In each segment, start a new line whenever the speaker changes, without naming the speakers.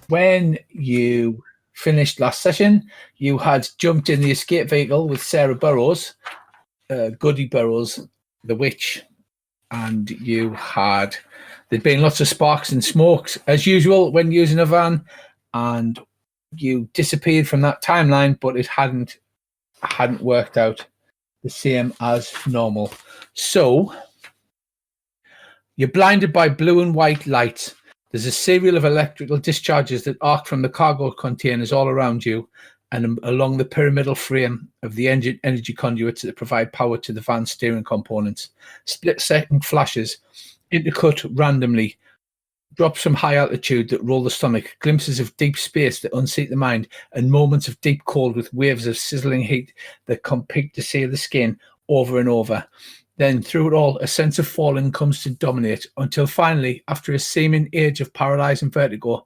when you finished last session, you had jumped in the escape vehicle with Sarah Burrows, Goody Burrows, the witch, and there'd been lots of sparks and smokes as usual when using a van, and you disappeared from that timeline, but it hadn't worked out the same as normal. So you're blinded by blue and white lights. There's a serial of electrical discharges that arc from the cargo containers all around you and along the pyramidal frame of the energy conduits that provide power to the van steering components. Split-second flashes intercut randomly, drops from high altitude that roll the stomach, glimpses of deep space that unseat the mind, and moments of deep cold with waves of sizzling heat that compete to sear the skin over and over. Then, through it all, a sense of falling comes to dominate until finally, after a seeming age of paralyzing vertigo,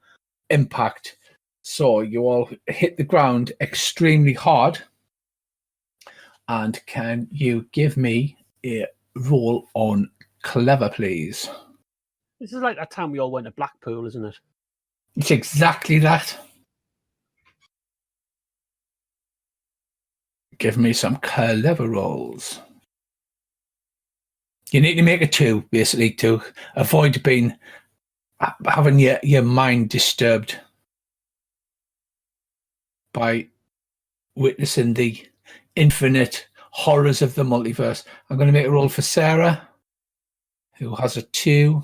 impact. So you all hit the ground extremely hard. And can you give me a roll on clever, please?
This is like that time we all went to Blackpool, isn't it?
It's exactly that. Give me some clever rolls. You need to make a 2, basically, to avoid having your mind disturbed by witnessing the infinite horrors of the multiverse. I'm going to make a roll for Sarah, who has a 2.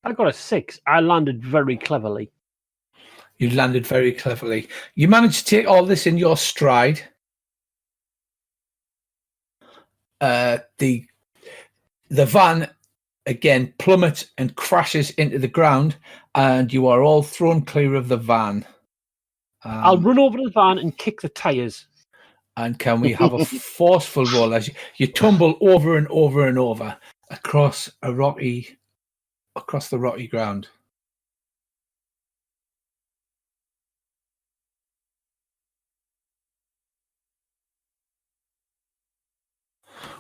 I got a 6. I landed very cleverly.
You landed very cleverly. You managed to take all this in your stride. The van again plummets and crashes into the ground, and you are all thrown clear of the van.
I'll run over to the van and kick the tires.
And can we have a forceful roll as you tumble over and over and over across the rocky ground?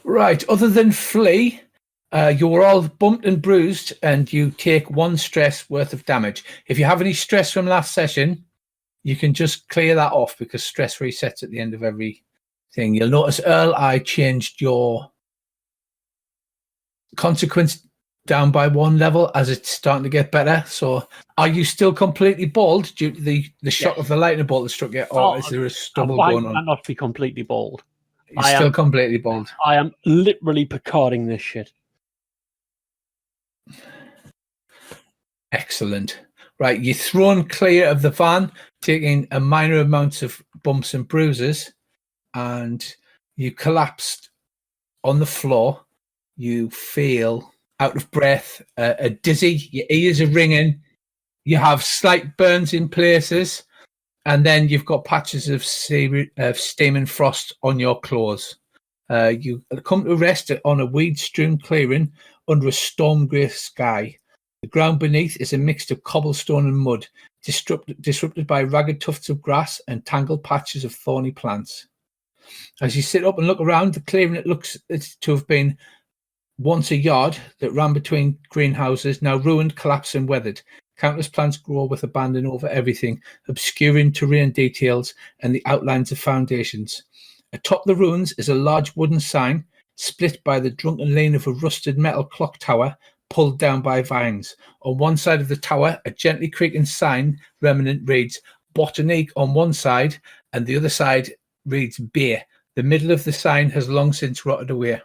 Right. Other than flee, you were all bumped and bruised, and you take 1 stress worth of damage. If you have any stress from last session, you can just clear that off because stress resets at the end of every thing. You'll notice, Earl, I changed your consequence down by 1 level as it's starting to get better. So are you still completely bald due to the shock of the lightning bolt that struck you, or is there a stubble going on?
I might not be completely bald.
You're still completely bald.
I am literally Picarding this shit.
Excellent. Right, you're thrown clear of the van, taking a minor amount of bumps and bruises, and you collapsed on the floor. You feel out of breath, dizzy, your ears are ringing, you have slight burns in places, and then you've got patches of steam and frost on your clothes. You come to rest on a weed-strewn clearing under a storm-grey sky. The ground beneath is a mix of cobblestone and mud, disrupted by ragged tufts of grass and tangled patches of thorny plants. As you sit up and look around, the clearing it looks to have been once a yard that ran between greenhouses, now ruined, collapsed and weathered. Countless plants grow with abandon over everything, obscuring terrain details and the outlines of foundations. Atop the ruins is a large wooden sign, split by the drunken lane of a rusted metal clock tower, pulled down by vines. On one side of the tower, a gently creaking sign remnant reads Botanique on one side, and the other side reads Beer. The middle of the sign has long since rotted away.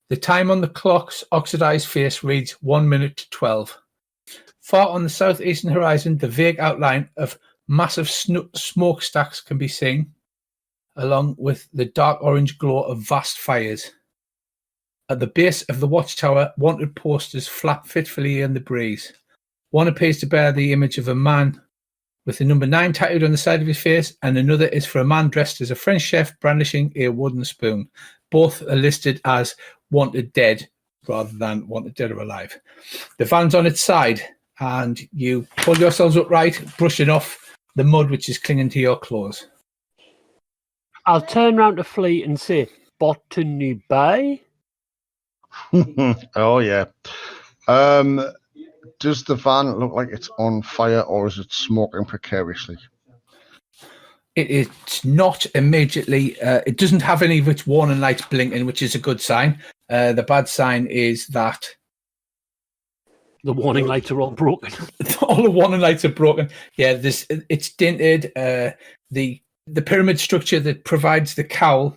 The time on the clock's oxidized face reads 1 minute to 12. Far on the southeastern horizon, the vague outline of massive smokestacks can be seen, along with the dark orange glow of vast fires. At the base of the watchtower, wanted posters flap fitfully in the breeze. One appears to bear the image of a man with the number 9 tattooed on the side of his face, and another is for a man dressed as a French chef brandishing a wooden spoon. Both are listed as wanted dead rather than wanted dead or alive. The van's on its side, and you pull yourselves upright, brushing off the mud which is clinging to your clothes.
I'll turn round to Flea and say, Botany Bay?
Oh, yeah. Does the van look like it's on fire, or is it smoking precariously?
It's not immediately. It doesn't have any of its warning lights blinking, which is a good sign. The bad sign is that
The warning lights are all broken.
all the warning lights are broken. Yeah, it's dented. The pyramid structure that provides the cowl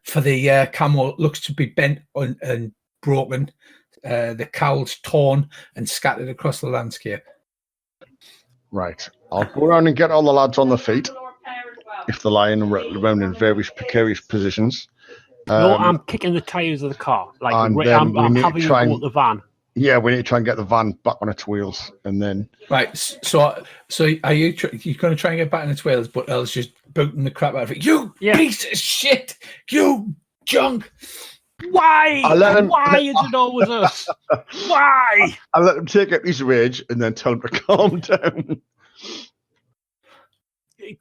for the camel looks to be bent and broken. The cowl's torn and scattered across the landscape.
Right. I'll go around and get all the lads on their feet if they're lying around in various precarious positions.
No, I'm kicking the tires of the car. Like
and then
I'm having a go at the van.
Yeah, we need to try and get the van back on its wheels, and then.
Right. So are you going to try and get back on its wheels, but else just booting the crap out of it? You piece of shit! You junk!
Why? Why is it always us? Why?
I let him take out his rage and then tell him to calm down.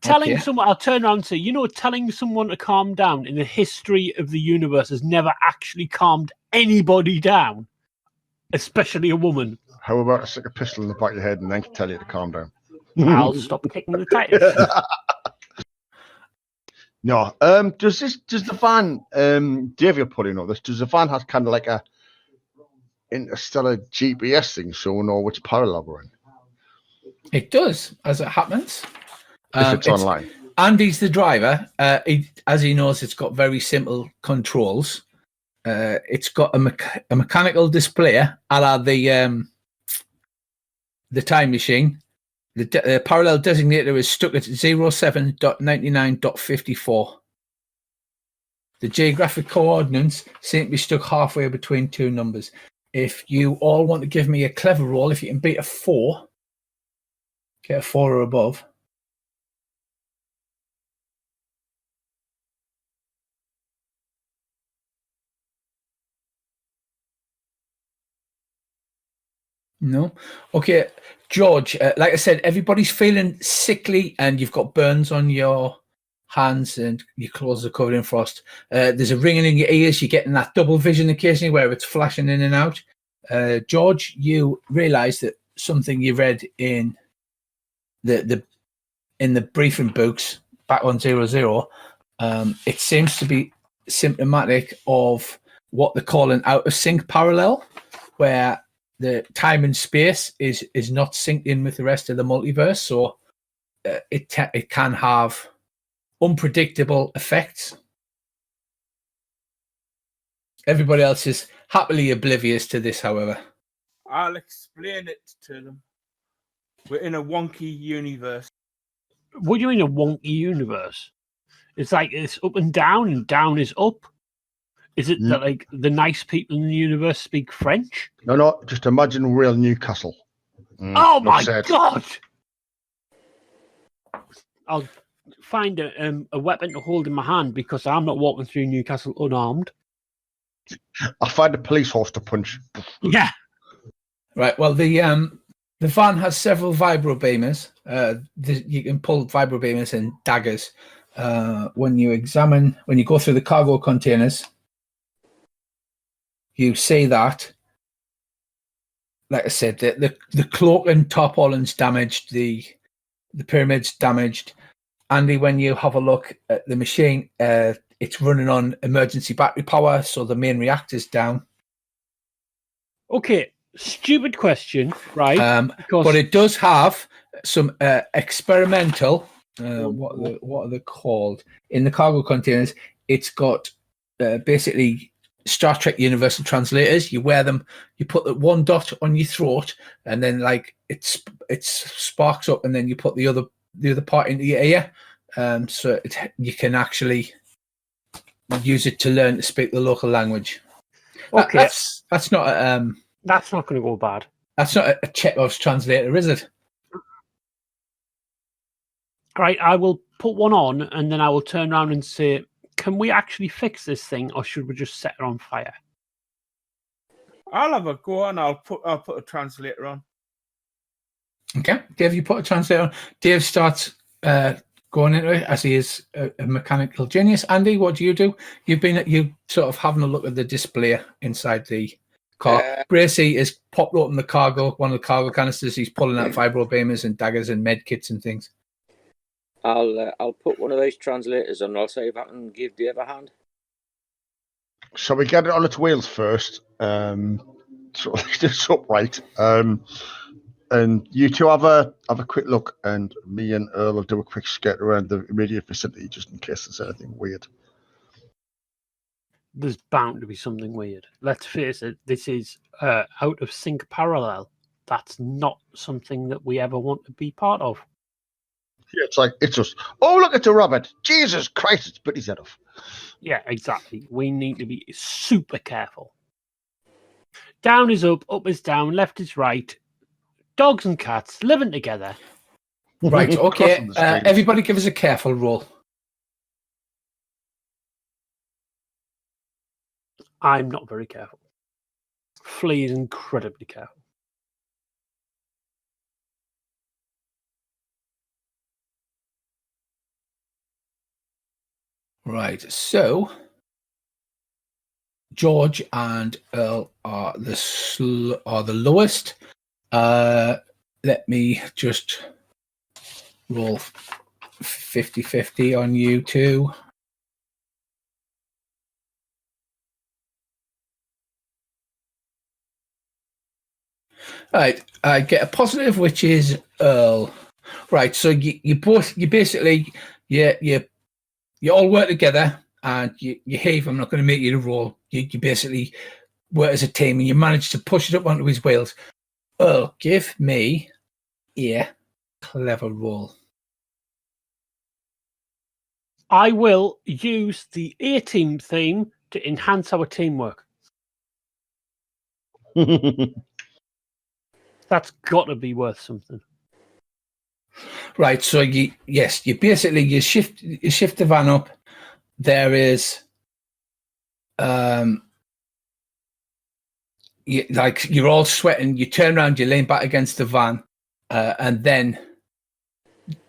Telling someone, I'll turn around and say, telling someone to calm down in the history of the universe has never actually calmed anybody down, especially a woman.
How about I stick a pistol in the back of your head and then tell you to calm down?
I'll stop kicking the tires.
No. Does the van, Dave, you're putting all this, does the van have kind of like a interstellar GPS thing so we know which parallel we're in?
It does, as it happens.
If it's online.
Andy's the driver. As he knows, it's got very simple controls. It's got a mechanical display, a la the time machine. The parallel designator is stuck at 07.99.54. The geographic coordinates seem to be stuck halfway between two numbers. If you all want to give me a clever roll, if you can beat a 4, get a 4 or above. No. Okay, George, like I said, everybody's feeling sickly and you've got burns on your hands and your clothes are covered in frost. There's a ringing in your ears. You're getting that double vision occasionally where it's flashing in and out. George, you realise that something you read in the briefing books back on 00, it seems to be symptomatic of what they call an out of sync parallel, where the time and space is not synced in with the rest of the multiverse, so it can have unpredictable effects. Everybody else is happily oblivious to this, however.
I'll explain it to them. We're in a wonky universe.
What do you mean a wonky universe? It's like it's up and down is up. Is it that like the nice people in the universe speak French?
No, just imagine real Newcastle.
Oh my God! I'll find a weapon to hold in my hand because I'm not walking through Newcastle unarmed.
I'll find a police horse to punch.
Yeah.
Right. Well, the van has several vibro beamers. You can pull vibro beamers and daggers. When you go through the cargo containers, you see that, like I said, the cloak and tarpaulin's damaged, the pyramid's damaged. Andy, when you have a look at the machine, it's running on emergency battery power, so the main reactor's down.
Okay, stupid question, right?
But it does have some experimental, what are they called? In the cargo containers, it's got basically Star Trek Universal Translators. You wear them, you put the one dot on your throat, and then like it sparks up, and then you put the other part into your ear, so you can actually use it to learn to speak the local language.
Okay,
that's not
that's not going to go bad.
That's not a Chekhov's translator, is it?
Right, I will put one on, and then I will turn around and say, can we actually fix this thing, or should we just set it on fire?
I'll have a go and I'll put a translator on.
Okay, Dave, you put a translator on. Dave starts going into it as he is a mechanical genius. Andy, what do? You sort of having a look at the display inside the car. Bracey has popped open the cargo, one of the cargo canisters. He's pulling out vibro beamers and daggers and med kits and things.
I'll put one of those translators on. I'll see if I can give Dave a hand.
So we get it on its wheels first. So it's upright. And you two have a quick look, and me and Earl will do a quick skate around the immediate vicinity just in case there's anything weird.
There's bound to be something weird. Let's face it, this is out of sync parallel. That's not something that we ever want to be part of.
Yeah, it's just, oh, look, it's a rabbit. Jesus Christ, it's bit his head off.
Yeah, exactly. We need to be super careful. Down is up is down, left is right. Dogs and cats living together.
Right, okay.
Crossing the streams.
Everybody give us a careful roll.
I'm not very careful. Flea is incredibly careful.
Right, so George and Earl are the lowest. Let me just roll 50-50 on you two. Right, I get a positive, which is Earl. Right, so you all work together, and you heave. I'm not going to make you to roll. You basically work as a team, and you manage to push it up onto his wheels. Earl, give me a clever roll.
I will use the A-team theme to enhance our teamwork. That's got to be worth something.
Right, so you shift the van up. There is you're all sweating. You turn around, you lean back against the van, and then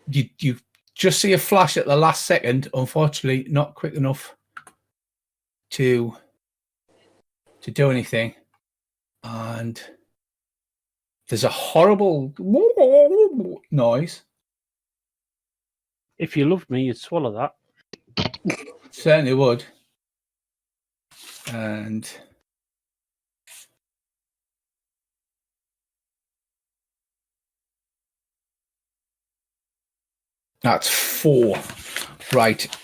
you just see a flash at the last second. Unfortunately, not quick enough to do anything, and there's a horrible noise.
If you loved me, you'd swallow that.
Certainly would. And that's 4. Right.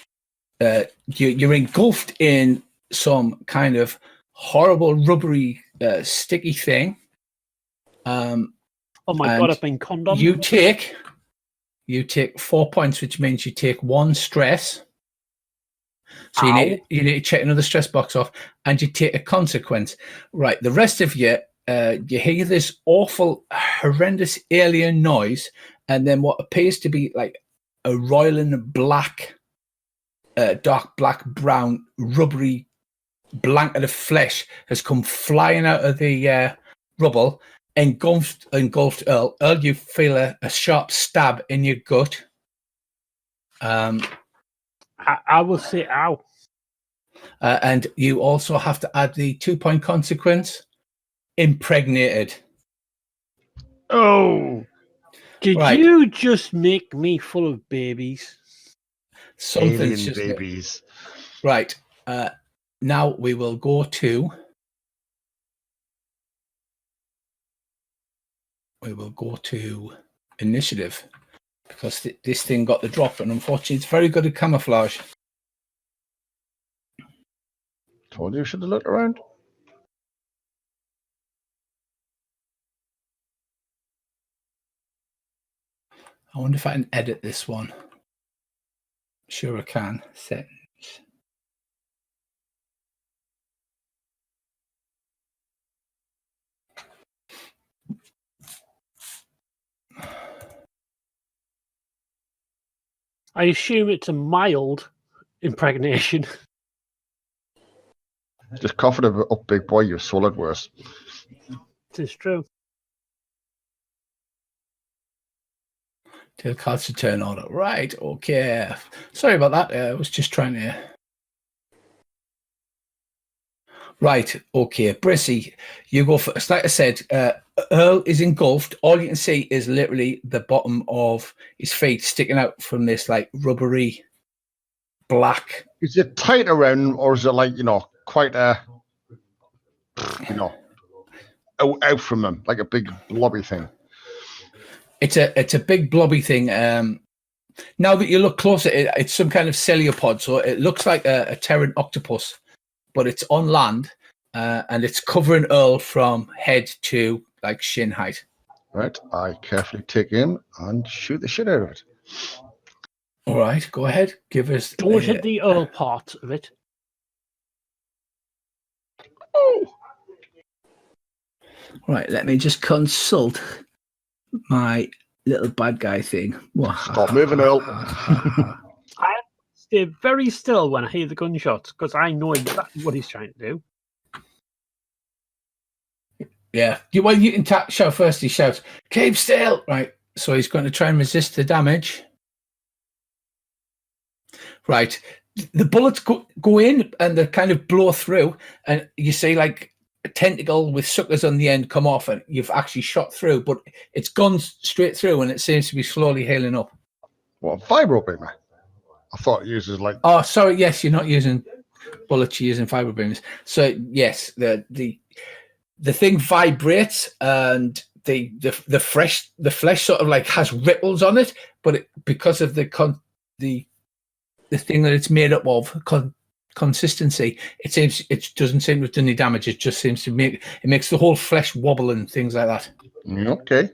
You're engulfed in some kind of horrible, rubbery, sticky thing.
Oh my God, I've been conned on.
You take 4 points, which means you take 1 stress. So you need to check another stress box off, and you take a consequence. Right. The rest of you, you hear this awful, horrendous alien noise, and then what appears to be like a roiling black, dark black, brown, rubbery blanket of flesh has come flying out of the rubble, engulfed Earl. Earl, you feel a sharp stab in your gut.
I will say ow.
And you also have to add the 2-point consequence. Impregnated.
Oh. Did you just make me full of babies?
Something's
Alien
just
babies.
Right. Now we will go to initiative, because this thing got the drop, and unfortunately it's very good at camouflage.
Told you should have looked around.
I wonder if I can edit this one. Sure I can. Settings.
I assume it's a mild impregnation.
Just coughing up, big boy. You're solid worse.
It is true.
Tail cards to turn order. Right, okay. Sorry about that. I was just trying to... Right, okay, Brissy, you go first. Like I said, Earl is engulfed. All you can see is literally the bottom of his feet sticking out from this like rubbery black.
Is it tight around him, or is it like, quite out from him, like a big blobby thing?
It's a big blobby thing. Now that you look closer, it's some kind of celiopod, so it looks like a Terran octopus, but it's on land, and it's covering Earl from head to like shin height.
Right, I carefully take him and shoot the shit out of it.
All right, go ahead. Give us.
Don't hit the Earl part of it.
Right, let me just consult my little bad guy thing.
Stop moving, Earl.
I stay very still when I hear the gunshots because I know exactly what he's trying to do.
Yeah, you can shout first. He shouts, "Keep still!" Right, so he's going to try and resist the damage. Right, the bullets go in and they kind of blow through, and you see like a tentacle with suckers on the end come off, and you've actually shot through, but it's gone straight through, and it seems to be slowly healing up.
What, vibro beamer? I thought it uses like.
Oh, sorry. Yes, you're not using bullets. You're using fiber beams. So yes, the thing vibrates, and the flesh sort of like has ripples on it, but because of the thing that it's made up of, consistency, it doesn't seem to have done any damage. It just seems to makes the whole flesh wobble and things like that.
Okay.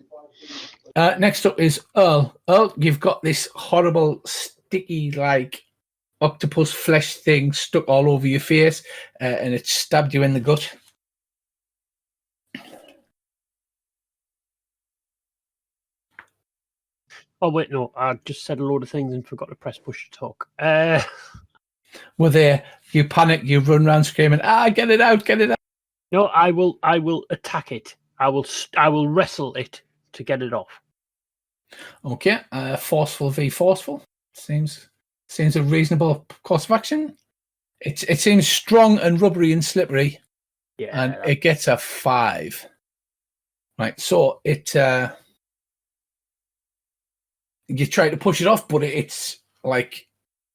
Next up is Earl. Earl, you've got this horrible sticky like octopus flesh thing stuck all over your face, and it stabbed you in the gut.
Oh, wait, no. I just said a load of things and forgot to press push to talk.
Well, there, you panic, you run around screaming, get it out, get it out.
No, I will attack it. I will wrestle it to get it off.
Okay, forceful v forceful. Seems a reasonable course of action. It seems strong and rubbery and slippery.
Yeah.
And it gets a 5. Right, so it... you try to push it off, but it's like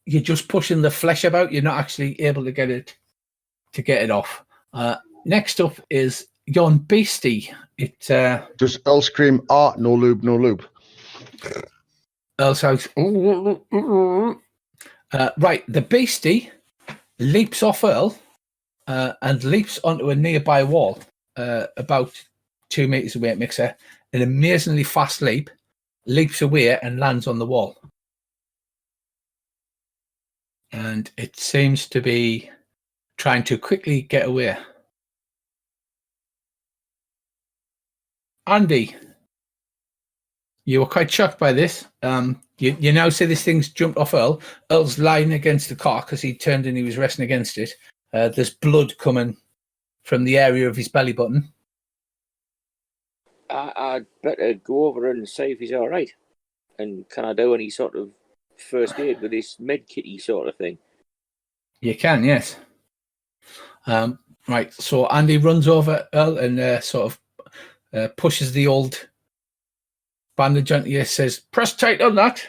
you're just pushing the flesh about. You're not actually able to get it off. Next up is Yon Beastie.
Does Earl scream, no lube, no lube?
Earl shouts, right, the Beastie leaps off Earl and leaps onto a nearby wall about 2 meters away. It makes an amazingly fast leap, leaps away and lands on the wall. And it seems to be trying to quickly get away. Andy, you were quite shocked by this. You now see this thing's jumped off Earl. Earl's lying against the car because he turned and he was resting against it. There's blood coming from the area of his belly button.
I'd better go over and see if he's all right. And can I do any sort of first aid with this med kitty sort of thing?
You can, yes. Right, so Andy runs over Earl and sort of pushes the old bandage onto you, says, press tight on that.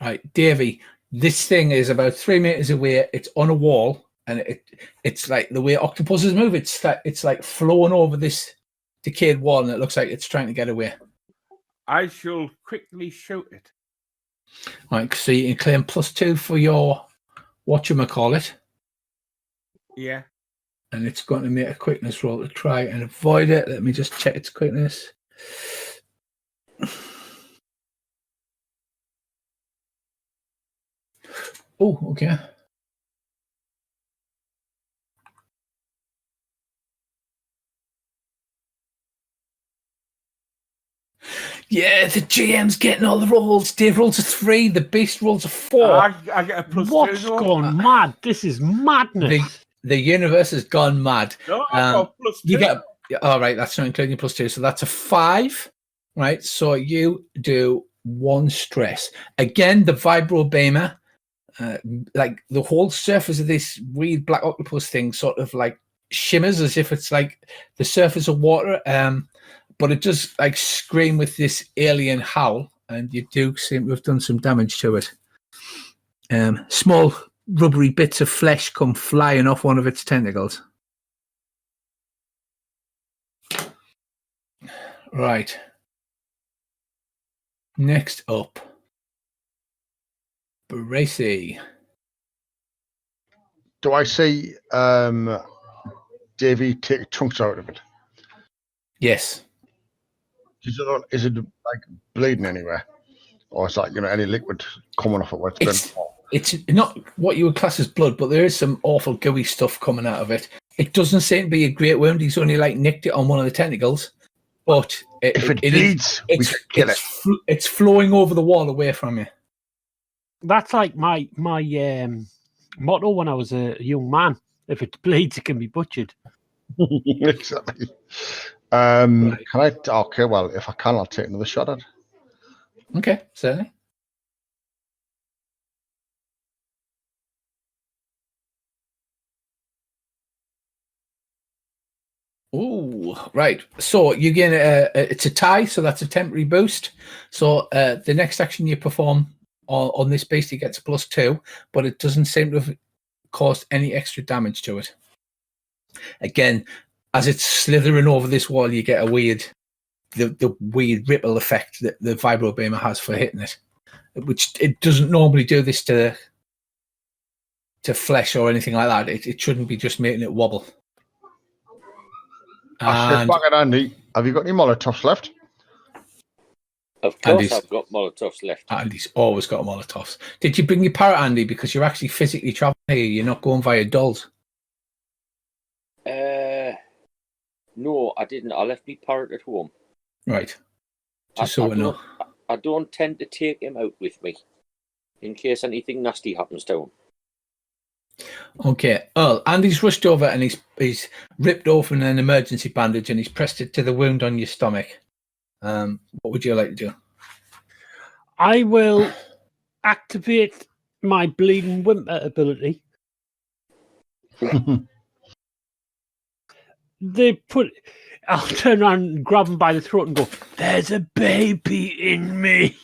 Right, Davey, this thing is about 3 meters away. It's on a wall, and it's like the way octopuses move. It's like flowing over this decayed wall, and it looks like it's trying to get away.
I shall quickly shoot it.
Right, so you can claim +2 for your whatchamacallit.
Yeah.
And it's going to make a quickness roll to try and avoid it. Let me just check its quickness. Oh, okay. Yeah, the GM's getting all the rolls. Dave rolls a 3. The Beast rolls a 4.
I get a +2.
What's gone mad? This is madness.
The universe has gone mad.
No, I got +2.
You get all right. That's not including your +2, so that's a 5. Right. So you do 1 stress again. The vibro beamer like the whole surface of this weird black octopus thing sort of like shimmers as if it's like the surface of water. But it does like scream with this alien howl, and you do seem to have done some damage to it. Small rubbery bits of flesh come flying off one of its tentacles. Right. Next up, Bracy.
Do I see Davy take chunks out of it?
Yes.
Is it like bleeding anywhere? Or is that, any liquid coming off it where
it's not what you would class as blood, but there is some awful gooey stuff coming out of it. It doesn't seem to be a great wound. He's only like nicked it on one of the tentacles. But
if it bleeds, we can kill it.
It's flowing over the wall away from you.
That's like my motto when I was a young man. If it bleeds, it can be butchered.
Exactly.
Right.
Can I? Okay, well, if I can, I'll take another shot at it.
Okay, certainly. Oh, right. So you gain it's a tie, so that's a temporary boost. So the next action you perform on this beast, it gets a +2, but it doesn't seem to have caused any extra damage to it. Again, as it's slithering over this wall, you get a the weird ripple effect that the vibro beamer has for hitting it, which it doesn't normally do this to flesh or anything like that. It shouldn't be just making it wobble.
I said back at Andy, have you got any Molotovs left?
Of course, I've got Molotovs left.
Andy's always got Molotovs. Did you bring your parrot, Andy? Because you're actually physically traveling here. You're not going via dolls.
No, I didn't. I left my parrot at home.
Right. Just so we know.
I don't tend to take him out with me in case anything nasty happens to him.
Okay. Earl, Andy's rushed over and he's ripped open an emergency bandage and he's pressed it to the wound on your stomach. What would you like to do?
I will activate my bleeding whimper ability. I'll turn around and grab him by the throat and go, "There's a baby in me."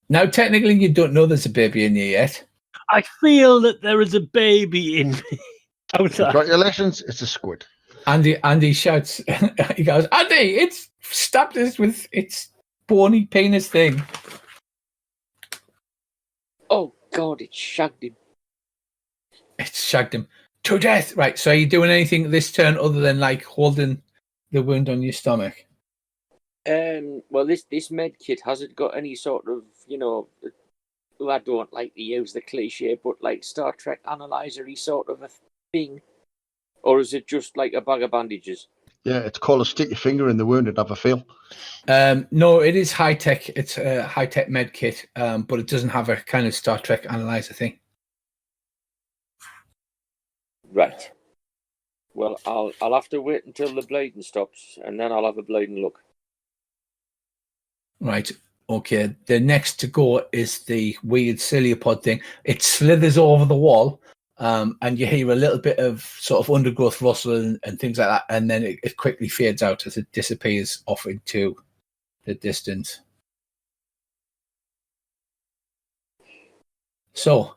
Now, technically, you don't know there's a baby in you yet.
I feel that there is a baby in me.
Congratulations, it's a squid.
Andy shouts, he goes, "Andy, it's stabbed us with its bony penis thing."
Oh, God, it shagged him.
It's shagged him to death. Right, so are you doing anything this turn other than like holding the wound on your stomach?
Well, this med kit, has it got any sort of, I don't like to use the cliche, but like Star Trek analyzer-y sort of a thing? Or is it just like a bag of bandages?
Yeah, it's called a stick your finger in the wound and have a feel.
No, it is high-tech. It's a high-tech med kit, but it doesn't have a kind of Star Trek analyzer thing.
Right. Well, I'll have to wait until the bleeding stops, and then I'll have a bleeding look.
Right. Okay. The next to go is the weird ciliopod thing. It slithers over the wall, and you hear a little bit of sort of undergrowth rustle and things like that, and then it quickly fades out as it disappears off into the distance. So,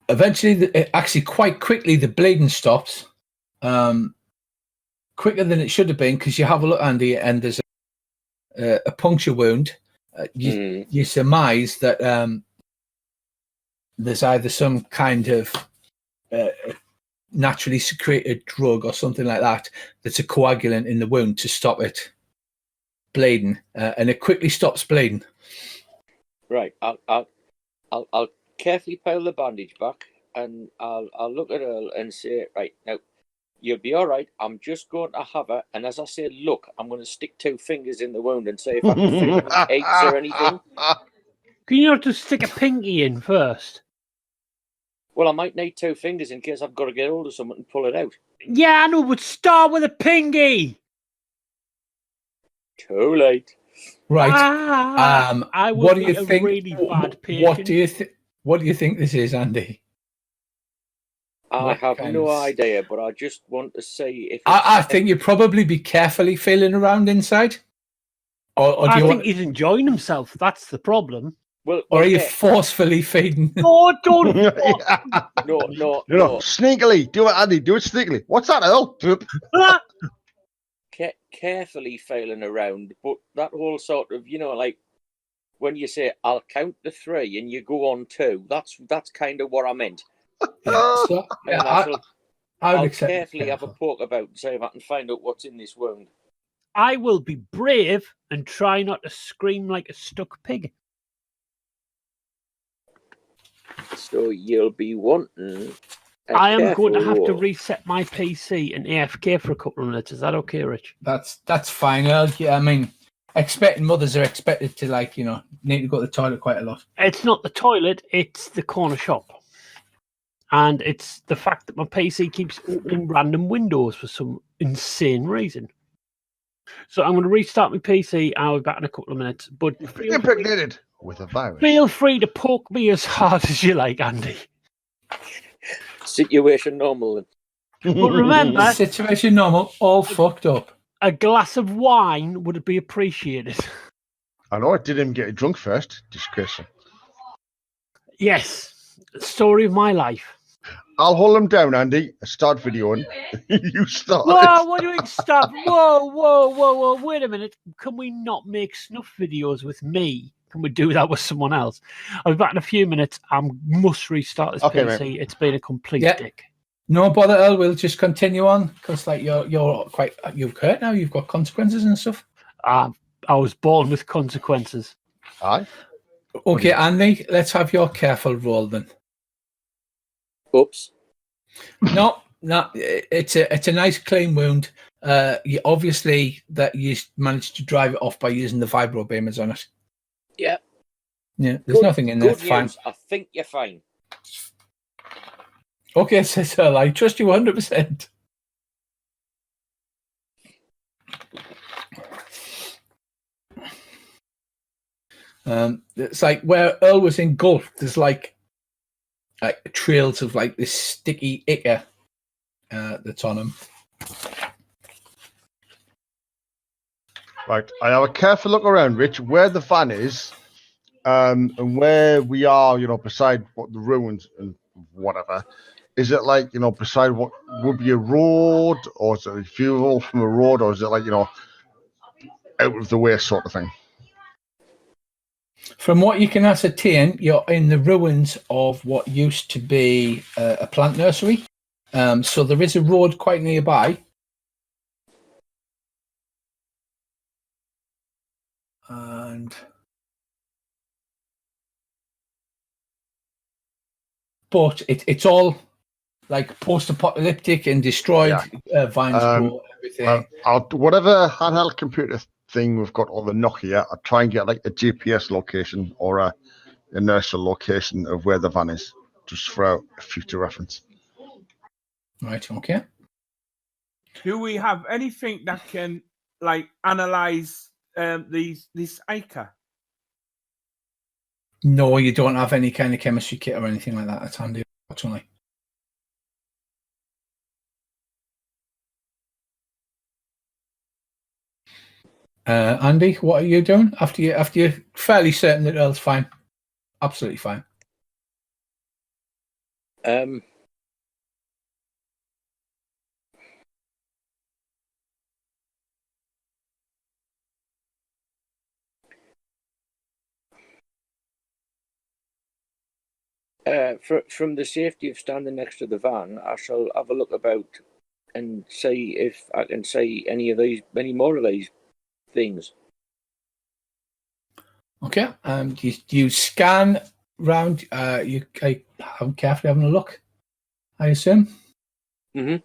eventually, actually quite quickly, the bleeding stops, quicker than it should have been, because you have a look, Andy, and there's a puncture wound. You surmise that there's either some kind of naturally secreted drug or something like that that's a coagulant in the wound to stop it bleeding, and it quickly stops bleeding.
Right. I'll carefully pile the bandage back, and I'll look at Earl and say, right, now, you'll be all right. I'm just going to have her, and as I say, look, I'm going to stick 2 fingers in the wound and see if I can feel any eggs or anything.
Can you not just stick a pinky in first?
Well, I might need 2 fingers in case I've got to get hold of something and pull it out.
Yeah, I know, but start with a pinky.
Too late.
Right.
I
what do you
a
think?
really bad
What do you think? What do you think this is, Andy?
I
What
have
kind
no
of-
idea, but I just want to see if
I think you'd probably be carefully feeling around inside. Or do
I
you
think
want,
he's enjoying himself. That's the problem.
well,
or are you
yeah.
forcefully feeding?
No, don't.
No,
Sneakily. Do it, Andy. Do it sneakily. What's that, Earl?
Ah!
Carefully failing around, but that whole sort of, like when you say I'll count to 3 and you go on 2, that's kind of what I meant.
Yeah, so,
And
yeah, I would
I'll
accept
carefully have a
careful.
poke about and see if I can find out what's in this wound.
I will be brave and try not to scream like a stuck pig.
So you'll be wanting.
I am going to have to
roll.
reset my PC and AFK for a couple of minutes. Is that okay, Rich?
That's fine, Earl. Yeah, I mean, expecting mothers are expected to need to go to the toilet quite a lot.
It's not the toilet, it's the corner shop. And it's the fact that my PC keeps opening random windows for some insane reason. So I'm going to restart my PC. I'll be back in a couple of minutes. But
Impregnated with a virus.
feel free to poke me as hard as you like, Andy.
Situation normal.
But remember,
Situation normal, all fucked up.
a glass of wine would be appreciated.
I know I did him get drunk first. Disgraceful.
Yes, story of my life.
I'll hold him down, Andy. Start videoing. You start.
Whoa, what do you stop? Whoa. Wait a minute. Can we not make snuff videos with me? Can we do that with someone else? I'll be back in a few minutes. I must restart this
Okay,
PC.
mate.
It's been a complete
Yeah.
dick.
No bother, Earl. We'll just continue on because, you're hurt now. You've got consequences and stuff.
I was born with consequences.
Aye.
Okay, Andy, let's have your careful roll then.
Oops.
No, it's a nice clean wound. You obviously that you managed to drive it off by using the vibro beamers on it.
Yeah.
Yeah, there's nothing in there.
Good
It's fine.
news. I think you're fine.
Okay, says Earl. I trust you 100%. It's like where Earl was engulfed. There's like trails of this sticky ichor that's on him.
Right. I have a careful look around, Rich, where the van is, and where we are, beside what the ruins and whatever. Is it beside what would be a road, or is it a fuel from a road, or is it out of the way sort of thing?
From what you can ascertain, you're in the ruins of what used to be a plant nursery. So there is a road quite nearby. But it's all post-apocalyptic and destroyed. Vines grow, everything.
Whatever handheld computer thing we've got on the Nokia, I'll try and get a GPS location or a inertial location of where the van is, just for a future reference.
Right, okay.
Do we have anything that can analyze this ichor?
No, you don't have any kind of chemistry kit or anything like that. That's handy, unfortunately. Andy, what are you doing after you're fairly certain that Earl's fine? Absolutely fine.
From the safety of standing next to the van, I shall have a look about and see if I can see any more of these things.
Okay. You scan round. I'm carefully having a look, I assume.
Mm-hmm.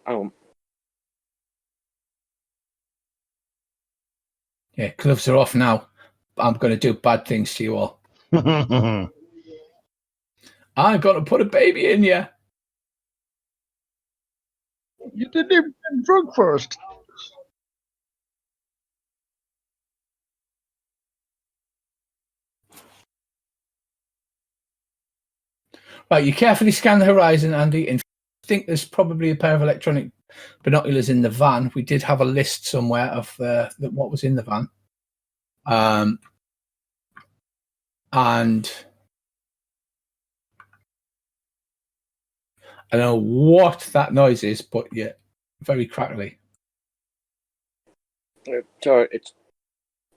Oh.
Yeah, gloves are off now. I'm going to do bad things to you all. I'm going to put a baby in you.
You didn't even get drunk first.
Right, you carefully scan the horizon, Andy, and think there's probably a pair of electronic binoculars in the van. We did have a list somewhere of what was in the van. And I don't know what that noise is, but yeah, very crackly.
Sorry,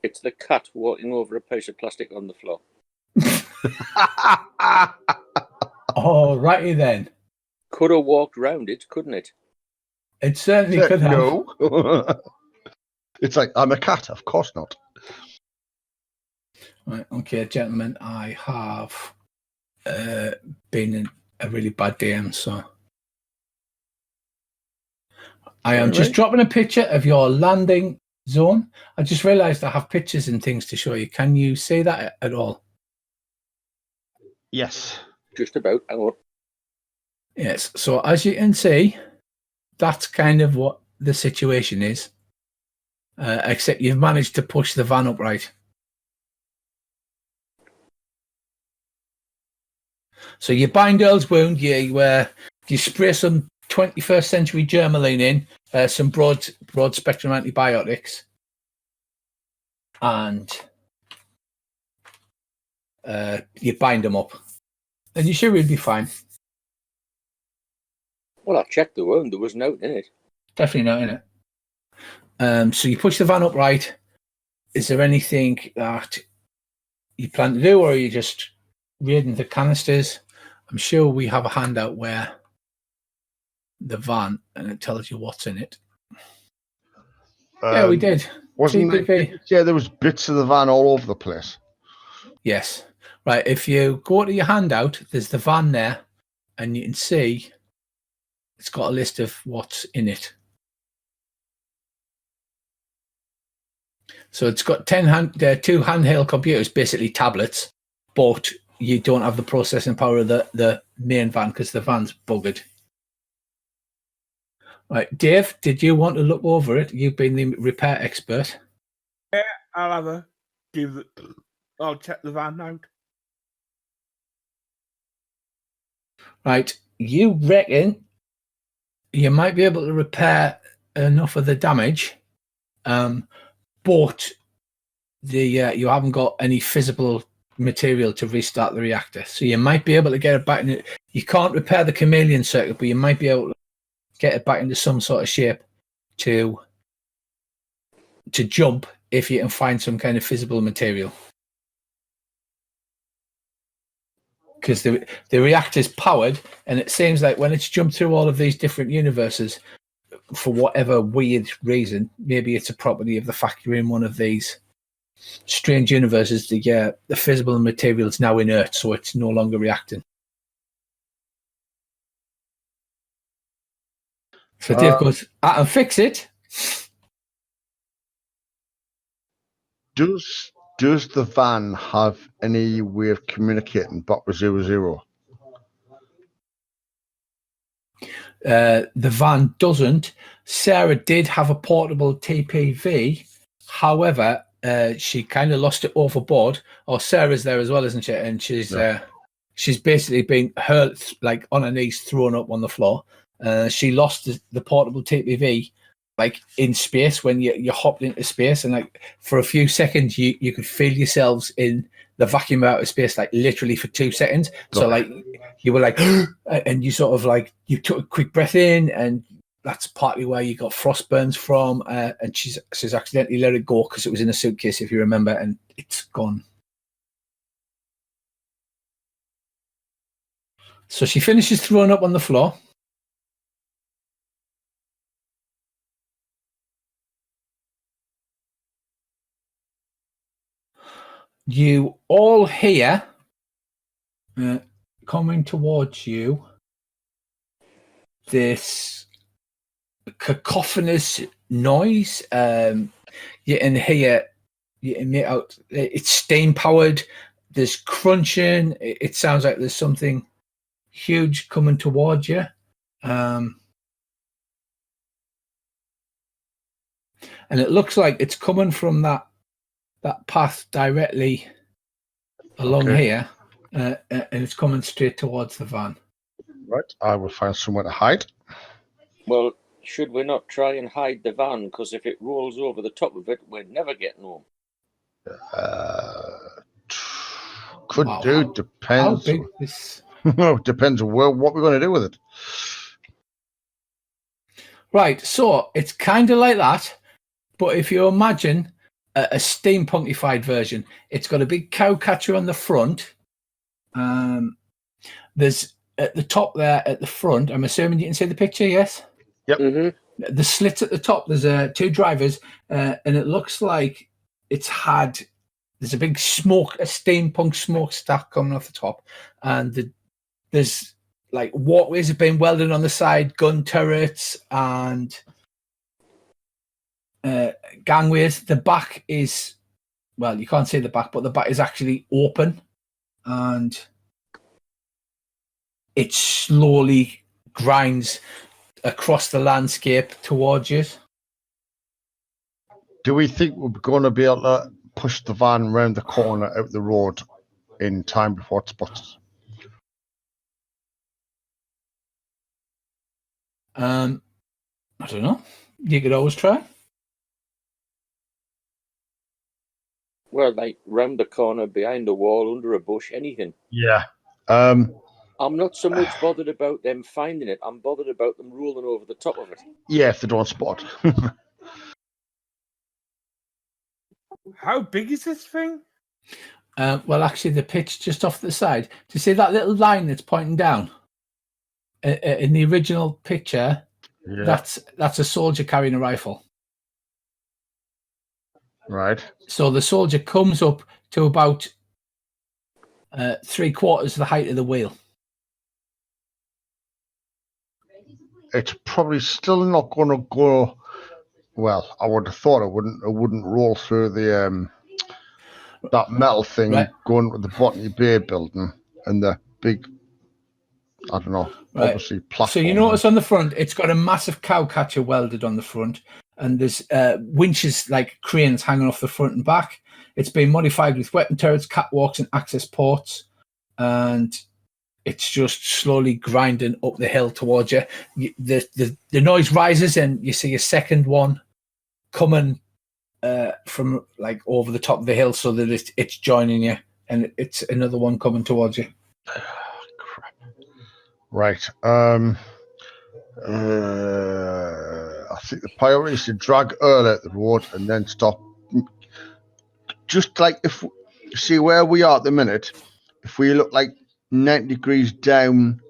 it's the cat walking over a piece of plastic on the floor.
Oh, righty then.
Could have walked round it, couldn't it?
It certainly could have.
No. It's like, I'm a cat. Of course not.
Right, okay, gentlemen, I have been in a really bad DM, so I am just dropping a picture of your landing zone. I just realized I have pictures and things to show you. Can you see that at all?
Yes.
Just about. Hang on.
Yes, so as you can see, that's kind of what the situation is, except you've managed to push the van upright. So you bind Earl's wound, you spray some 21st century Germaline in, some broad spectrum antibiotics, and you bind them up, and you should really be fine.
Well, I checked the wound. There was note in it.
Definitely not in it. So you push the van upright. Is there anything that you plan to do, or are you just reading the canisters? I'm sure we have a handout where the van, and it tells you what's in it. Yeah, we did.
Wasn't
TPV.
yeah, there was bits of the van all over the place.
Yes. Right, if you go to your handout, there's the van there, and you can see it's got a list of what's in it. So it's got 2 handheld computers, basically tablets, but you don't have the processing power of the main van because the van's buggered. Right, Dave, did you want to look over it? You've been the repair expert.
Yeah, I'll check the van out.
Right, you reckon you might be able to repair enough of the damage, but you haven't got any physical material to restart the reactor. So you might be able to get it back in. You can't repair the chameleon circuit, but you might be able to get it back into some sort of shape to jump if you can find some kind of physical material. Because the reactor's powered, and it seems like when it's jumped through all of these different universes, for whatever weird reason, maybe it's a property of the fact you're in one of these strange universes, the physical material is now inert, so it's no longer reacting. So Dave goes, I can fix it.
Does the van have any way of communicating back with 00?
The van doesn't. Sarah did have a portable TPV. However, she kind of lost it overboard. Or Sarah's there as well, isn't she? And she's basically been hurt, like on her knees, thrown up on the floor. She lost the portable TPV like in space when you hopped into space, and like for a few seconds you could feel yourselves in the vacuum out of space, like literally for 2 seconds. So like you were like and you sort of like you took a quick breath in, and that's partly where you got frost burns from. And she's accidentally let it go because it was in a suitcase, if you remember, and it's gone. So she finishes throwing up on the floor. You all hear coming towards you this cacophonous noise. You can hear, it's steam powered. There's crunching. It sounds like there's something huge coming towards you. And it looks like it's coming from that path directly along here. and it's coming straight towards the van.
Right, I will find somewhere to hide.
Well, should we not try and hide the van? Because if it rolls over the top of it, we're never getting home.
Could
Wow.
do.
How
Depends.
big this?
Depends what we're going to do with it.
Right, so it's kind of like that, but if you imagine a steampunkified version, it's got a big cow catcher on the front. There's at the top there at the front. I'm assuming you can see the picture. Yes.
Yep.
Mm-hmm.
The slits at the top. There's two drivers, and it looks like it's had. There's a big smoke, a steampunk smokestack coming off the top, and there's like walkways have been welded on the side, gun turrets, and gangways. The back is, well, you can't see the back, but the back is actually open, and it slowly grinds across the landscape towards you.
Do we think we're going to be able to push the van round the corner out the road in time before it spots us?
I don't know. You could always try.
Well, like round the corner, behind a wall, under a bush, anything.
Yeah.
I'm not so much bothered about them finding it. I'm bothered about them rolling over the top of it.
Yeah, if they don't spot.
How big is this thing?
Well, actually, the pitch just off the side. Do you see that little line that's pointing down? In the original picture,
Yeah.
that's a soldier carrying a rifle.
Right.
So the soldier comes up to about 3/4 the height of the wheel.
It's probably still not going to go. Well, I would have thought it wouldn't roll through the that metal thing
Right.
going with the Botany Bay building and the big, I don't know,
Right.
obviously platform.
So you notice on the front, it's got a massive cow catcher welded on the front, and there's winches like cranes hanging off the front and back. It's been modified with weapon turrets, catwalks, and access ports, and it's just slowly grinding up the hill towards you. The noise rises, and you see a second one coming from like over the top of the hill, so that it's joining you, and it's another one coming towards you.
Crap. Right. I think the priority is to drag Earl out the road and then stop. Just like if see where we are at the minute, if we look like 90 degrees down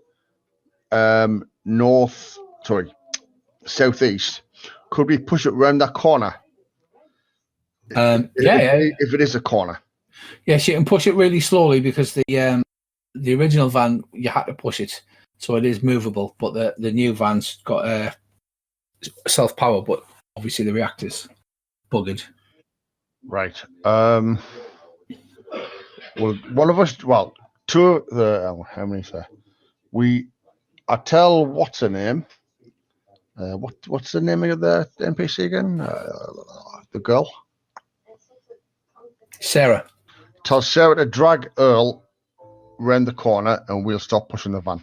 southeast, could we push it around that corner? If it is a corner.
Yes, you can push it really slowly because the original van you had to push it, so it is movable. But the new van's got self power, but obviously the reactor's buggered.
Right. Well, one of us. Well, two of the. How many is there? I tell what's her name. What's the name of the NPC again? The girl.
Sarah.
Tell Sarah to drag Earl round the corner, and we'll stop pushing the van.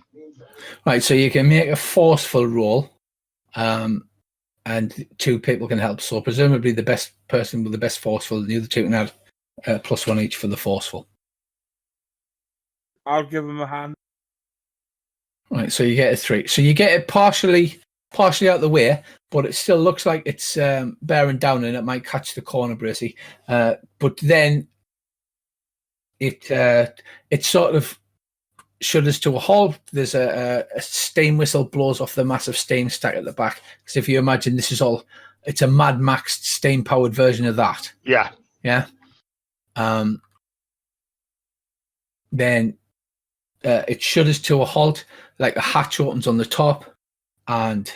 Right, so you can make a forceful roll, and two people can help. So presumably the best person with the best forceful, the other two can add +1 each for the forceful.
I'll give him a hand.
Right, so you get a 3. So you get it partially out the way, but it still looks like it's bearing down, and it might catch the corner, Bracy. But then it sort of shudders to a halt. There's a steam whistle blows off the massive steam stack at the back. Because if you imagine, it's a Mad Max steam powered version of that.
Yeah.
Yeah. Then it shudders to a halt, like the hatch opens on the top, and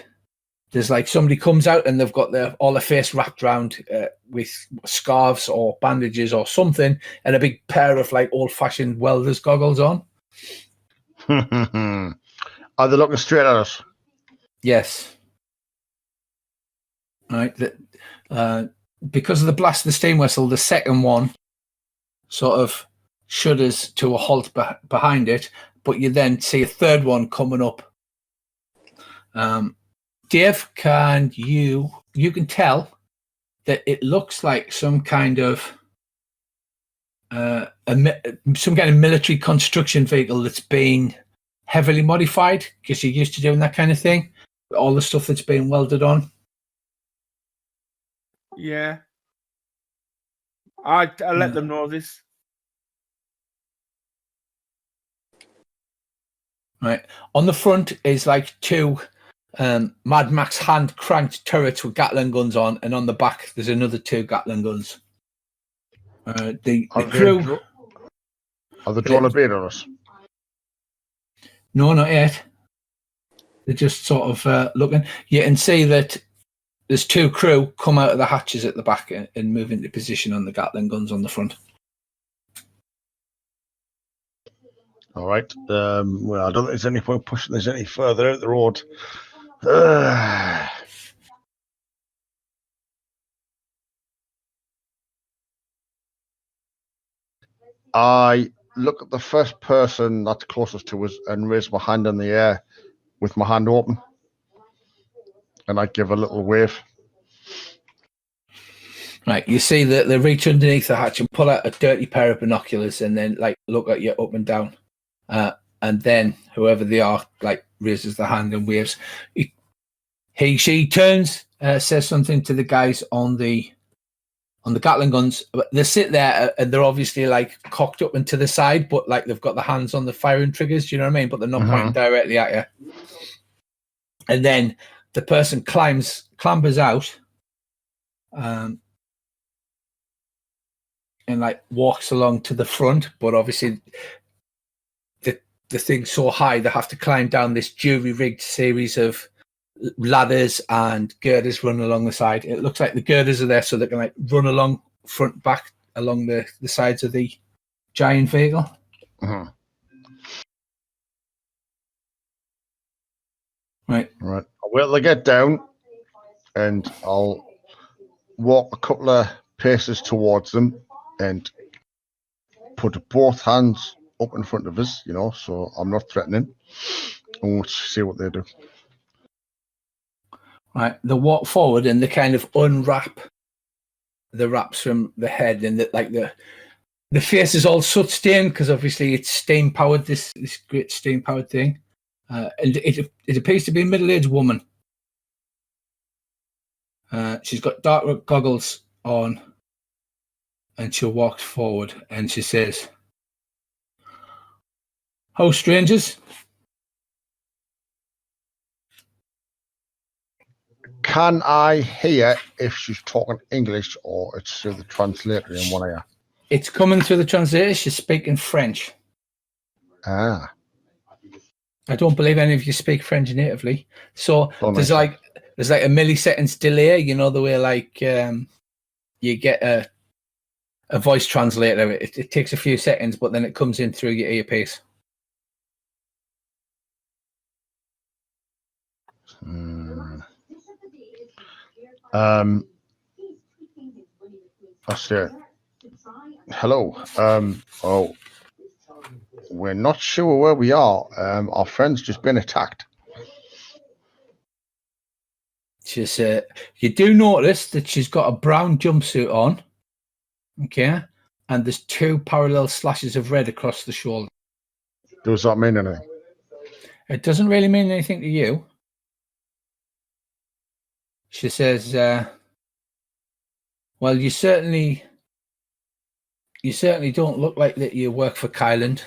there's like somebody comes out and they've got all their face wrapped around with scarves or bandages or something, and a big pair of like old-fashioned welder's goggles on.
Are they looking straight at us?
Yes. Right. Because of the blast of the steam whistle, the second one sort of shudders to a halt behind it, but you then see a third one coming up. Dave, you can tell that it looks like some kind of military construction vehicle that's been heavily modified, because you're used to doing that kind of thing. All the stuff that's been welded on.
Yeah. I let them know this.
Right. On the front is like two Mad Max hand cranked turrets with Gatling guns on, and on the back there's another two Gatling guns. The crew.
Are they drawing a bead on us?
No, not yet. They're just sort of looking. You can see that there's two crew come out of the hatches at the back and move into position on the Gatling guns on the front.
All right. Well, I don't think there's any point pushing this any further out the road. I look at the first person that's closest to us and raise my hand in the air with my hand open. And I give a little wave.
Right, you see that they reach underneath the hatch and pull out a dirty pair of binoculars and then like look at you up and down. And then whoever they are like raises the hand and waves. She turns, says something to the guys on the Gatling guns. But they sit there and they're obviously like cocked up and to the side, but like they've got the hands on the firing triggers, do you know what I mean? But they're not pointing directly at you. And then the person clambers out and like walks along to the front, but obviously the thing's so high they have to climb down this jury-rigged series of ladders and girders run along the side. It looks like the girders are there so they can like run along front, back, along the sides of the giant vehicle. Right.
Well, they get down and I'll walk a couple of paces towards them and put both hands up in front of us, so I'm not threatening. And we'll see what they do.
Right, they walk forward and they kind of unwrap the wraps from the head, and the face is all soot stained because obviously it's steam powered. This great steam powered thing, and it appears to be a middle-aged woman. She's got dark goggles on, and she walks forward and she says, "Ho, strangers."
Can I hear if she's talking English or it's through the translator in one ear?
It's coming through the translator. She's speaking French.
Ah.
I don't believe any of you speak French natively. So there's like a milliseconds delay, the way like you get a voice translator. It takes a few seconds, but then it comes in through your earpiece.
I say, hello. We're not sure where we are. Our friend's just been attacked.
She's you do notice that she's got a brown jumpsuit on, okay, and there's two parallel slashes of red across the shoulder.
Does that mean anything?
It doesn't really mean anything to you. She says, well, you certainly don't look like that you work for Kyland.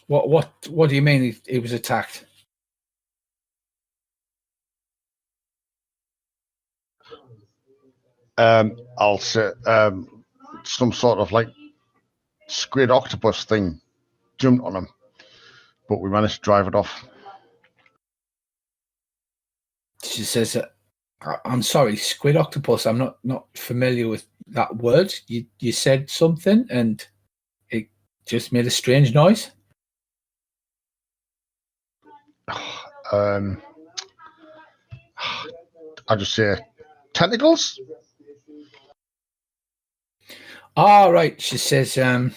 What do you mean he was attacked?
I'll say some sort of like squid octopus thing jumped on him, but we managed to drive it off.
She says, I'm sorry, squid octopus. I'm not familiar with that word. You said something and it just made a strange noise.
I just say tentacles.
All right, she says, and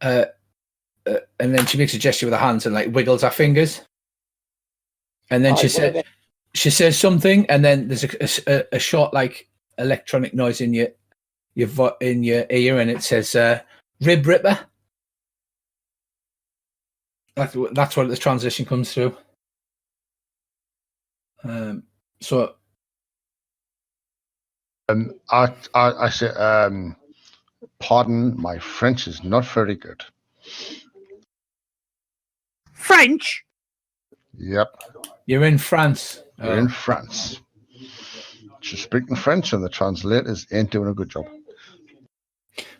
then she makes a gesture with her hands and like wiggles her fingers. And then
Aye,
she says something, and then there's a short like electronic noise in your ear, and it says "rib ripper." That's where the transition comes through. So
I say, pardon, my French is not very good.
French?
Yep,
you're in France.
we're in France. She's speaking French, and the translators ain't doing a good job.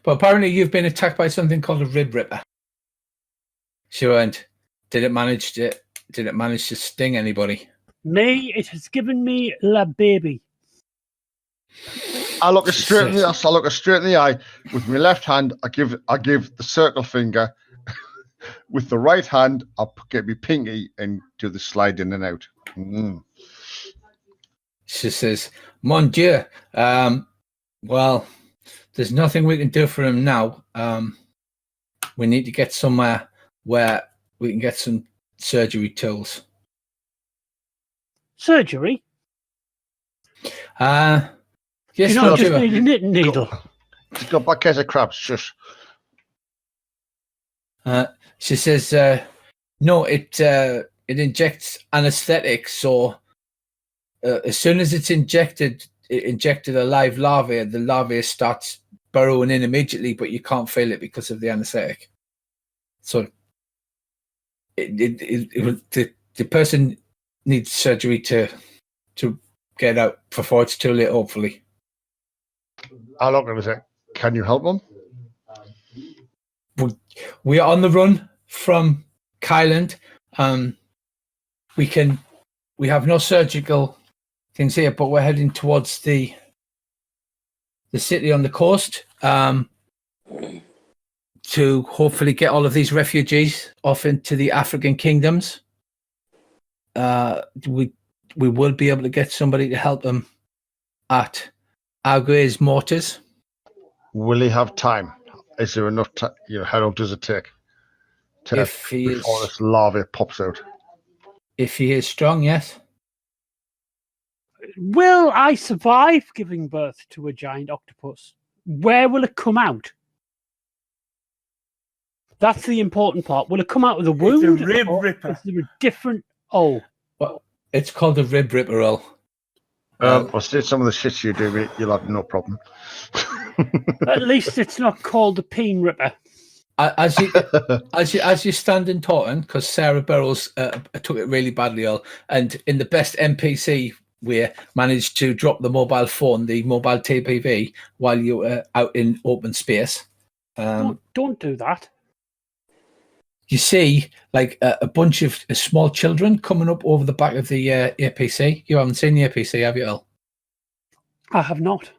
But apparently, you've been attacked by something called a rib ripper. She went. Did it manage to sting anybody?
Me, it has given me la baby.
I look her straight in the eye. I look her straight in the eye. With my left hand, I give the circle finger. With the right hand, I'll get my pinky and do the slide in and out.
She says, "Mon Dieu, well, there's nothing we can do for him now. We need to get somewhere where we can get some surgery tools."
Surgery?
Yes,
You
Mon
not just
Dieu.
need a knitting needle.
She's got back as a crabs. Shush.
She says, "No, it injects anesthetic. So as soon as it's injected a live larvae, the larvae starts burrowing in immediately, but you can't feel it because of the anesthetic. So the person needs surgery to get out before it's too late. Hopefully."
I look at her and say, "Can you help them?"
We are on the run from Kyland. We have no surgical things here, but we're heading towards the city on the coast to hopefully get all of these refugees off into the African kingdoms. We will be able to get somebody to help them at Arguez Mortars.
Will he have time? Is there enough time? How long does it take before this larvae pops out?
If he is strong, yes.
Will I survive giving birth to a giant octopus? Where will it come out? That's the important part. Will it come out with a wound?
It's a rib
or
ripper.
Is there a different... Oh.
Well, it's called a rib ripper roll.
I'll say some of the shit you do, you'll have no problem.
At least it's not called a peen ripper.
As you're standing talking, because Sarah Burrows took it really badly, and in the best NPC way managed to drop the mobile phone, the mobile TPV, while you were out in open space.
Don't do that.
You see, like a bunch of small children coming up over the back of the APC. You haven't seen the APC, have you, Al?
I have not.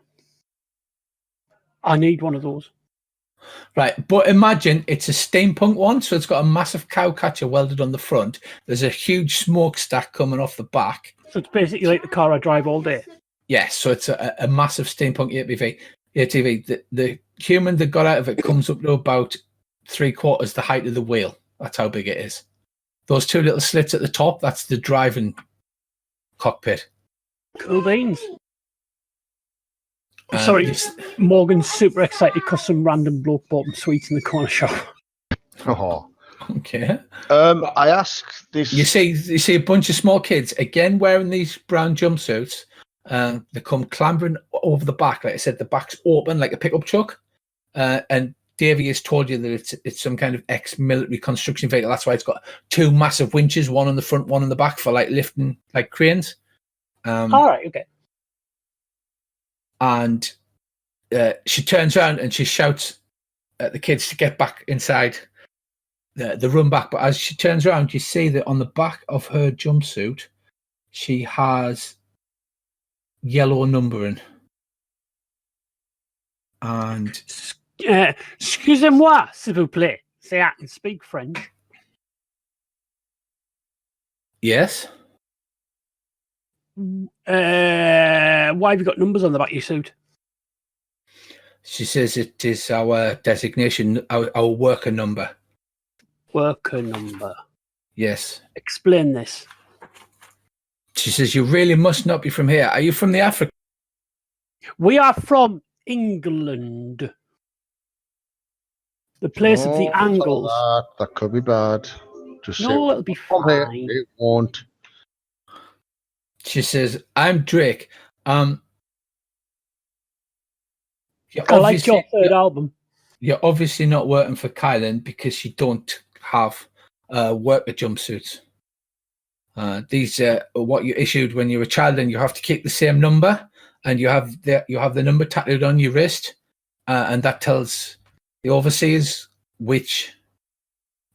I need one of those.
Right, but imagine it's a steampunk one, so it's got a massive cow catcher welded on the front. There's a huge smokestack coming off the back.
So it's basically like the car I drive all day.
Yes, so it's a massive steampunk ATV. The human that got out of it comes up to about 3/4 the height of the wheel. That's how big it is. Those two little slits at the top, that's the driving cockpit.
Cool beans. Sorry, Morgan's super excited because some random bloke bought him sweets in the corner shop.
Oh.
Okay.
I asked this.
You see a bunch of small kids again wearing these brown jumpsuits. They come clambering over the back. Like I said, the back's open like a pickup truck. And Davey has told you that it's some kind of ex-military construction vehicle. That's why it's got two massive winches, one on the front, one on the back for like lifting like cranes.
All right, okay.
And she turns around and she shouts at the kids to get back inside the run back. But as she turns around, you see that on the back of her jumpsuit, she has yellow numbering. And
excusez-moi, s'il vous plaît. Say I can speak French.
yes.
Why have you got numbers on the back of your suit?
She says it is our designation, our worker number.
Worker number.
Yes.
Explain this.
She says, you really must not be from here. Are you from the Africa?
We are from England. The place of the
Don't tell
angles.
That could be bad. Just say,
No, it'll be
"From here."
fine.
It won't.
She says, I'm Drake. You're
I like your third album.
You're obviously not working for Kylan because you don't have worker jumpsuits. These are what you issued when you were a child, and you have to keep the same number, and you have the number tattooed on your wrist, and that tells the overseers which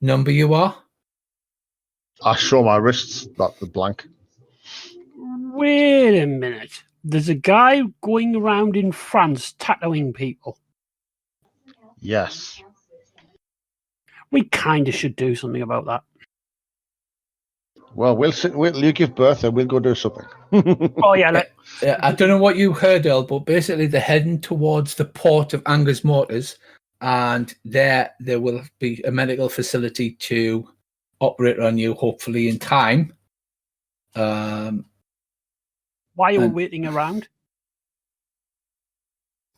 number you are.
I show my wrists that the blank.
Wait a minute. There's a guy going around in France tattooing people.
Yes.
We kind of should do something about that.
Well, we'll sit. You give birth, and we'll go do something.
Oh, yeah.
I don't know what you heard, Earl, but basically they're heading towards the port of Angers Motors, and there will be a medical facility to operate on you, hopefully in time.
Why are we waiting around?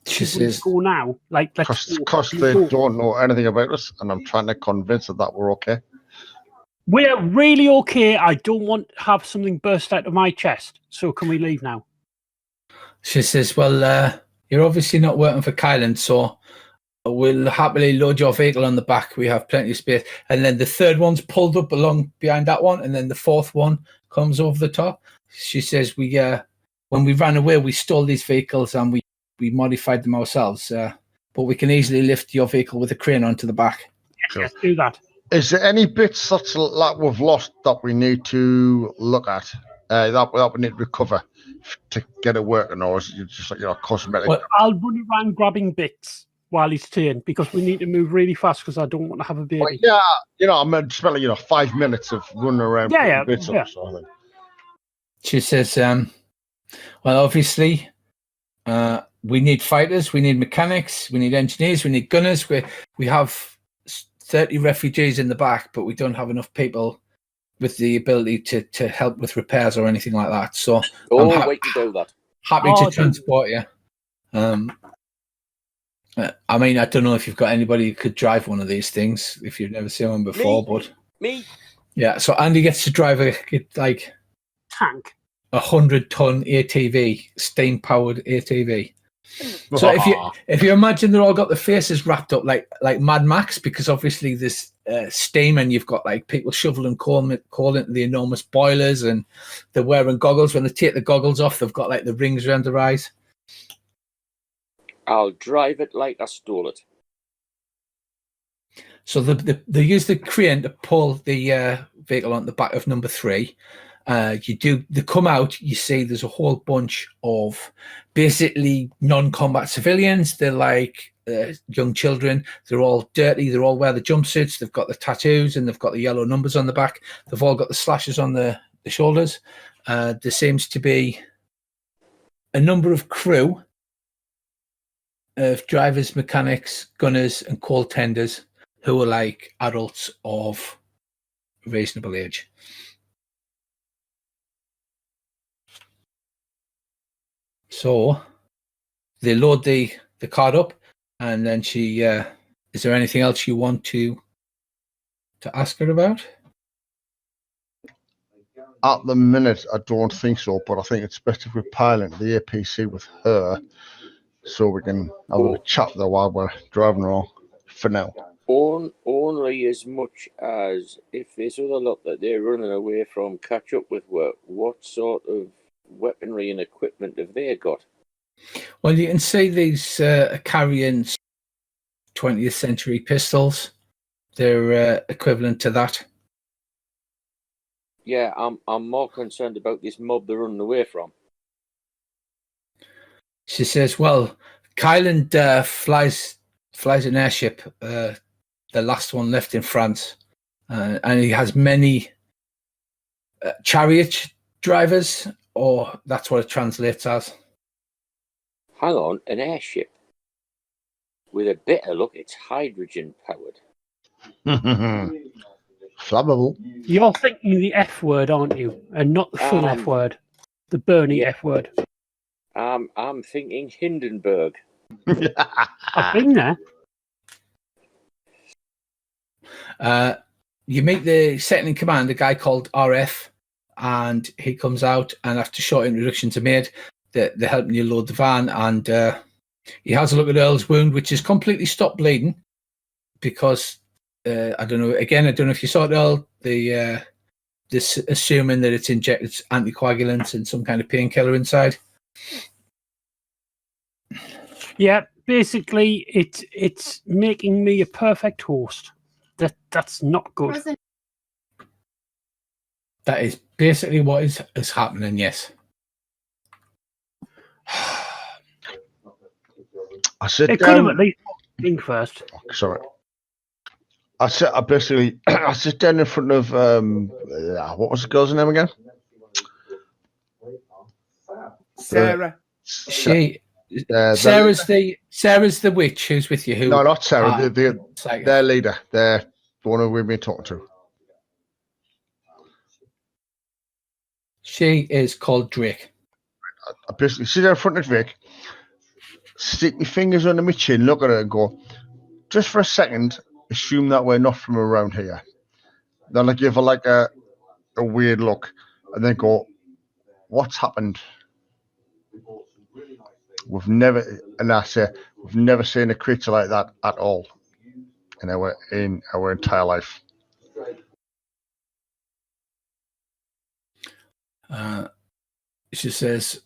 She
Should we
says,
go now? Like, let's
Because they don't know anything about us, and I'm trying to convince them that we're okay.
We're really okay. I don't want to have something burst out of my chest. So can we leave now?
she says, well, you're obviously not working for Kylan, so we'll happily load your vehicle on the back. We have plenty of space. And then the third one's pulled up along behind that one, and then the fourth one comes over the top. She says, when we ran away, we stole these vehicles and we modified them ourselves. But we can easily lift your vehicle with a crane onto the back.
Yes, do that.
Is there any bits that we've lost that we need to look at? That we need to recover to get it working, or is it just like cosmetic?
Well,
I'll run around grabbing bits while he's turning because we need to move really fast because I don't want to have a baby.
Well, yeah, I'm spending 5 minutes of running around putting bits up. So I think.
She says, well, obviously, we need fighters, we need mechanics, we need engineers, we need gunners. We have 30 refugees in the back, but we don't have enough people with the ability to help with repairs or anything like that. So
wait to do that.
Happy to transport you. I mean, I don't know if you've got anybody who could drive one of these things if you've never seen one before, but
me.
Yeah, so Andy gets to drive a
tank,
100-ton ATV, steam-powered ATV. So if you imagine they're all got the faces wrapped up like Mad Max, because obviously there's steam and you've got like people shoveling coal into the enormous boilers, and they're wearing goggles. When they take the goggles off, they've got like the rings around their eyes.
I'll drive it like I stole it.
So they use the crane to pull the vehicle on the back of number 3. They come out, you see there's a whole bunch of basically non-combat civilians. They're like young children. They're all dirty. They all wear the jumpsuits. They've got the tattoos and they've got the yellow numbers on the back. They've all got the slashes on the shoulders. There seems to be a number of crew of drivers, mechanics, gunners and coal tenders who are like adults of reasonable age. So they load the card up, and then she is there anything else you want to ask her about?
At the minute, I don't think so, but I think it's better if we pilot the APC with her so we can have a chat there while we're driving along for now.
Only as much as if this other lot that they're running away from catch up with work, what sort of weaponry and equipment have they got?
Well, you can see these carrying 20th century pistols. They're equivalent to that.
Yeah, I'm more concerned about this mob they're running away from.
She says, well, Kylan flies an airship, the last one left in France, and he has many chariot drivers, or that's what it translates as.
Hang on, an airship? With a bit of luck, it's hydrogen powered.
Flammable.
You're thinking the F word, aren't you? And not the full F word. The Bernie
yeah.
F word.
I'm thinking Hindenburg.
I've been there.
You meet the second in command, a guy called RF, and he comes out, and after short introductions are made, they're helping you load the van, and he has a look at Earl's wound, which is completely stopped bleeding because I don't know if you saw it, Earl. This assuming that it's injected anticoagulants and some kind of painkiller inside.
Yeah, basically, it's making me a perfect host. That's not good.
That is basically what is happening. Yes.
I sit
It could
down.
have at least been first.
Sorry. I sit down in front of what was the girl's name again?
Sarah.
Sarah's the witch who's with you.
No, not Sarah. Their leader. They're the one who we've been talking to.
She is called Drake.
I basically sit down in front of Drake, stick my fingers under my chin, look at her and go, just for a second, assume that we're not from around here. Then I give her like a weird look and then go, what's happened? We've never seen a creature like that at all in our entire life.
She says,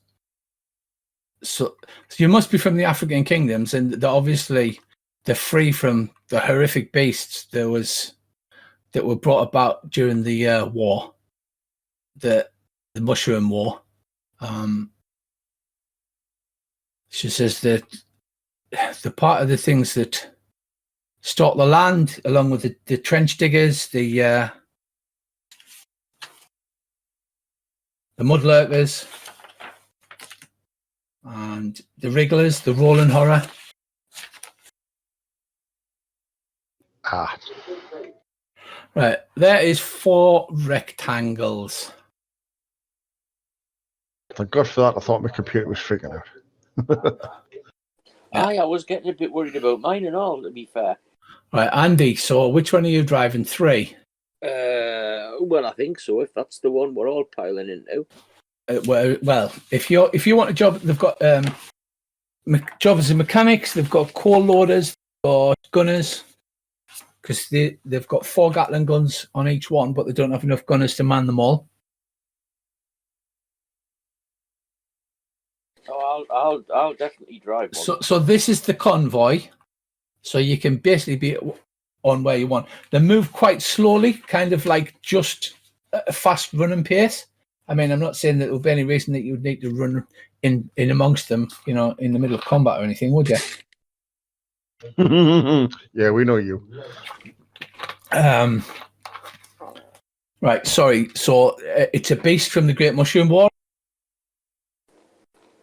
so you must be from the African kingdoms, and they're free from the horrific beasts that were brought about during the war, the Mushroom War. She says that the part of the things that stalk the land, along with the trench diggers, the mudlurkers, and the wrigglers, the rolling horror. Right, there is 4 rectangles.
Thank God for that. I thought my computer was freaking out.
I was getting a bit worried about mine and all, to be fair.
Right, Andy, so which one are you driving? 3?
Well, I think so, if that's the one we're all piling into.
Well, if you want a job, they've got jobs as mechanics, they've got coal loaders, or gunners, because they've got 4 Gatling guns on each one, but they don't have enough gunners to man them all.
Oh, I'll definitely drive one.
So this is the convoy. So you can basically be on where you want. They move quite slowly, kind of like just a fast running pace. I mean, I'm not saying that there would be any reason that you would need to run in amongst them, in the middle of combat or anything, would you?
Yeah, we know you.
Right, sorry. So it's a beast from the Great Mushroom War.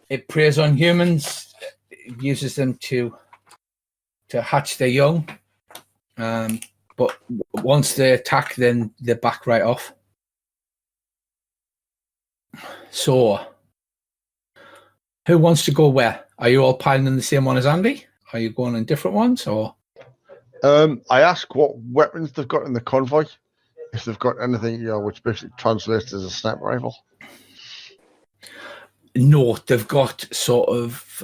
It preys on humans. It uses them to hatch their young. But once they attack, then they back right off. So, who wants to go where? Are you all piling in the same one as Andy? Are you going in different ones, or?
I ask what weapons they've got in the convoy. If they've got anything, which basically translates as a sniper rifle.
No, they've got sort of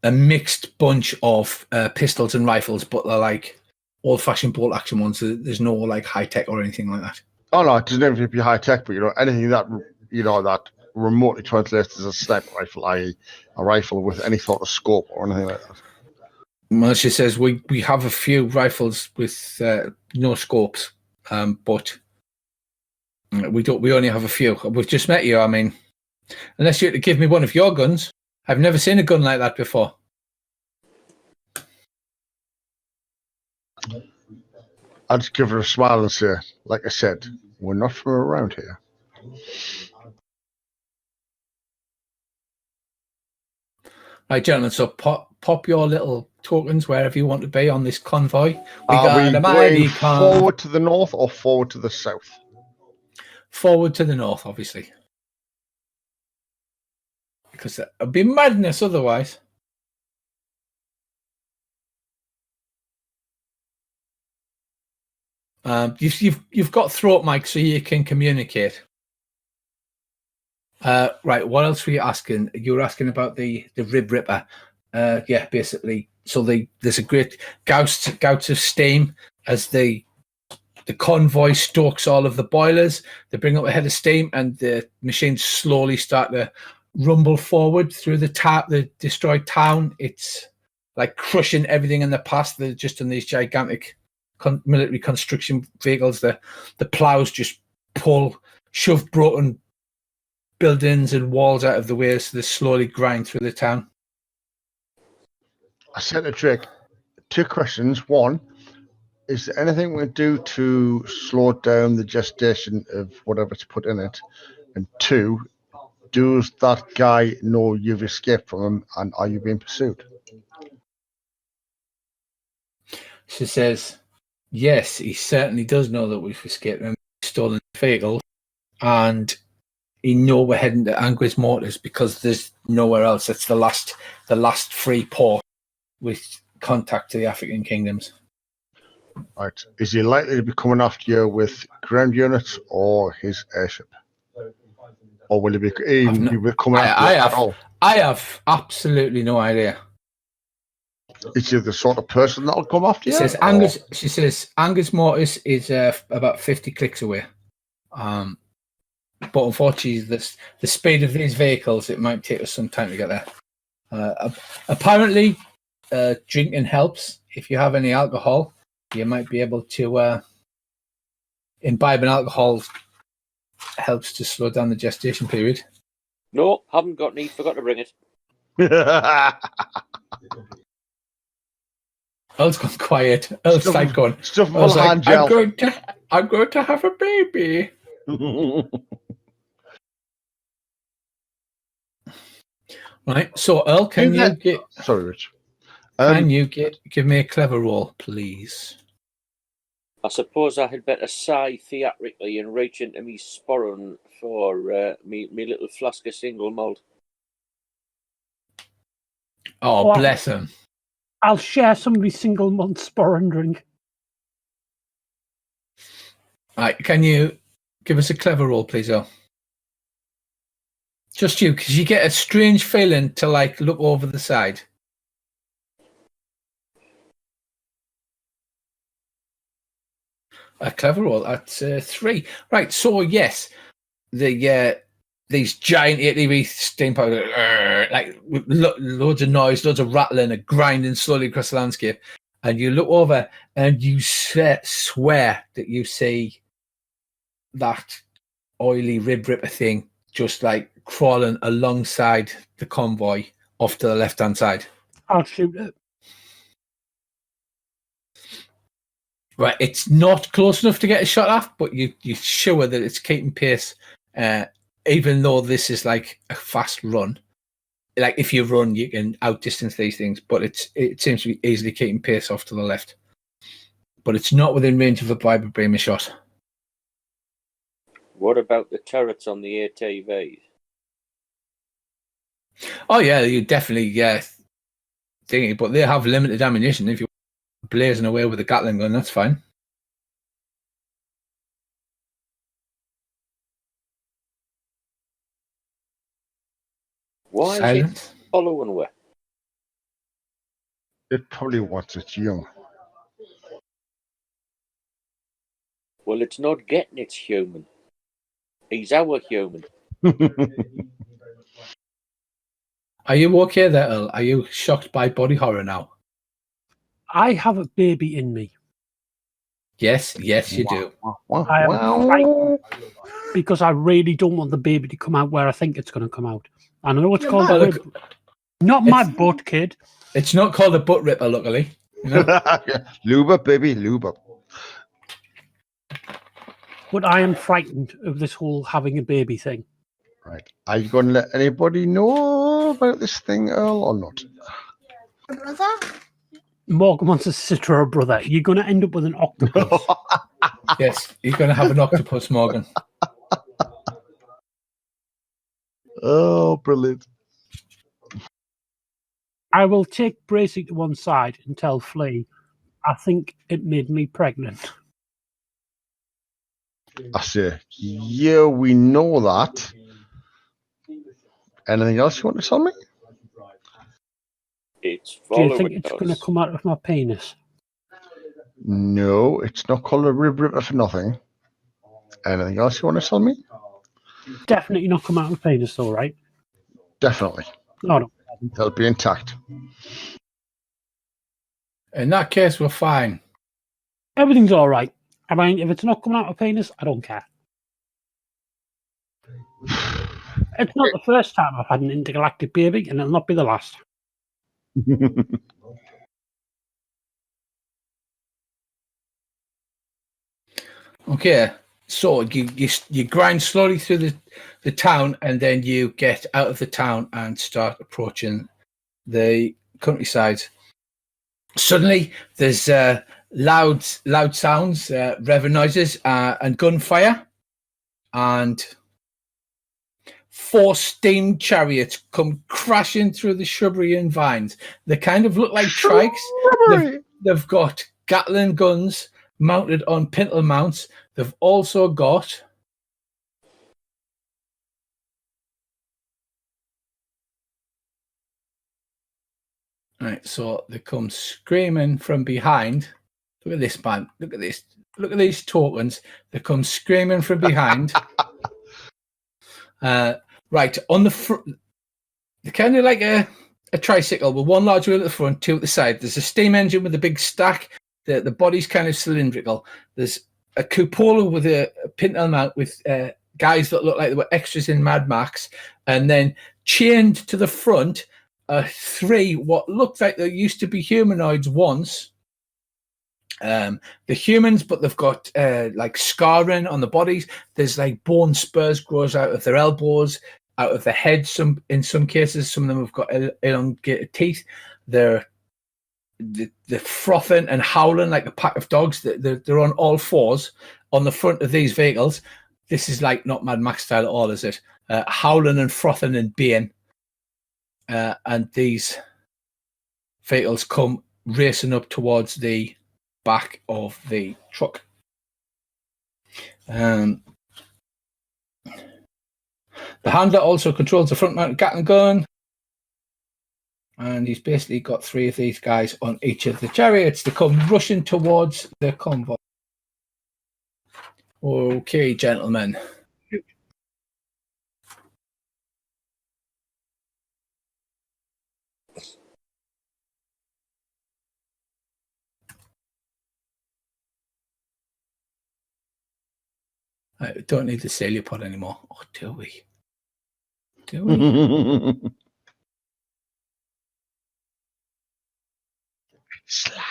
a mixed bunch of pistols and rifles, but they're like old-fashioned bolt-action ones. So there's no like high-tech or anything like that.
Oh no, it doesn't have to be high-tech, but anything that that remotely translates as a sniper rifle, i.e., a rifle with any sort of scope or anything like that.
Well, she says we have a few rifles with no scopes, but we don't. We only have a few. We've just met you. I mean, unless you had to give me one of your guns, I've never seen a gun like that before.
I'd just give her a smile and say, like I said, we're not from around here.
Right, gentlemen. So pop pop your little tokens wherever you want to be on this convoy.
Are we
a
going
mighty
forward to the north or forward to the south?
forward to the north, obviously, because it would be madness otherwise. You've got throat mic so you can communicate. Right. What else were you asking? You were asking about the Rib Ripper. Yeah, basically. So there's a great gouts of steam as the convoy stokes all of the boilers. They bring up a head of steam, and the machines slowly start to rumble forward through the destroyed town. It's like crushing everything in the past. They're just in these gigantic military construction vehicles. The plows just shove broken buildings and walls out of the way, so they slowly grind through the town.
I said to Drake, 2 questions. 1, is there anything we can do to slow down the gestation of whatever's put in it? And 2, does that guy know you've escaped from him, and are you being pursued?
She says, yes, he certainly does know that we've escaped him, stolen the vehicle, and he know we're heading to Anguis Mortis because there's nowhere else. It's the last free port with contact to the African kingdoms.
Right. Is he likely to be coming after you with ground units or his airship? Or will he be coming after you at all?
I have absolutely no idea.
Is he the sort of person that'll come after you?
She says Angus Mortis is about 50 clicks away. But unfortunately, the speed of these vehicles, it might take us some time to get there. Apparently, drinking helps. If you have any alcohol, you might be able to imbibing alcohol helps to slow down the gestation period.
No, haven't got any. Forgot to bring it.
Earl's gone quiet. Earl's like going.
Earl's like,
I'm going to have a baby. Right. So Earl, can you get?
Sorry, Rich.
Can you give me a clever roll, please?
I suppose I had better sigh theatrically and reach into me sporran for me little flask of single malt.
Oh, well, bless him.
I'll share some of my single malt sporran drink.
Right, can you give us a clever roll, please, Earl? Just you, because you get a strange feeling to like look over the side. A clever roll. That's 3. Right. So yes, these giant ATV steam powder, like loads of noise, loads of rattling, and grinding slowly across the landscape. And you look over, and you swear that you see that oily Rib Ripper thing just like crawling alongside the convoy off to the left-hand side.
I'll shoot it.
Right, it's not close enough to get a shot off, but you're sure that it's keeping pace, even though this is like a fast run. Like if you run, you can outdistance these things, but it seems to be easily keeping pace off to the left. But it's not within range of a Bible Bremer shot.
What about the turrets on the ATVs?
Oh yeah, you definitely thinking, but they have limited ammunition. If you're blazing away with a Gatling gun, that's fine.
Why is it following we?
It probably wants its young.
Well, it's not getting its human. He's our human.
Are you okay there, Earl? Are you shocked by body horror now?
I have a baby in me.
Yes, you do.
I am frightened because I really don't want the baby to come out where I think it's going to come out. And I know it's called a rib. Not my butt, kid.
It's not called a butt ripper, luckily. You know?
Lube up, baby, lube up.
But I am frightened of this whole having a baby thing.
Right. Are you going to let anybody know about this thing, Earl, or not? Brother?
Morgan wants a sister or brother. You're going to end up with an octopus.
Yes, you're going to have an octopus, Morgan.
Oh, brilliant.
I will take Bracey to one side and tell Flea, I think it made me pregnant.
I say, yeah, we know that. Anything else you want to tell me?
It's
Do you
following
think it's going to
us.
come out of my penis?
No, it's not called a rib ripper for nothing. Anything else you want to tell me?
Definitely not come out of my penis, though, right?
Definitely.
No, no.
They'll be intact.
In that case, we're fine.
Everything's all right. I mean, if it's not coming out of my penis, I don't care. It's not the first time I've had an intergalactic baby, and it'll not be the last.
Okay, so you grind slowly through the town, and then you get out of the town and start approaching the countryside. Suddenly, there's loud sounds, revving noises, and gunfire, and 4 steam chariots come crashing through the shrubbery and vines. They kind of look like trikes. They've got Gatling guns mounted on pintle mounts. They've also got right, so they come screaming from behind. Look at this, man. Look at this. Look at these tokens. They come screaming from behind. Right, on the front, they're kind of like a tricycle with 1 large wheel at the front, 2 at the side. There's a steam engine with a big stack. The body's kind of cylindrical. There's a cupola with a pintle mount with guys that look like they were extras in Mad Max. And then chained to the front are 3 what looked like they used to be humanoids once. The humans, but they've got like scarring on the bodies. There's like bone spurs grows out of their elbows, out of the head. In some cases, some of them have got elongated teeth. They're frothing and howling like a pack of dogs. They're on all 4s on the front of these vehicles. This is like not Mad Max style at all, is it? Howling and frothing and baying. And these vehicles come racing up towards the back of the truck. The handler also controls the front mounted Gatling gun, and he's basically got 3 of these guys on each of the chariots to come rushing towards the convoy. Okay, gentlemen. I don't need the sailor pod anymore. Oh, do we? Do we?
Slimy.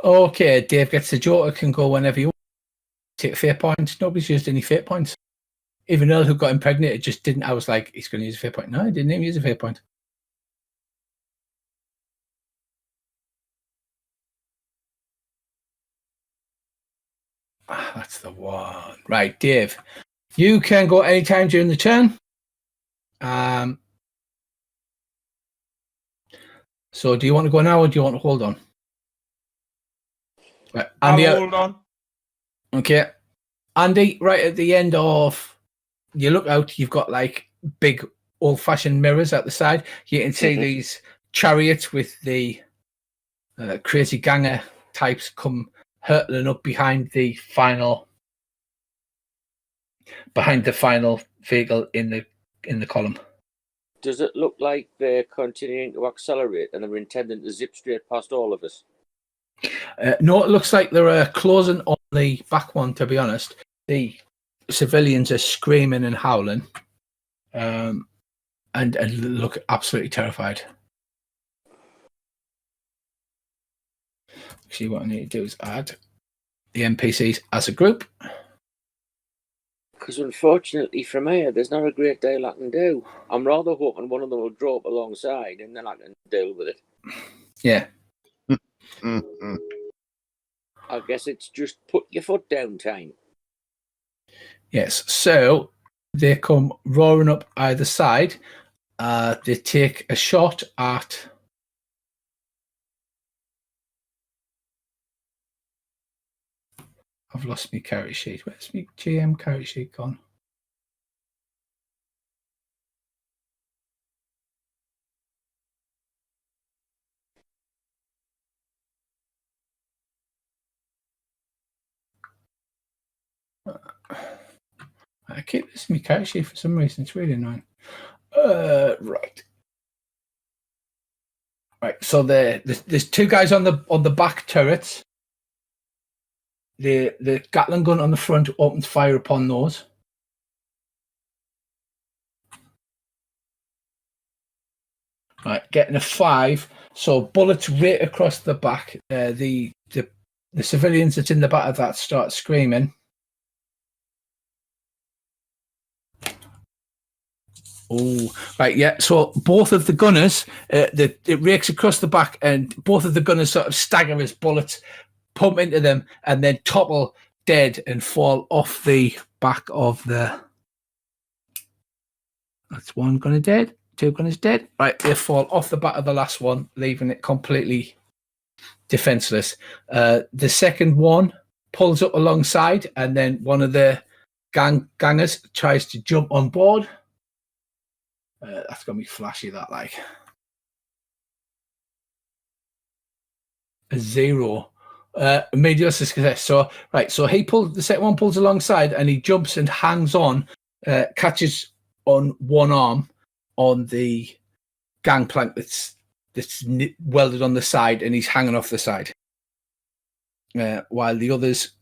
Okay, Dave gets the Joker, can go whenever you want. Take a fate point. Nobody's used any fate points. Even Earl, who got impregnated, just didn't. I was like, he's going to use a fate point. No, he didn't even use a fate point. That's the one. Right, Dave. You can go anytime during the turn. So do you want to go now or do you want to hold on? Right, Andy,
Hold on.
Okay. Andy, right at the end of you look out, you've got like big old-fashioned mirrors at the side. You can see these chariots with the crazy ganger types come hurtling up behind the final vehicle in the column.
Does it look like they're continuing to accelerate and they're intending to zip straight past all of us?
No, it looks like they're closing on the back one, to be honest. The civilians are screaming and howling and look absolutely terrified. Actually, what I need to do is add the NPCs as a group.
Because unfortunately from here, there's not a great deal I can do. I'm rather hoping one of them will drop alongside and then I can deal with it.
Yeah.
Mm-mm.
I guess it's just put your foot down time.
Yes. So they come roaring up either side. They take a shot at. I've lost my character sheet. Where's my GM character sheet gone? I keep this in my character sheet for some reason. It's really annoying. Right. Right. So there's two guys on the back turrets. The Gatling gun on the front opens fire upon those. Right, getting a 5. So bullets right across the back. The civilians that's in the back of that start screaming. Oh, right, yeah. So both of the gunners, it rakes across the back, and both of the gunners sort of stagger as bullets pump into them, and then topple dead and fall off the back of the. That's one gunner dead. Two gunners dead. Right, they fall off the back of the last one, leaving it completely defenseless. The second one pulls up alongside, and then one of the gangers tries to jump on board. That's gonna be flashy. That like a 0. Mediocre success. So right, so the second one pulls alongside, and he jumps and hangs on, catches on one arm on the gangplank that's welded on the side, and he's hanging off the side. While the others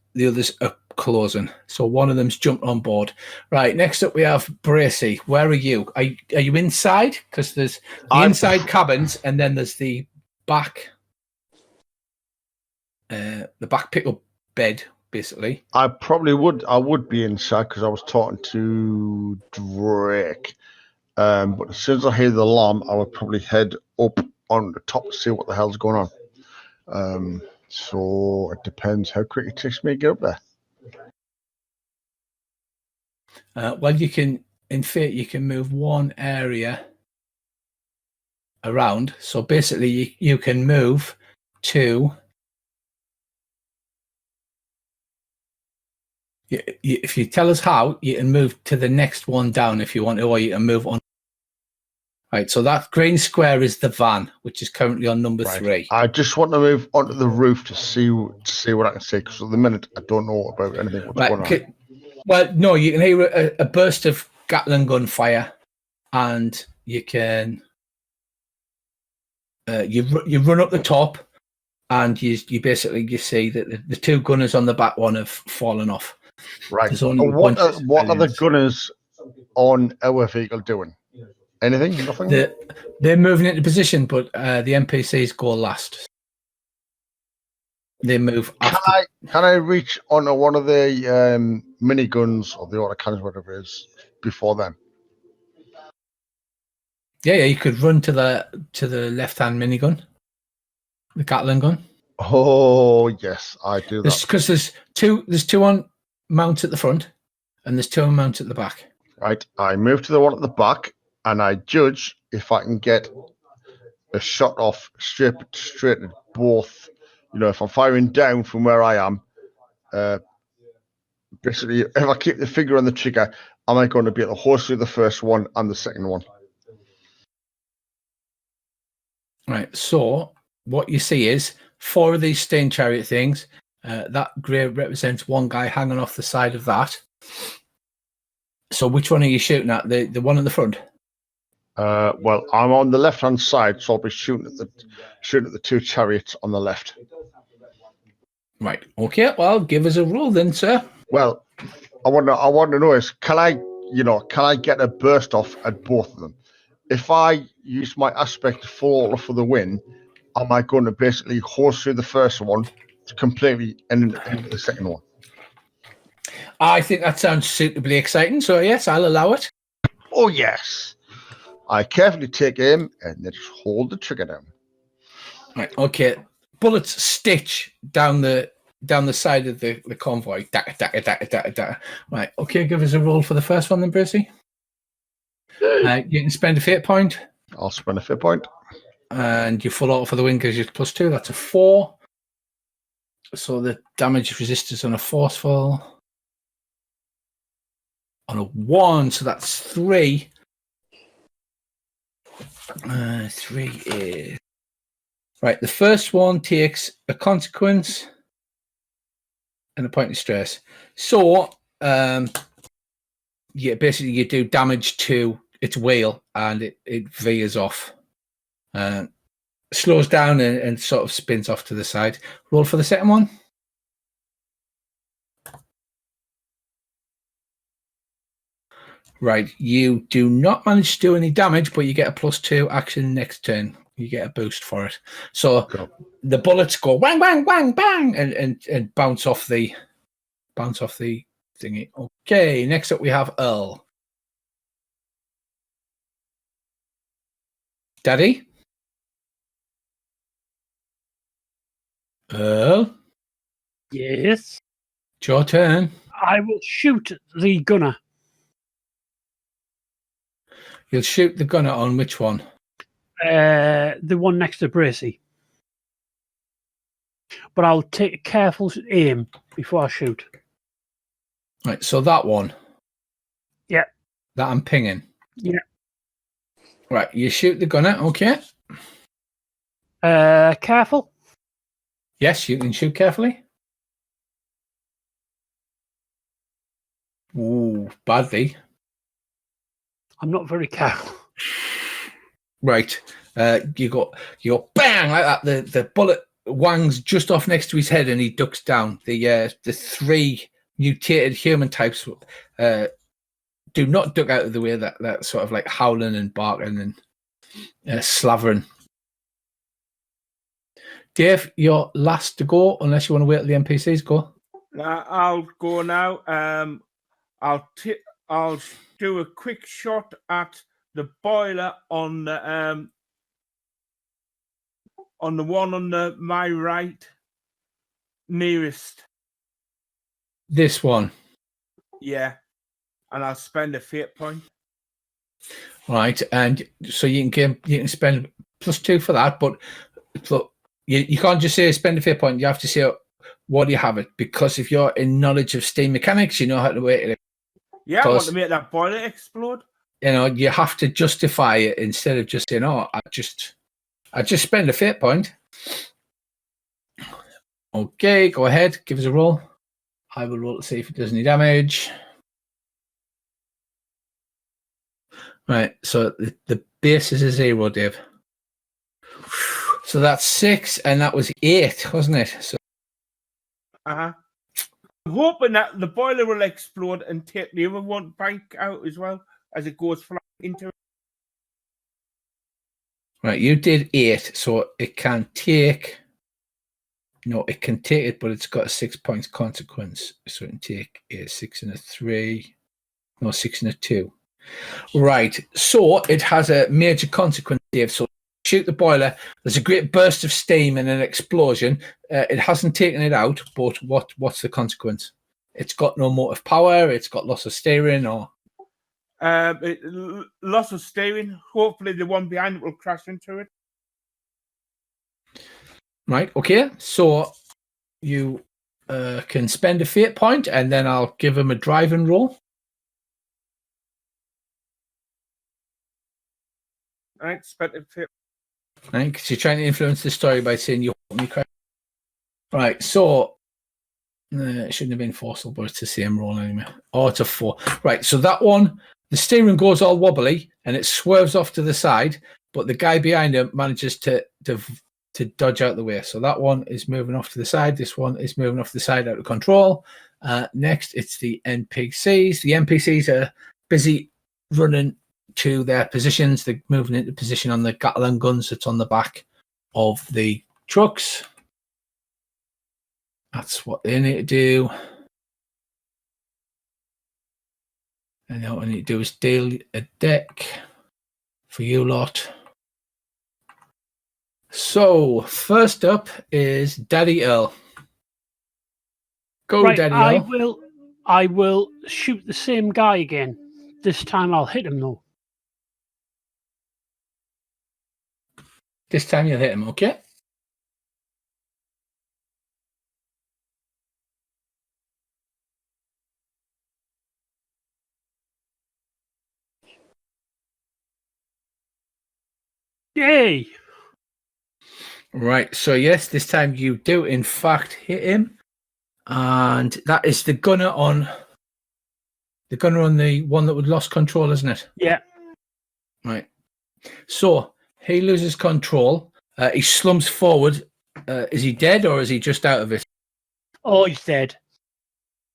are closing. So one of them's jumped on board. Right, next up we have Bracy. Where are you? Are you inside? Because there's the inside cabins, and then there's the back pickup bed, basically.
I would be inside because I was talking to Drake. But as soon as I hear the alarm, I would probably head up on the top to see what the hell's going on. So it depends how quick it takes me to get up there.
Well, you can move one area around. So basically, you can move to. If you tell us how, you can move to the next one down if you want to, or you can move on. Right, so that green square is the van, which is currently on number 3.
I just want to move onto the roof to see what I can see, because at the minute I don't know about anything what's going on.
Well, no, you can hear a burst of Gatling gun fire, and you can you run up the top, and you basically see that the two gunners on the back one have fallen off.
Right. What are the gunners on our vehicle doing? Anything? Nothing?
They're moving into position, but the NPCs go last. They move after.
Can I reach onto one of the miniguns or the autocannons, whatever it is, before them?
Yeah, you could run to the left-hand minigun, the Gatling gun.
Oh yes, I do that.
Because there's two on mount at the front, and there's two on mount at the back.
Right, I move to the one at the back, and I judge if I can get a shot off straight at both. You know, if I'm firing down from where I am, basically, if I keep the finger on the trigger, am I going to be able to horse through the first one and the second one?
Right. So what you see is 4 of these Stain Chariot things. That grey represents one guy hanging off the side of that. So which one are you shooting at? The one at the front?
Well, I'm on the left-hand side, so I'll be shooting at the 2 chariots on the left.
Right. Okay. Well, give us a roll then, sir.
Well, I want to know is can I get a burst off at both of them? If I use my aspect to fall for the win, am I going to basically horse through the first one to completely end into the second one?
I think that sounds suitably exciting. So yes, I'll allow it.
Oh, yes. I carefully take aim and then just hold the trigger down.
Right. Okay. Bullets stitch down the side of the convoy. Dakka, dakka, dakka, dakka, dakka. Right. Okay. Give us a roll for the first one then, Brucey. You can spend a fate point,
I'll spend a fate point.
and you full auto for the win because you're +2. That's a 4. So the damage resistance on a forceful on a 1. So that's 3. 3 is right. The first one takes a consequence and a point of stress. So yeah, basically you do damage to its wheel and it veers off, slows down and sort of spins off to the side. Roll for the second one. Right, you do not manage to do any damage, but you get a +2 action next turn. You get a boost for it. So the bullets go wang, wang, wang, bang, and bounce off the thingy. Okay, next up we have Earl. Daddy? Earl?
Yes.
It's your turn.
I will shoot the gunner.
You'll shoot the gunner on which one?
The one next to Bracy. But I'll take a careful aim before I shoot.
Right, so that one.
Yeah.
That I'm pinging.
Yeah.
Right, you shoot the gunner, okay.
Careful.
Yes, you can shoot carefully. Ooh, badly.
I'm not very careful.
Right. You go bang like that. The bullet wangs just off next to his head and he ducks down. The 3 mutated human types do not duck out of the way. That sort of like howling and barking and slavering. Dave, you're last to go unless you want to wait till the NPCs go.
I'll go now. I'll do a quick shot at the boiler on the one on my right nearest.
This one.
Yeah, and I'll spend a fate point.
Right, and so you can spend +2 for that, but you can't just say spend a fate point. You have to say what do you have it, because if you're in knowledge of steam mechanics, you know how to wait it.
Yeah, I want to make that boiler explode.
You know, you have to justify it instead of just saying, "Oh, I just spend a fate point." Okay, go ahead, give us a roll. I will roll to see if it does any damage. Right, so the base is a 0, Dave. So that's 6, and that was 8, wasn't it? So.
I'm hoping that the boiler will explode and take the other one back out as well as it goes flying into it.
Right, you did 8, so it can take. No, it can take it, but it's got a 6 points consequence. So it can take a 6 and a 3. No, 6 and a 2. Right, so it has a major consequence, Dave. So shoot the boiler. There's a great burst of steam and an explosion. It hasn't taken it out, but what's the consequence? It's got no motive power. It's got loss of steering, or
loss of steering. Hopefully, the one behind it will crash into it.
Right. Okay. So you can spend a fate point, and then I'll give him a driving roll.
Right. Spend a fate.
Right, because you're trying to influence the story by saying you hope me crash. Right. So it shouldn't have been forceful, but it's the same roll anyway. Oh, it's a 4. Right. So that one, the steering goes all wobbly and it swerves off to the side, but the guy behind him manages to dodge out the way. So that one is moving off to the side. This one is moving off to the side out of control. Next, it's the NPCs. The NPCs are busy running to their positions. They're moving into position on the Guzzeline guns that's on the back of the trucks. That's what they need to do. And now what I need to do is deal a deck for you lot. So first up is Daddy Earl. Go,
Right,
Daddy Earl.
I will shoot the same guy again. This time I'll hit him though.
This time you'll hit him, okay?
Yay!
Right, so yes, this time you do in fact hit him. And that is the gunner on the one that would lost control, isn't it?
Yeah.
Right. So he loses control. He slumps forward. Is he dead or is he just out of it?
Oh, he's dead.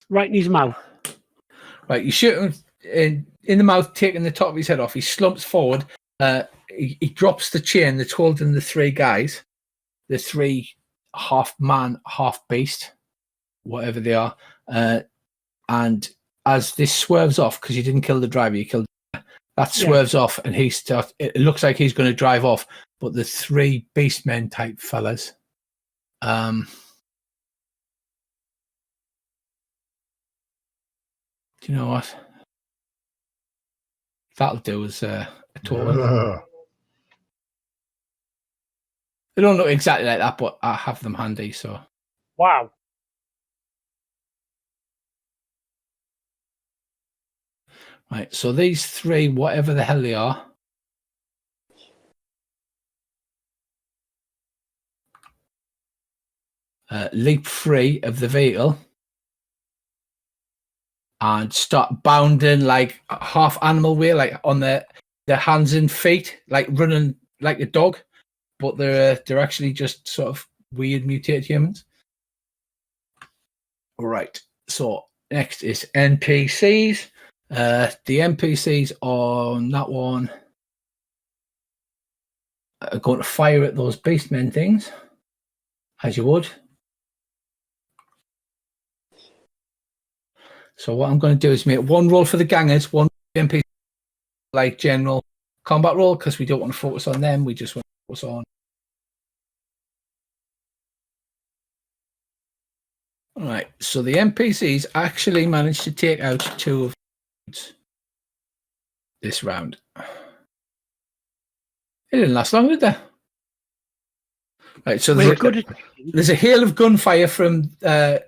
Right in his mouth.
Right, you shoot him in the mouth, taking the top of his head off. He slumps forward. He drops the chain that's holding the three guys, the three half man, half beast, whatever they are. And as this swerves off, because you didn't kill the driver, you killed that swerves off, and it looks like he's going to drive off. But the three beastmen type fellas, do you know what? That'll do as a total. They don't look exactly like that, but I have them handy. So
wow.
Right, so these three, whatever the hell they are, leap free of the vehicle and start bounding like half animal way, like on their hands and feet, like running like a dog, but they're actually just sort of weird mutated humans. All right, so next is NPCs. The NPCs on that one are going to fire at those beastmen things, as you would. So what I'm going to do is make one roll for the gangers, one NPC, like general combat roll, because we don't want to focus on them. We just want to focus on. All right. So the NPCs actually managed to take out 2 of this round. It didn't last long, did they? Right. So there's a hail of gunfire from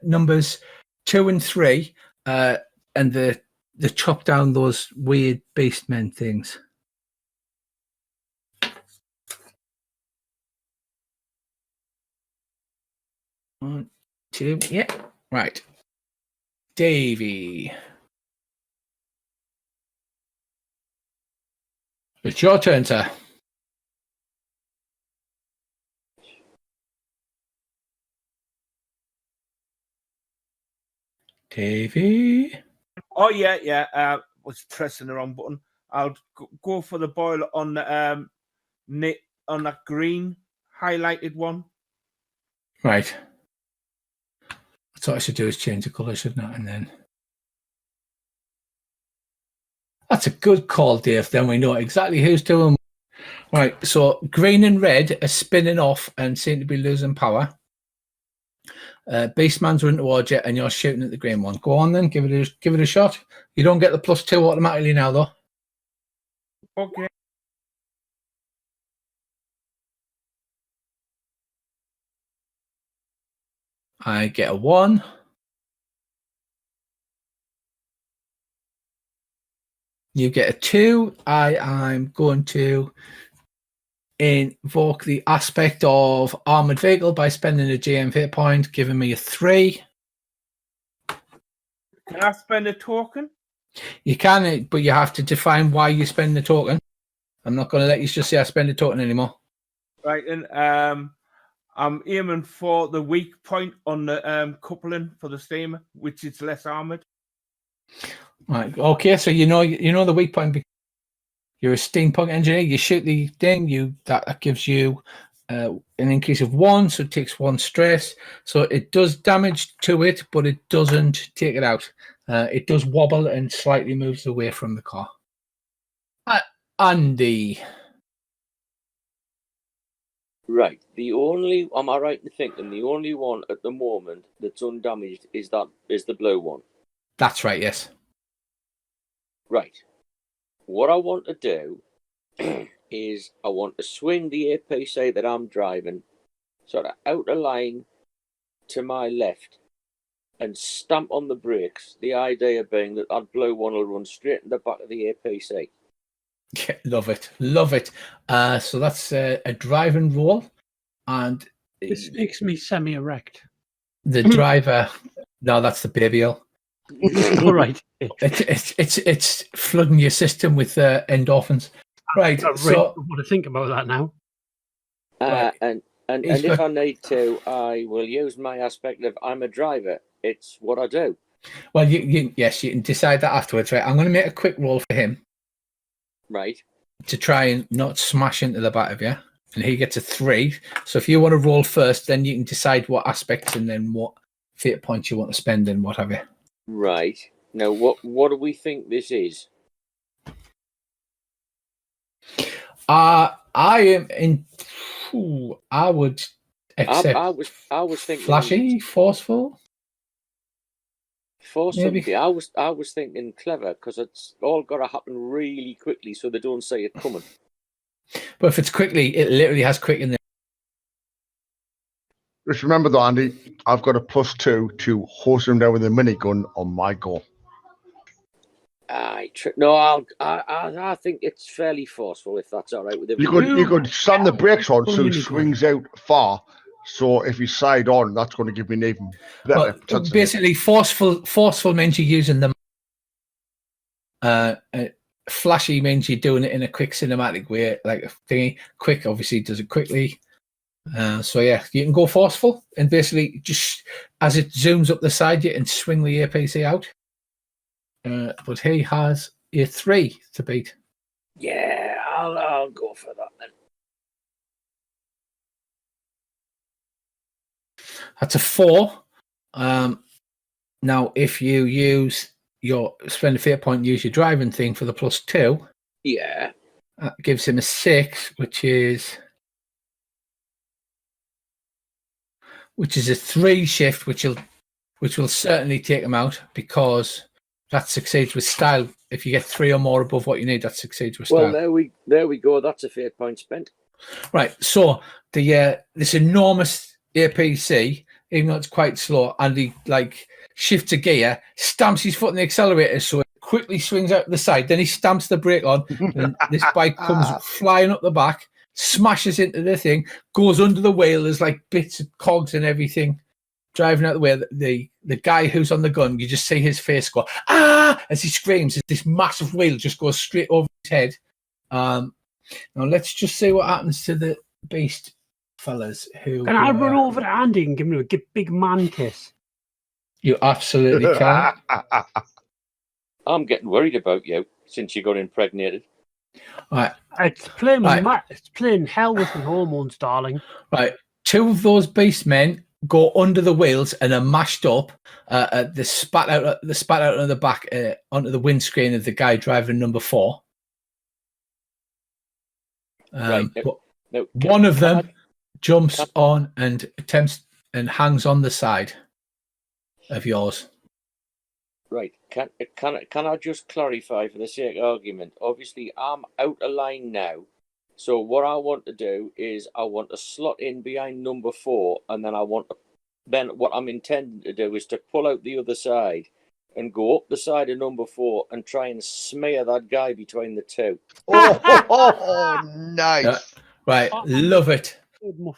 numbers 2 and 3. And the chop down those weird beastmen things. 1, 2, yeah, right. Davey, it's your turn, sir. Davey.
Oh yeah. Was pressing the wrong button. I'll go for the boiler on the on that green highlighted one.
Right. That's what I should do is change the colour, shouldn't I? And then that's a good call, Dave. Then we know exactly who's doing. Right. So green and red are spinning off and seem to be losing power. Beastman's running towards you, and you're shooting at the green one. Go on, then. Give it a shot. You don't get the +2 automatically now, though.
Okay.
I get a 1. You get a 2. I'm going to invoke the aspect of armored vehicle by spending a GM hit point, giving me a 3.
Can I spend a token?
You can, but you have to define why you spend the token. I'm not going to let you just say I spend a token anymore.
Right, and I'm aiming for the weak point on the coupling for the steamer, which is less armored.
Right. Okay. So you know the weak point. You're a steampunk engineer. You shoot the thing. That gives you an increase of 1, so it takes 1 stress. So it does damage to it, but it doesn't take it out. It does wobble and slightly moves away from the car. Andy.
Right. Am I right in thinking the only one at the moment that's undamaged is the blue one?
That's right, yes.
Right. What I want to do is I want to swing the APC that I'm driving sort of out of line to my left and stamp on the brakes. The idea being that blue one will run straight in the back of the APC.
Yeah, love it. Love it. So that's a driving roll. And
This makes me semi-erect.
the driver, no, that's the baby oil.
All right.
It's flooding your system with endorphins. Right.
I really
So
want to think about that now.
Right.
And if I need to, I will use my aspect of I'm a driver. It's what I do.
well, yes, you can decide that afterwards, right? I'm going to make a quick roll for him
Right.
to try and not smash into the back of you, and he gets a 3. So if you want to roll first, then you can decide what aspects and then what fate points you want to spend and what have you.
Right. Now, what do we think this is?
I am in. I would accept.
I was thinking
flashy, forceful. Maybe.
Somebody. I was thinking clever because it's all got to happen really quickly so they don't see it coming.
But if it's quickly, it literally has quick in there.
Just remember though, Andy, I've got a +2 to horse him down with a minigun on my goal.
I think it's fairly forceful if that's all right with everyone.
You could slam the brakes on so it swings out far. So if you side on, that's going to give me an even better chance.
Basically, forceful means you're using them. Flashy means you're doing it in a quick cinematic way, like a thingy. Quick obviously does it quickly. So yeah, you can go forceful and basically just as it zooms up the side, you can swing the APC out. But he has a 3 to beat.
Yeah, I'll go for that then.
That's a 4. Now, if you use spend a fate point, use your driving thing for the +2.
Yeah.
That gives him a 6, which is a 3 shift, which will certainly take him out because that succeeds with style. If you get 3 or more above what you need, that succeeds with style.
Well, there we go. That's a fate point spent.
Right. So this enormous APC, even though it's quite slow, and he shifts a gear, stamps his foot on the accelerator, so it quickly swings out to the side. Then he stamps the brake on, and this bike comes flying up the back, smashes into the thing, goes under the wheel. There's like bits of cogs and everything driving out the way. The guy who's on the gun, you just see his face go as he screams. This massive wheel just goes straight over his head. Now let's just see what happens to the beast fellas. Can
I run over to Andy and give him a big man kiss?
You absolutely can.
I'm getting worried about you since you got impregnated.
Right.
It's playing hell with the hormones, darling.
Right. 2 of those beast men go under the wheels and are mashed up. The spat out of the back onto the windscreen of the guy driving number 4.
Right.
But one of them jumps on and attempts and hangs on the side of yours.
Right. Can I just clarify for the sake of argument? Obviously, I'm out of line now. So what I want to do is I want to slot in behind number 4, and then what I'm intending to do is to pull out the other side and go up the side of number 4 and try and smear that guy between the 2.
Oh, nice.
Right. Love it.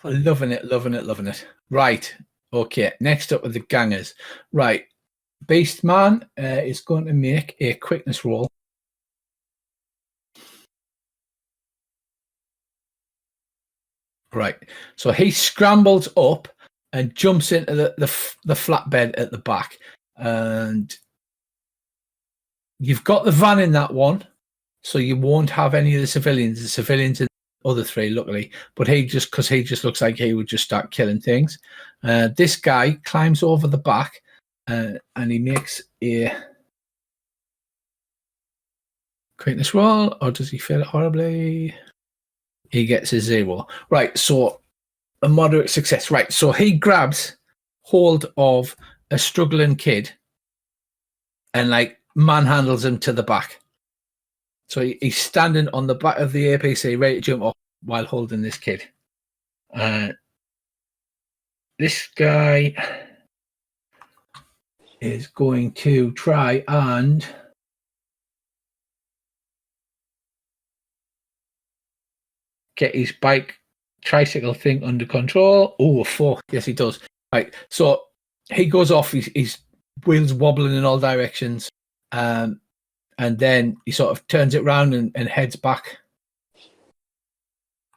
Loving it. Right. Okay. Next up are the gangers. Right. Beast Man is going to make a quickness roll. Right. So he scrambles up and jumps into the flatbed at the back. And you've got the van in that one, so you won't have any of the civilians. The civilians other three, luckily. But because he just looks like he would just start killing things. This guy climbs over the back and he makes a quickness roll, or does he fail it horribly? He gets a 0. Right, so a moderate success. Right, so he grabs hold of a struggling kid and like manhandles him to the back. So he's standing on the back of the APC, ready to jump off while holding this kid. This guy is going to try and get his tricycle thing under control. Oh, a 4. Yes, he does. Right, so he goes off. His wheels wobbling in all directions. And then he sort of turns it around and heads back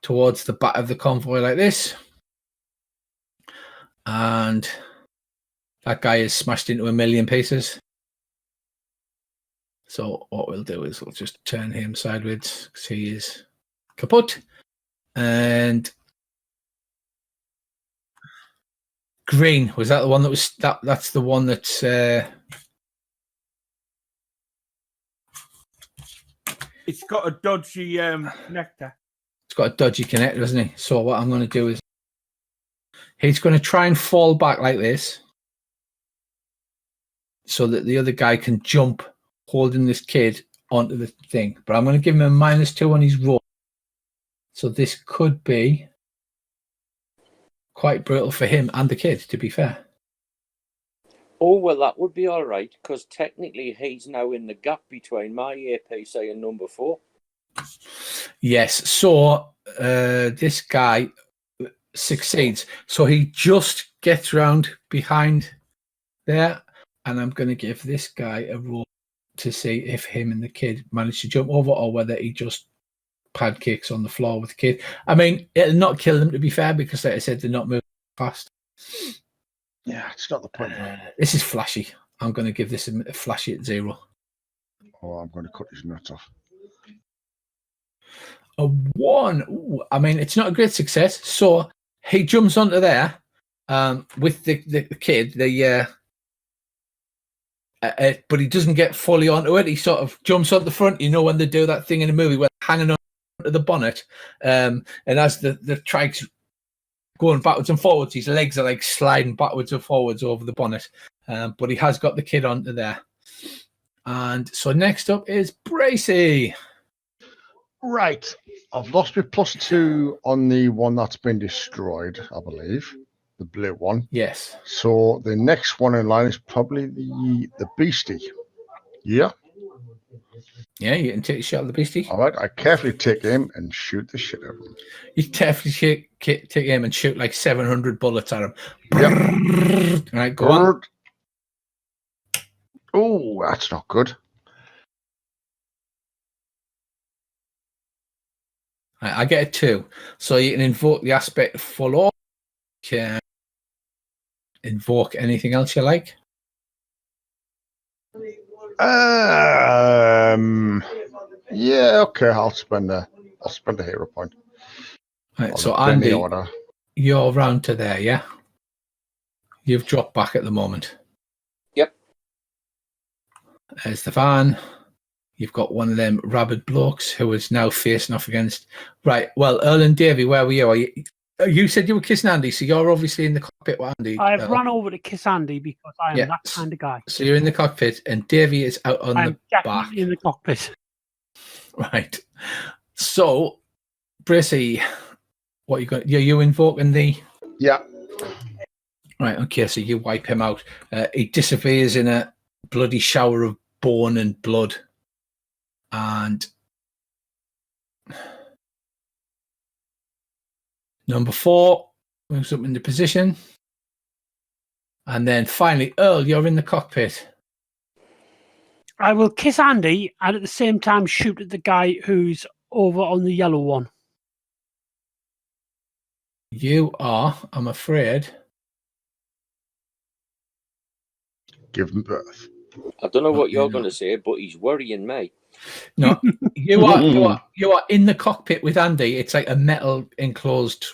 towards the back of the convoy like this. And that guy is smashed into a million pieces. So what we'll do is we'll just turn him sideways because he is kaput. And green, was that the one that was that's the one that's
It's got a dodgy connector.
It's got a dodgy connector, doesn't he? So what I'm going to do is he's going to try and fall back like this so that the other guy can jump holding this kid onto the thing. But I'm going to give him a -2 on his roll. So this could be quite brutal for him and the kid, to be fair.
Oh, well, that would be all right, because technically he's now in the gap between my APC and number 4.
Yes, so this guy succeeds. So he just gets round behind there, and I'm going to give this guy a roll to see if him and the kid manage to jump over or whether he just pad kicks on the floor with the kid. I mean, it'll not kill them, to be fair, because like I said, they're not moving fast.
Yeah, it's not the point.
This is flashy. I'm going to give this a flashy at 0.
Oh, I'm going to cut his nuts off.
A 1. Ooh, I mean, it's not a great success. So he jumps onto there with the kid. But he doesn't get fully onto it. He sort of jumps on the front. You know when they do that thing in a movie where they're hanging onto the bonnet, and as the trike's going backwards and forwards, his legs are like sliding backwards and forwards over the bonnet. But he has got the kid onto there. And so next up is Bracey.
Right. I've lost my +2 on the one that's been destroyed, I believe. The blue one.
Yes.
So the next one in line is probably the beastie. Yeah.
Yeah, you can take a shot at the beastie.
All right. I carefully take aim and shoot the shit out of him.
You definitely take aim and shoot like 700 bullets at him.
Yep.
All right, go on.
Oh, that's not good.
Right, I get a 2. So you can invoke the aspect of full orc. Can invoke anything else you like.
Yeah, okay. I'll spend a hero point.
Right, so Andy, you're round to there, yeah? You've dropped back at the moment.
Yep.
There's the van. You've got one of them rabid blokes who is now facing off against. Right. Well, Earl and Davey, where were you? You said you were kissing Andy, so you're obviously in the cockpit with Andy.
I've run over to kiss Andy because I am that kind of guy.
So you're in the cockpit, and Davey is out on the back.
In the cockpit.
Right. So, Bracey, what you got? You invoking the?
Yeah.
Right. Okay. So you wipe him out. He disappears in a bloody shower of bone and blood, and number 4 moves up into position. And then finally, Earl, you're in the cockpit.
I will kiss Andy and at the same time shoot at the guy who's over on the yellow one.
You are, I'm afraid,
give him birth.
I don't know what you're going to say, but he's worrying me.
No, you are in the cockpit with Andy. It's like a metal enclosed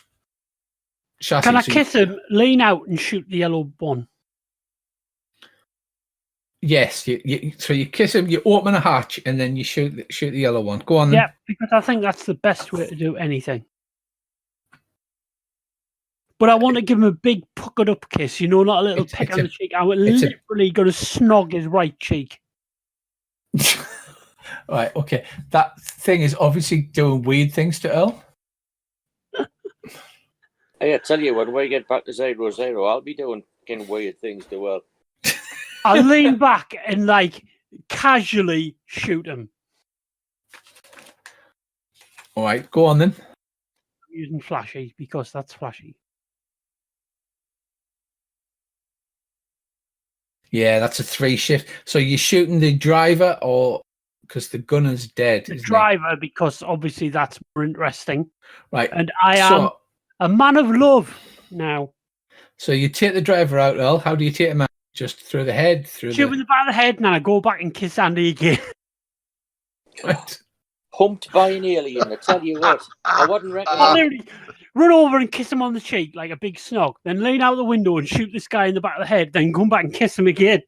chassis.
Can I
so
kiss him, lean out, and shoot the yellow one?
Yes, so you kiss him, you open a hatch, and then you shoot the yellow one. Go on.
Yeah, because I think that's the best way to do anything. But I want to give him a big puckered up kiss, not a little peck on the cheek. I would literally going to snog his right cheek.
Right, okay. That thing is obviously doing weird things to Earl.
Hey, I tell you, when we get back to 0-0, I'll be doing weird things to Earl.
I'll lean back and casually shoot him.
All right, go on then.
I'm using flashy because that's flashy.
Yeah, that's a 3 shift. So you're shooting the driver, or because the gunner's dead?
The driver, because obviously that's more interesting.
Right.
And I am a man of love now. So
you take the driver out, Earl. How do you take him out? Just through the head?
Shoot with the back of the head, and then I go back and kiss Andy again.
Right.
Humped by an alien, I tell you what. I wouldn't recommend.
I'll literally run over and kiss him on the cheek like a big snog, then lean out the window and shoot this guy in the back of the head, then come back and kiss him again.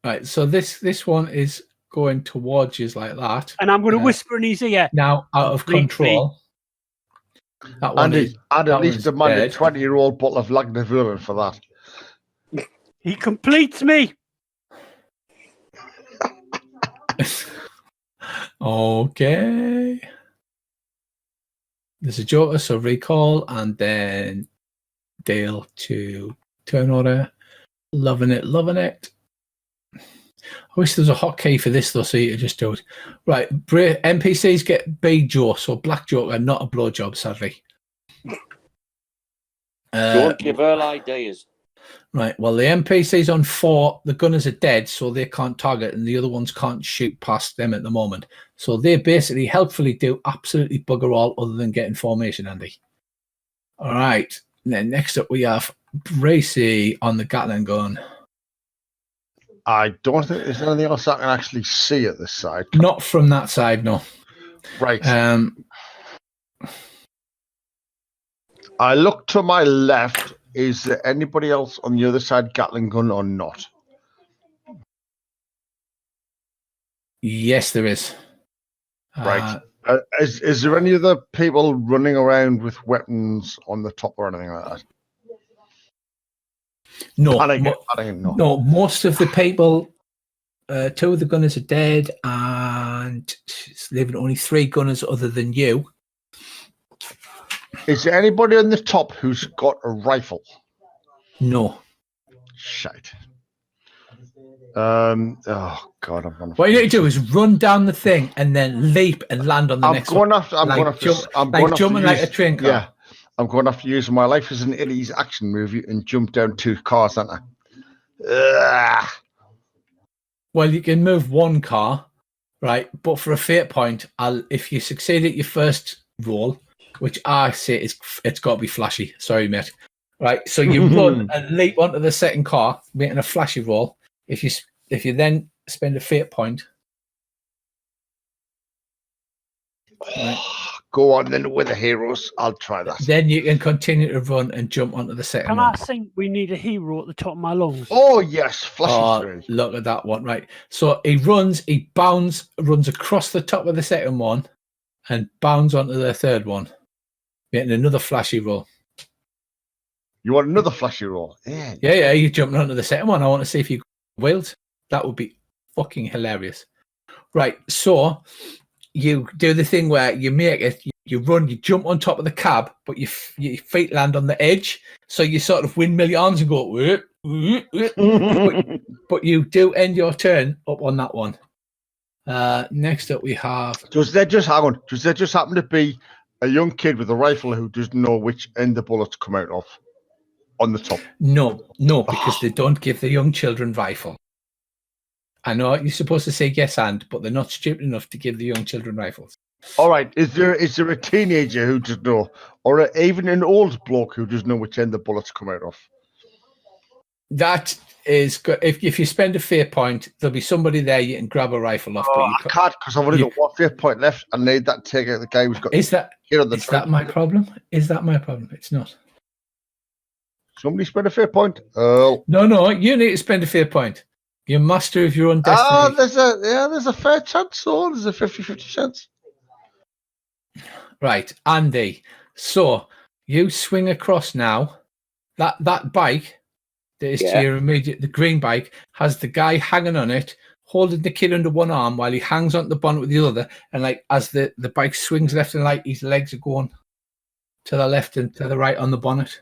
Right, so this one is going towards you like that.
And I'm going to whisper in his ear.
Now out of control. That one
I'd at least demand a 20-year-old bottle of Lagavulin for that.
He completes me.
Okay. There's a joker, so recall, and then Dale to turn order. Loving it. I wish there was a hotkey for this though, so you could just do it. Right, NPCs get B Joe, so black joker, not a blowjob, sadly.
Don't give Earl ideas.
Right, well, the NPCs on 4, the gunners are dead, so they can't target, and the other ones can't shoot past them at the moment. So they basically helpfully do absolutely bugger all other than getting formation, Andy. All right, and then next up we have Bracy on the Gatling gun.
I don't think there's anything else I can actually see at this side.
Not from that side, no.
Right. I look to my left. Is there anybody else on the other side Gatling gun or not?
Yes, there is.
Right. Is there any other people running around with weapons on the top or anything like that?
No.
No.
Most of the people, 2 of the gunners are dead, and it's leaving only 3 gunners other than you.
Is there anybody on the top who's got a rifle?
No.
Shite. Oh God, I'm gonna.
What you need to do is run down the thing and then leap and land on the next one.
I'm going to
jumping like a train car.
Yeah, I'm going to have to use my life as an 80s action movie and jump down 2 cars, aren't I?
Well, you can move 1 car, right? But for a fate point, if you succeed at your first roll, which I say it's got to be flashy. Sorry, mate. Right, so you run and leap onto the second car, making a flashy roll. If you then spend a fate point, right,
go on then with the heroes. I'll try that.
Then you can continue to run and jump onto the second one.
I think we need a hero at the top of my lungs?
Oh yes, flashy.
Look at that one, right? So he runs across the top of the second one, and bounds onto the third one, getting another flashy roll.
You want another flashy roll? Yeah.
Yeah. You're jumping onto the second one. I want to see if you wield. That would be fucking hilarious. Right. So you do the thing where you make it. You run. You jump on top of the cab, but your feet land on the edge. So you sort of windmill your arms and go. But you do end your turn up on that one. Next up we have.
Does there just happen to be a young kid with a rifle who doesn't know which end the bullets come out of? On the top.
No, because they don't give the young children rifle. I know you're supposed to say yes but they're not stupid enough to give the young children rifles.
All right. Is there a teenager who doesn't know, or even an old bloke who doesn't know which end the bullets come out of?
That is good. If you spend a fear point, there'll be somebody there you can grab a rifle off. But
Oh,
you
I can't because I've only got one fear point left. I need that to take out the guy who's got
is that
hit on the
is that my problem? Is that my problem? It's not.
Somebody spend a fear point. Oh,
No, you need to spend a fear point. You're master of your own destiny.
there's a fair chance. So there's a 50-50 chance.
Right, Andy. So you swing across now. That bike that is to your immediate, the green bike, has the guy hanging on it, holding the kid under one arm while he hangs onto the bonnet with the other. And like as the bike swings left and right, his legs are going to the left and to the right on the bonnet.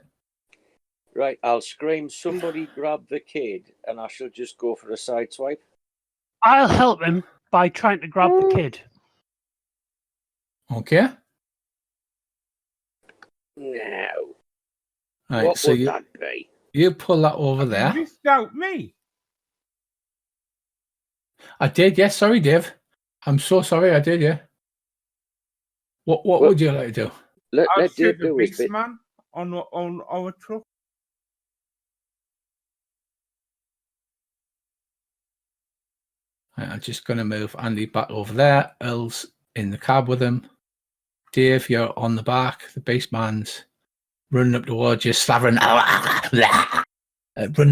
Right, I'll scream, somebody grab the kid, and I shall just go for a side swipe.
I'll help him by trying to grab the kid.
Okay.
No.
Right,
What
so
would that be?
you pull that over there.
You missed out me.
I did, yes. Sorry, Dave. I'm so sorry. I did, yeah. What would you like to do?
Let
I'll
Dave
shoot the
do his bit.
beastman on our truck.
Right, I'm just going to move Andy back over there. Earl's in the cab with him. Dave, you're on the back. The baseman's running up towards you, slavering, running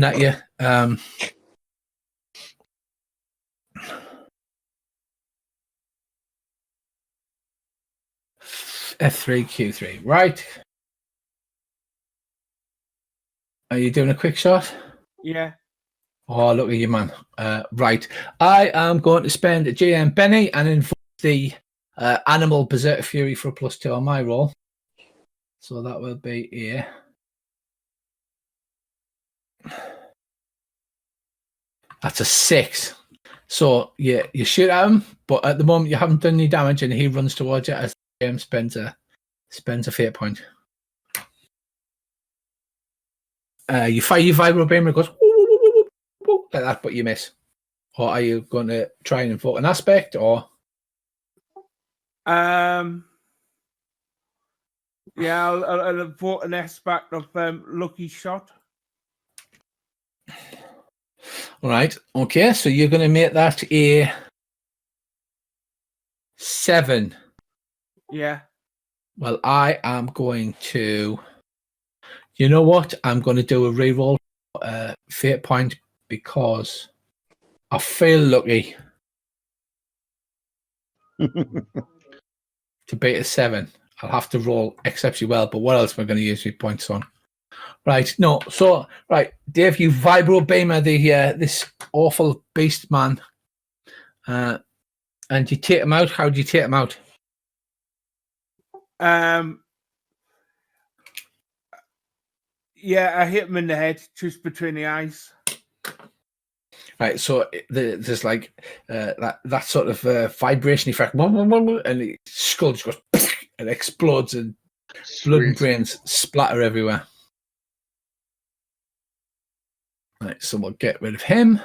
at you. F3, Q3. Right. Are you doing a quick shot?
Yeah.
Oh, look at you, man. Right. I am going to spend a GM Benny and invoke the Animal Berserker Fury for a +2 on my roll. So that will be here. That's a 6. So you shoot at him, but at the moment you haven't done any damage, and he runs towards you as the GM spends a fate point. You fire your vibro beam and it goes like that, but you miss. Or are you going to try and invoke an aspect, or?
Yeah, I'll invoke an aspect of lucky shot.
All right. Okay, so you're going to make that a 7.
Yeah.
Well, I am going to. You know what? I'm going to do a reroll fate point because I feel lucky to beat a 7. I'll have to roll exceptionally well, but what else am I going to use my points on? Right, no. So, right, Dave, you vibro beamer this awful beast man, and you take him out. How do you take him out?
Yeah, I hit him in the head, just between the eyes. Right,
so there's like that sort of vibration effect, and the skull just goes and explodes, and blood and brains splatter everywhere. Right, so we'll get rid of him,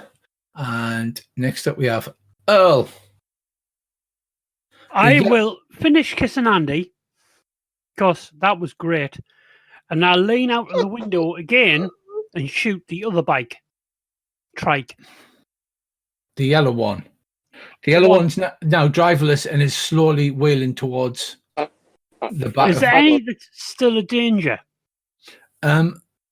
and next up we have Earl.
I will finish kissing Andy, because that was great, and I'll lean out of the window again and shoot the other bike. Trike.
The yellow one. The yellow one's now driverless and is slowly wheeling towards the back.
Is there any that's still a danger?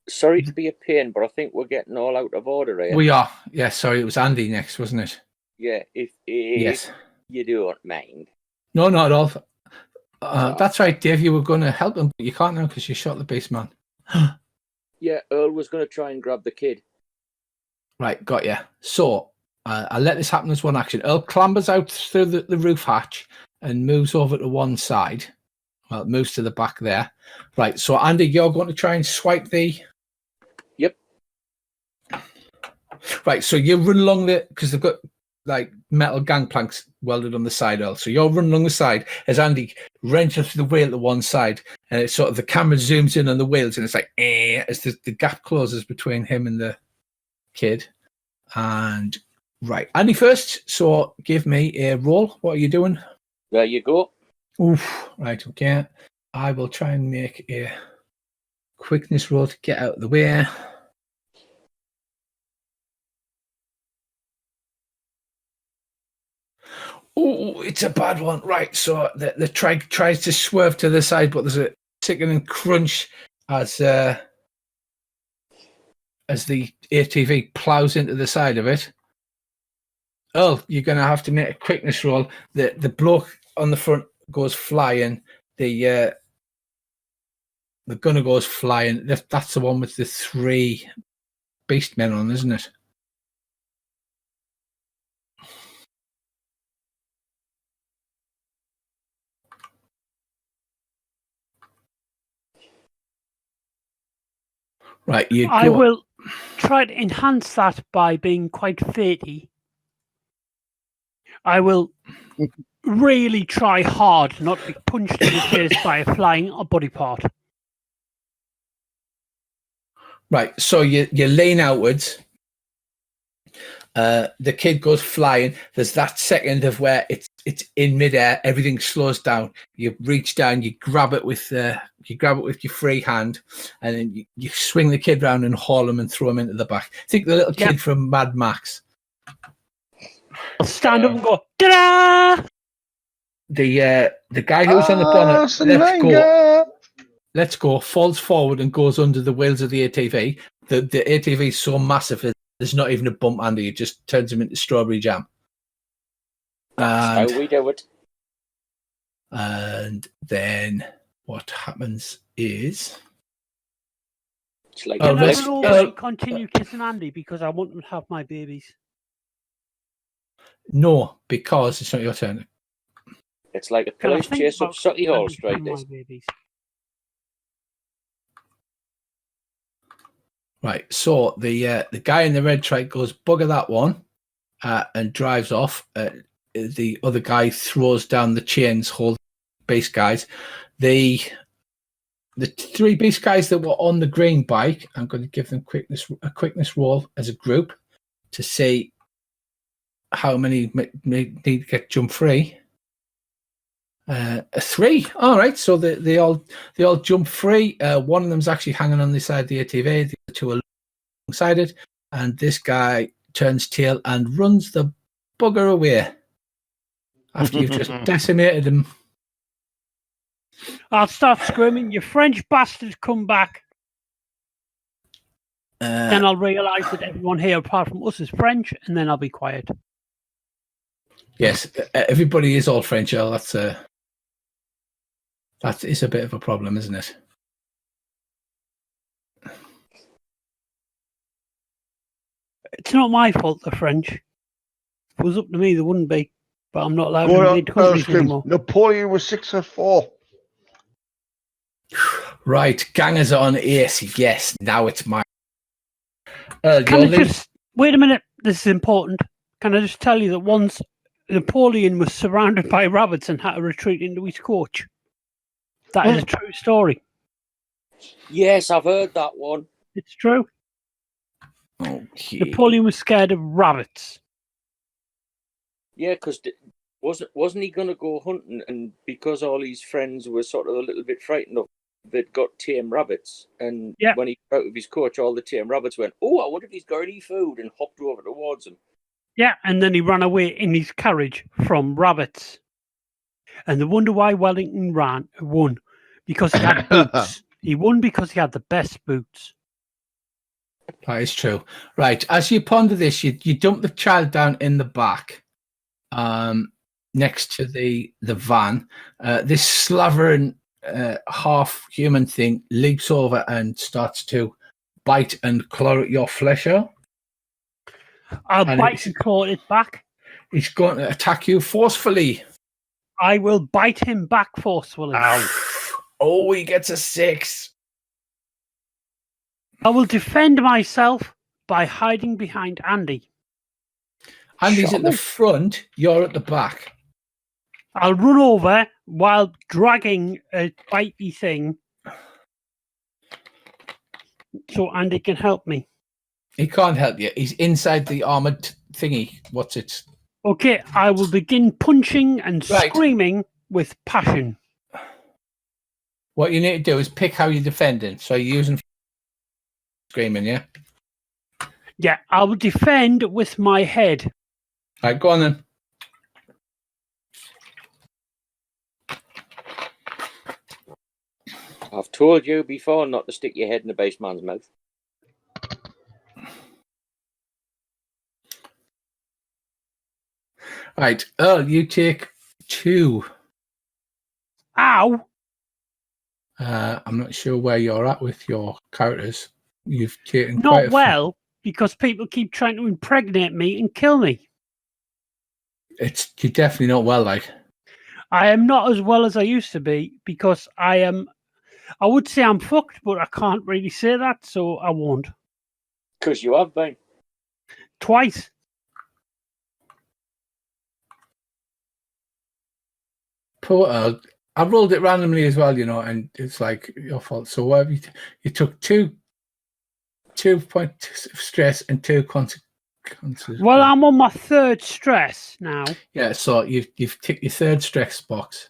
Sorry to be a pain, but I think we're getting all out of order here.
We are. Yeah, sorry, it was Andy next, wasn't it?
Yeah, if
yes.
You don't mind.
No, not at all. That's right, Dave. You were going to help him, but you can't now because you shot the beast man.
Yeah, Earl was going to try and grab the kid.
Right, got you. So I'll let this happen as one action. Earl clambers out through the roof hatch and moves over to one side. Well, it moves to the back there. Right, so Andy, you're going to try and swipe the...
Yep.
Right, so you run along because they've got like metal gangplanks welded on the side, Earl. So you're running along the side as Andy wrenches the wheel to one side, and it's sort of the camera zooms in on the wheels, and it's like as the gap closes between him and the kid. And right, Andy first. So give me a roll. What are you doing?
There you go.
Oof. Right, okay. I will try and make a quickness roll to get out of the way. Oh, it's a bad one. Right, so the trike tries to swerve to the side, but there's a sickening crunch as the ATV plows into the side of it. Earl, you're going to have to make a quickness roll. The bloke on the front goes flying. The gunner goes flying. That's the one with the 3 beast men on, isn't it? Right,
I will try to enhance that by being quite fatey. I will really try hard not to be punched in the face by a flying body part.
Right, so you lean outwards. The kid goes flying. There's that second of where it's in midair. Everything slows down. You reach down. You grab it with your free hand, and then you swing the kid round and haul him and throw him into the back. Think the little kid from Mad Max.
I'll stand up and go, ta-da!
The guy who's on the bonnet let's go, falls forward and goes under the wheels of the ATV. The ATV is so massive that there's not even a bump under. It just turns him into strawberry jam.
That's how we do it.
And then what happens is...
It's like
Can I run over and continue kissing Andy because I want him to have my babies?
No, because it's not your turn.
It's like a police chase up Sucky Hall Street.
Right, so the guy in the red trike goes, bugger that one, and drives off. The other guy throws down the chains, hold beast guys. The 3 beast guys that were on the green bike, I'm going to give them a quickness roll as a group to see how many need to get jump free. A 3. All right, so they all jump free. One of them's actually hanging on the side of the ATV. The other 2 are alongside it, and this guy turns tail and runs the bugger away after you've just decimated him.
I'll start screaming, "You French bastards, come back!" Then I'll realise that everyone here, apart from us, is French, and then I'll be quiet.
Yes, everybody is all French, Earl. That is a bit of a problem, isn't it?
It's not my fault they're French. If it was up to me, they wouldn't be. But I'm not allowed to invade countries anymore.
Napoleon was 6'4".
Right, gangers on Ace. Yes, now it's my.
Can I just wait a minute? This is important. Can I just tell you that once Napoleon was surrounded by rabbits and had to retreat into his coach? That is a true story.
Yes, I've heard that one.
It's true.
Okay.
Napoleon was scared of rabbits.
Yeah, because wasn't he going to go hunting, and because all his friends were sort of a little bit frightened of, they'd got tame rabbits, and when he got out of his coach, all the tame rabbits went, "Oh, I wonder if he's got any food," and hopped over towards him.
Yeah, and then he ran away in his carriage from rabbits. And they wonder why Wellington won, because he had boots. He won because he had the best boots.
That is true. Right, as you ponder this, you dump the child down in the back, next to the van. This slavering half-human thing leaps over and starts to bite and claw at your flesh out.
I'll bite and claw it back.
He's going to attack you forcefully.
I will bite him back forcefully.
Ow. Oh, he gets a 6.
I will defend myself by hiding behind Andy.
Andy's at the front, you're at the back.
I'll run over while dragging a bitey thing so Andy can help me.
He can't help you. He's inside the armoured thingy. What's it?
Okay, I will begin punching and screaming with passion.
What you need to do is pick how you're defending. So you're using screaming, yeah?
Yeah, I will defend with my head.
Right, go on then.
I've told you before not to stick your head in a base man's mouth.
Right, Earl, you take 2.
Ow!
I'm not sure where you're at with your characters. You've taken quite
Not
a
well, because people keep trying to impregnate me and kill me.
You're definitely not well, like.
I am not as well as I used to be because I would say I'm fucked, but I can't really say that, so I won't.
Because you have been.
Twice.
Poor Earl. I rolled it randomly as well, and it's like your fault. So what have you took 2 points of stress and 2 consequences.
Well, I'm on my 3rd stress now.
Yeah, so you've ticked your 3rd stress box.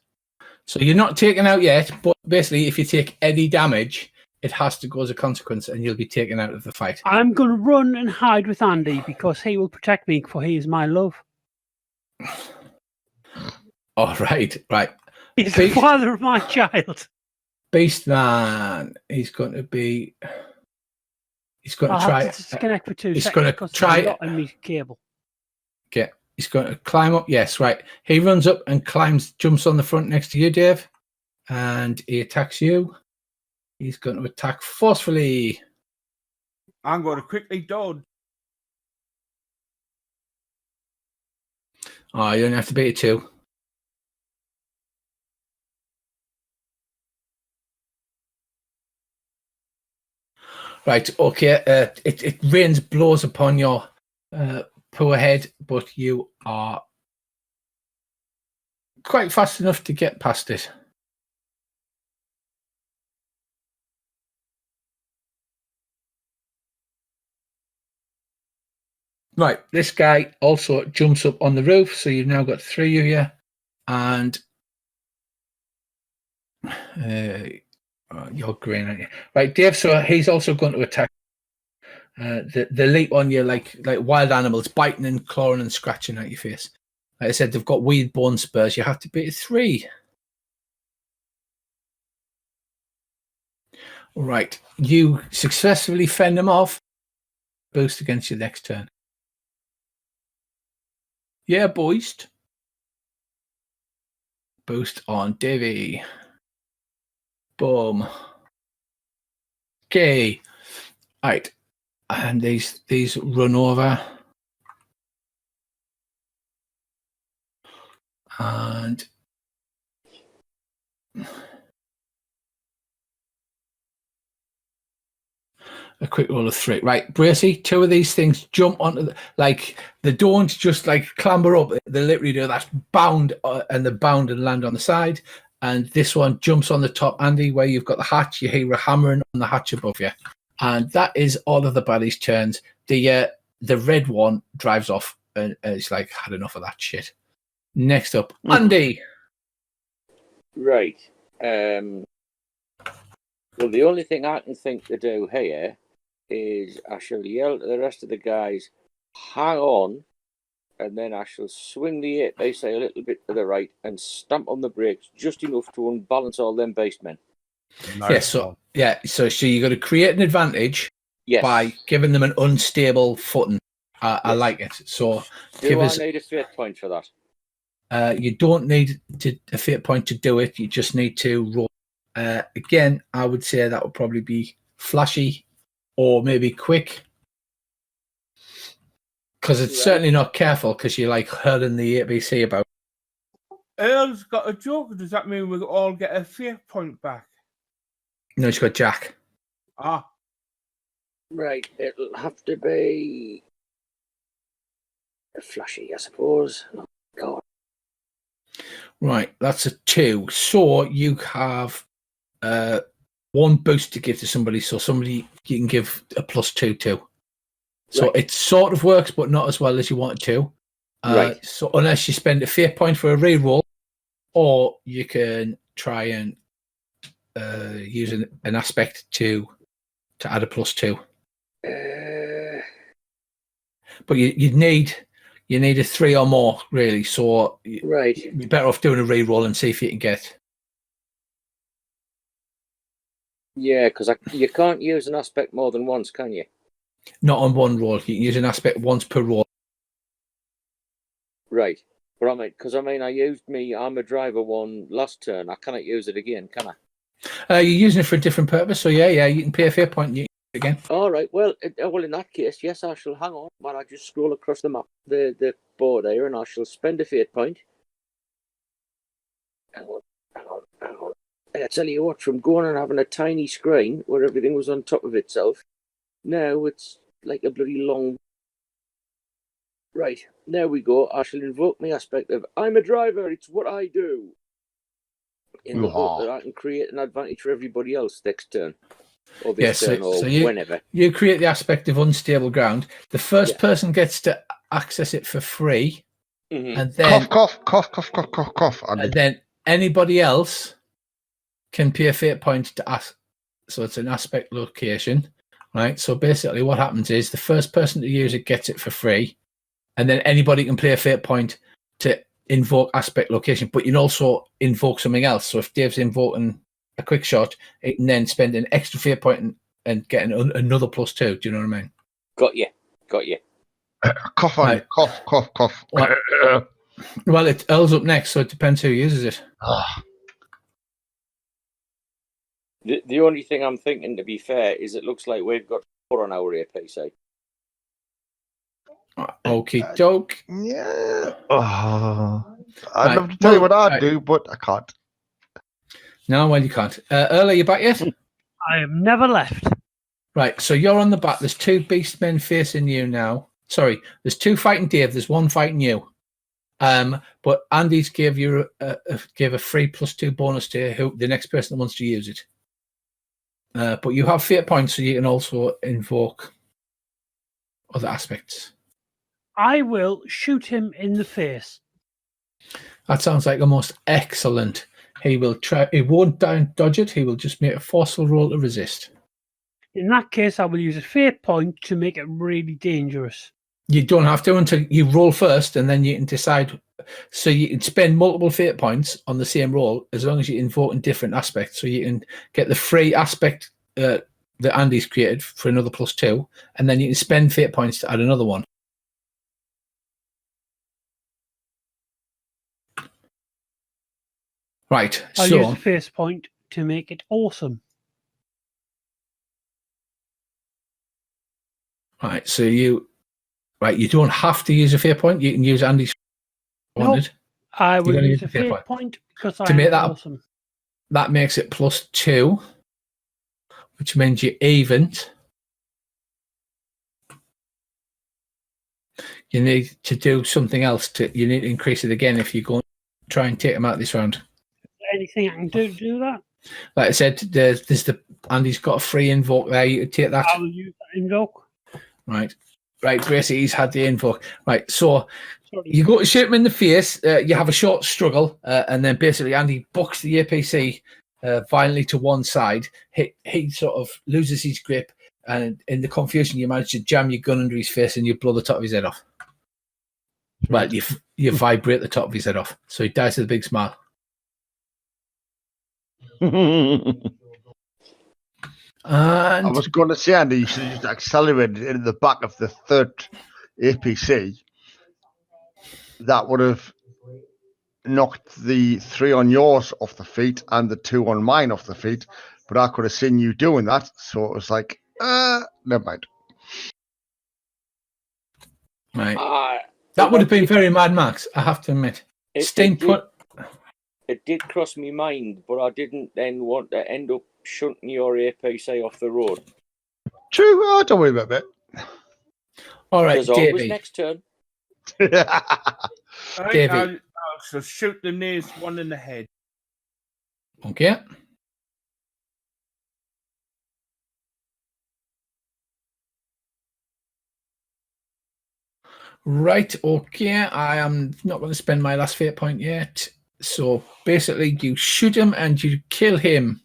So you're not taken out yet, but basically if you take any damage, it has to go as a consequence and you'll be taken out of the fight.
I'm going to run and hide with Andy because he will protect me, for he is my love.
All right.
He's the father of my child.
Beastman, he's going to try.
Have to disconnect for 2
he's
seconds.
going to
because
try.
there's a lot in my cable.
Okay, he's going to climb up. Yes, right. He runs up and jumps on the front next to you, Dave, and he attacks you. He's going to attack forcefully.
I'm going to quickly dodge.
Oh, you only have to beat it 2. Right, okay. It rains blows upon your poor head, but you are quite fast enough to get past it. Right, this guy also jumps up on the roof, so you've now got 3 of you, and you're green, aren't you? Right, Dave. So he's also going to attack. The leap on you like wild animals, biting and clawing and scratching at your face. Like I said, they've got weird bone spurs. You have to beat 3. All right, you successfully fend them off. Boost against your next turn. Yeah, boost. Boost on Davy. Boom. Okay. All right. And these run over. And a quick roll of 3. Right, Bracy, 2 of these things jump onto they don't just clamber up. They literally do that bound and they bound and land on the side. And this one jumps on the top, Andy, where you've got the hatch. You hear a hammering on the hatch above you. And that is all of the baddies' turns. The red one drives off and it's like, had enough of that shit. Next up, Andy.
Right. Well, the only thing I can think to do here is I shall yell to the rest of the guys, hang on, and then I shall swing the 8 base a little bit to the right and stamp on the brakes just enough to unbalance all them basemen.
Nice.
So you got to create an advantage by giving them an unstable footing. I like it. So
do I need a fate point for that?
You don't need a fate point to do it. You just need to roll. Again, I would say that would probably be flashy or maybe quick, because it's certainly not careful, because you're hurling the ABC about.
Earl's got a joke. Does that mean we all get a fate point back?
No, she's got Jack.
Right, it'll have to be a flashy, I suppose. Oh, God.
Right, that's a 2. So you have 1 boost to give to somebody. So somebody you can give a +2 to. So it sort of works, but not as well as you want it to.
Right.
So unless you spend a fate point for a reroll, or you can try and use an aspect to add a +2. But you need a 3 or more, really. So
right,
you're better off doing a reroll and see if you can get.
Yeah, because you can't use an aspect more than once, can you?
Not on one roll. You can use an aspect once per roll.
Right. But I used me armor driver one last turn. I cannot use it again, can I?
You're using it for a different purpose, so yeah, you can pay a fate point and you can use it again.
All right. Well, in that case, yes, I shall hang on while I just scroll across the map, the board here, and I shall spend a fate point. Hang on. I tell you what, from going and having a tiny screen where everything was on top of itself, now it's like a bloody long. Right, there we go. I shall invoke my aspect of I'm a driver, it's what I do. In the hope that I can create an advantage for everybody else next turn. Or this turn, or whenever.
You create the aspect of unstable ground. The first person gets to access it for free.
Mm-hmm.
And then
cough.
And then anybody else can pay a fate point to ask. So it's an aspect location, right? So basically what happens is the first person to use it gets it for free. And then anybody can play a fate point to invoke aspect location, but you can also invoke something else. So if Dave's invoking a quick shot, it can then spend an extra fate point and get another +2. Do you know what I mean?
Got you.
Cough on right. Cough.
Well, it Earl's up next, so it depends who uses it.
The only thing I'm thinking, to be fair, is it looks like we've got 4 on our APC.
Okie doke.
Yeah. I'd love to tell you what I'd do, but I can't.
No, well, you can't. Earl, are you back yet?
I have never left.
Right, so you're on the back. There's 2 beast men facing you now. Sorry, there's 2 fighting Dave. There's 1 fighting you. But Andy's gave you a free +2 bonus to the next person that wants to use it. But you have fate points, so you can also invoke other aspects.
I will shoot him in the face.
That sounds like a most excellent. He will try. He won't dodge it. He will just make a forceful roll to resist.
In that case, I will use a fate point to make it really dangerous.
You don't have to until you roll first, and then you can decide. So you can spend multiple fate points on the same roll as long as you invoke in different aspects. So you can get the free aspect that Andy's created for another +2, and then you can spend fate points to add another one. Right.
I'll use a fate point to make it awesome.
Right. So you don't have to use a fate point. You can use Andy's.
Nope. I will use a fate point because I make that awesome.
That makes it +2, which means you're even. You need to do something else. You need to increase it again if you go and try and take him out this round.
Anything I can do that?
Like I said, there's Andy's got a free invoke there. You can take that.
I'll use that invoke.
Right, Gracie, he's had the invoke. Right, so you go to shoot him in the face. You have a short struggle, and then basically Andy bucks the APC violently to one side. He sort of loses his grip, and in the confusion, you manage to jam your gun under his face and you blow the top of his head off. Well, you vibrate the top of his head off, so he dies with a big smile.
I was going to say, Andy, you should have just accelerated in the back of the 3rd APC. That would have knocked the 3 on yours off the feet and the 2 on mine off the feet. But I could have seen you doing that, so it was like, never mind.
Right. That would have been very Mad Max, I have to admit.
It did cross my mind, but I didn't then want to end up shunting your APC off the road.
True, don't worry about that.
All right, Davey.
Always next turn.
Davey.
I'll shoot the nearest one in the head.
Okay. Right, okay. I am not going to spend my last fate point yet. So basically, you shoot him and you kill him.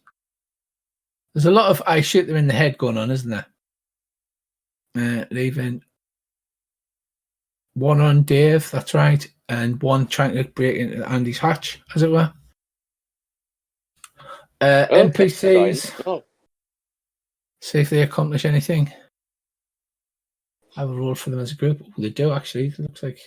There's a lot of I shoot them in the head going on, isn't there? Leaving 1 on Dave, that's right, and 1 trying to break into Andy's hatch, as it were. NPCs. See if they accomplish anything. I have a roll for them as a group. Oh, they do, actually. It looks like.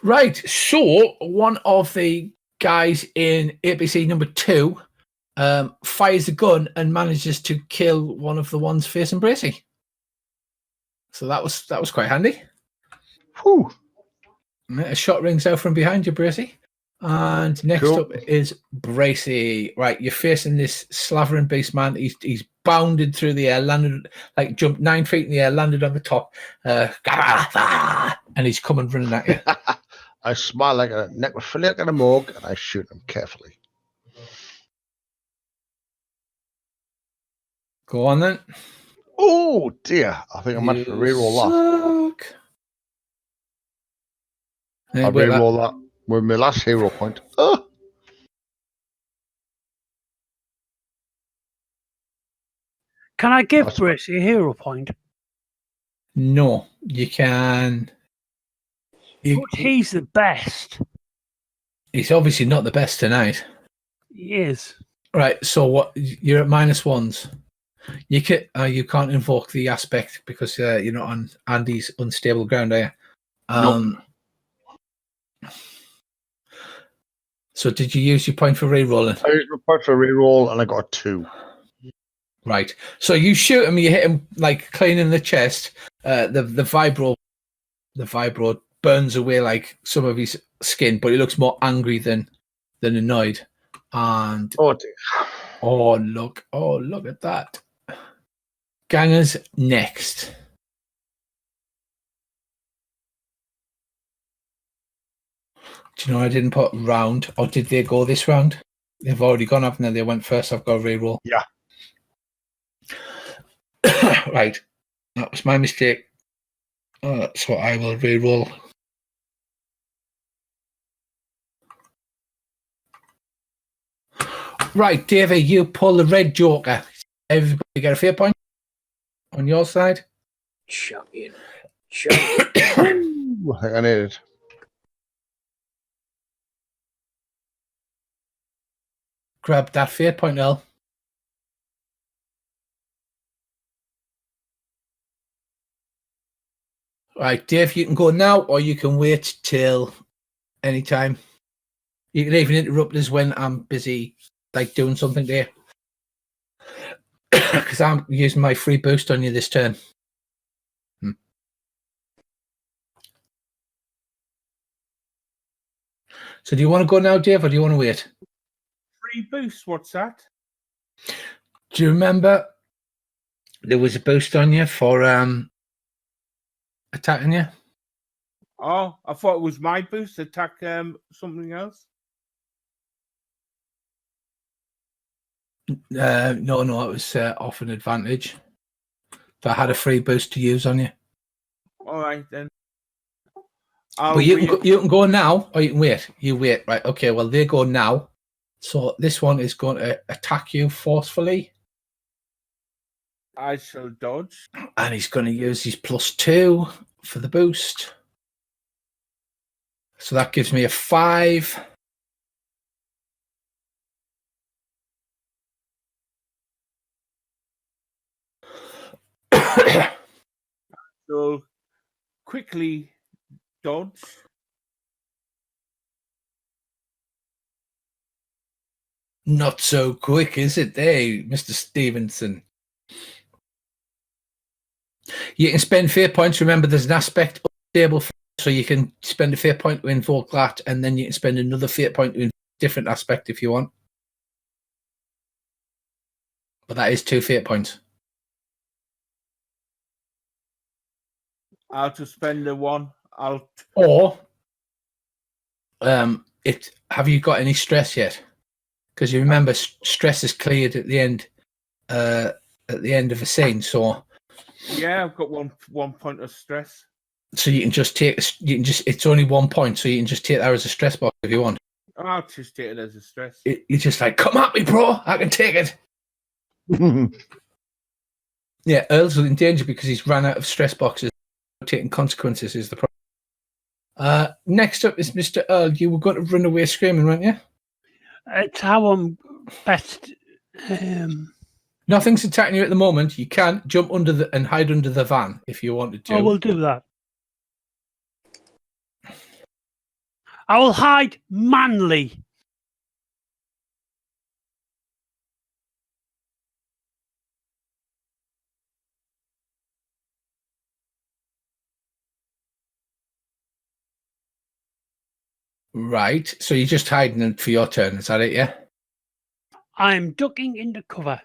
Right. So, one of the guys in APC number 2 fires a gun and manages to kill one of the ones facing Bracey. So that was quite handy.
Whew.
A shot rings out from behind you, Bracey. And next up is Bracey. Right, you're facing this slavering beast man. He's bounded through the air, landed, like jumped 9 feet in the air, landed on the top, and he's coming running at you.
I smile like a necrophiliac in a morgue, and I shoot him carefully.
Go on then.
Oh dear! I think I might have to reroll that.
Hey,
I reroll that with my last hero point. Oh.
Can I give Bracey a hero point?
No, you can.
But he's the best.
He's obviously not the best tonight.
He is.
Right, so what? You're at -1s. You can't invoke the aspect because you're not on Andy's unstable ground, are you?
Nope.
So did you use your point for re-rolling?
I used my point for reroll, and I got a 2.
Right. So you shoot him, you hit him like clean in the chest. The vibro burns away like some of his skin, but he looks more angry than annoyed. And
oh dear.
Oh look at that. Gangers next. Do you know I didn't put round, or did they go this round? They've already gone, haven't they? They went first. I've got a reroll.
Yeah.
Right. That was my mistake. So I will reroll. Right, Davey, you pull the red joker. Everybody get a fair point on your side.
Champion.
I think I need it.
Grab that fair point, L. Right, Dave, you can go now, or you can wait till any time. You can even interrupt us when I'm busy, like doing something there, because I'm using my free boost on you this turn. So, do you want to go now, Dave, or do you want to wait?
Free boost. What's that?
Do you remember there was a boost on you for attacking you?
Oh, I thought it was my boost. Attack something else.
No, it was off an advantage. But I had a free boost to use on you.
All right then.
But you can go now, or you can wait. You wait, right? Okay. Well, they go now. So this one is going to attack you forcefully.
I shall dodge.
And he's going to use his +2 for the boost. So that gives me a 5.
So quickly dodge.
Not so quick, is it, Mr. Stevenson? You can spend fate points. Remember, there's an aspect unstable, so you can spend a fate point to invoke that, and then you can spend another fate point to invoke a different aspect if you want. But that is 2 fate points.
I'll just spend the 1.
Or have you got any stress yet? Because you remember stress is cleared at the end of a scene. So
yeah, I've got one point of stress.
So you can just it's only 1 point, so you can just take that as a stress box if you want.
I'll just take it as a stress.
You're just like, come at me, bro. I can take it. Yeah, Earl's in danger because he's ran out of stress boxes. Taking consequences is the problem. Next up is Mr. Earl. You were going to run away screaming, weren't you?
It's how I'm best.
Nothing's attacking you at the moment. You can jump under and hide under the van if you wanted to.
I will do that. I will hide manly.
Right. So you're just hiding it for your turn. Is that it? Yeah.
I'm ducking into cover.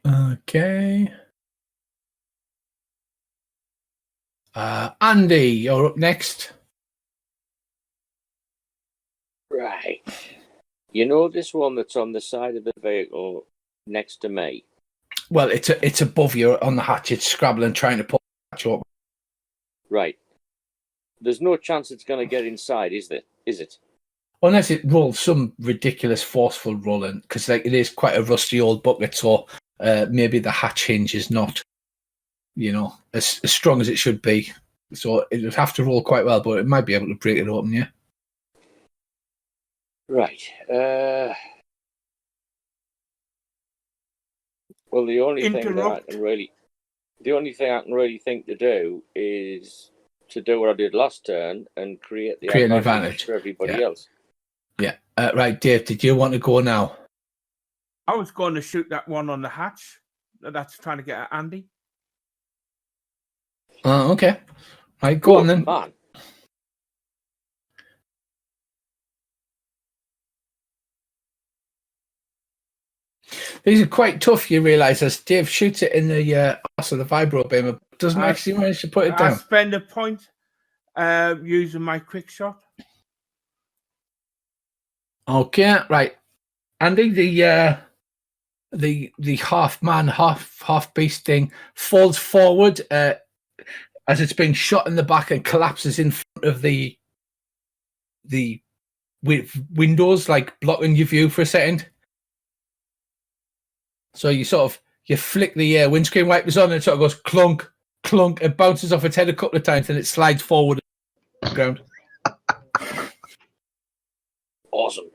Okay. Andy, you're up next.
Right. You know this one that's on the side of the vehicle next to me?
Well, it's above you on the hatch. It's scrabbling, trying to pull the hatch up.
Right. There's no chance it's going to get inside, is there? Is it?
Unless it rolls some ridiculous forceful rolling, because like it is quite a rusty old bucket, so maybe the hatch hinge is not, as strong as it should be. So it would have to roll quite well, but it might be able to break it open, yeah.
Right. Well, the only thing I can really think to do is to do what I did last turn and create an advantage for everybody else.
Yeah. Right, Dave, did you want to go now?
I was going to shoot that one on the hatch. That's trying to get at Andy.
Okay. Right, go on then.
Man.
These are quite tough, you realise, as Dave shoots it in the arse of the vibro beam, doesn't actually manage to put it down.
I spend a point using my quick shot.
Okay, right. Andy, the half man, half beast thing falls forward as it's being shot in the back and collapses in front of the windows, like blocking your view for a second. So you flick the windscreen wipers on and it sort of goes clunk, clunk. It bounces off its head a couple of times and it slides forward on the ground.
Awesome.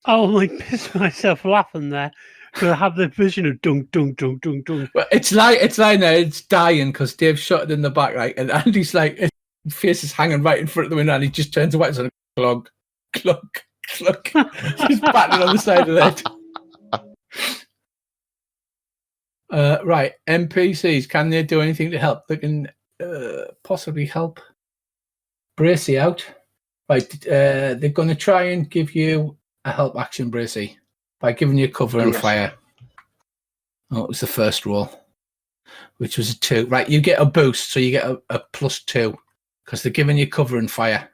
I'll piss myself laughing there because I have the vision of dunk, dunk, dunk, dunk, dunk.
But it's lying there, it's dying because Dave shot it in the back, right? And Andy's like, his face is hanging right in front of the window and he just turns away and clunk, clunk, clunk. Just batting on the side of the head. Right, NPCs, can they do anything to help? They can possibly help Bracy out. Right, they're going to try and give you a help action, Bracy, by giving you cover and fire. Oh, it was the first roll, which was a 2. Right, you get a boost, so you get a +2 because they're giving you cover and fire.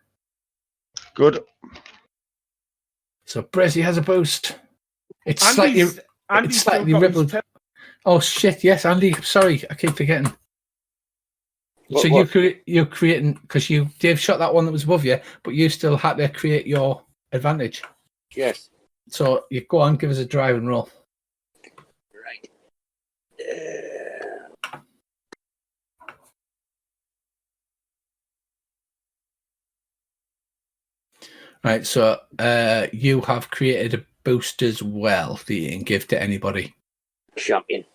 Good.
So Bracy has a boost. It's slightly rippled. Oh shit! Yes, Andy. Sorry, I keep forgetting. So you're creating because Dave shot that one that was above you, but you still had to create your advantage.
Yes.
So you go on, give us a drive and roll.
Right.
Right. So you have created a boost as well that you can give to anybody.
Champion.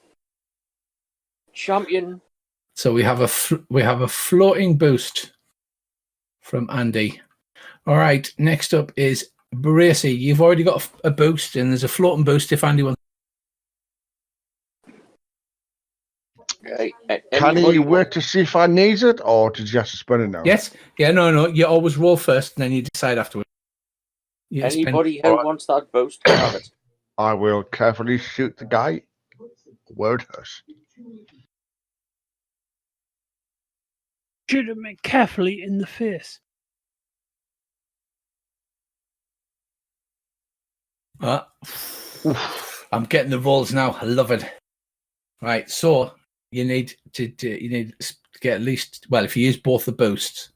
So we have a floating boost from Andy. All right. Next up is Bracy. You've already got a boost, and there's a floating boost if Andy wants.
Right.
Can he wait to see if I need it, or did you have to spend it now?
Yes. Yeah. No. You always roll first, and then you decide afterwards.
Anybody who wants that boost can have it.
I will carefully shoot the guy. Weirdness.
Shoot him carefully in the face.
I'm getting the rolls now. I love it. Right, so you need to get at least, well, if you use both the boosts.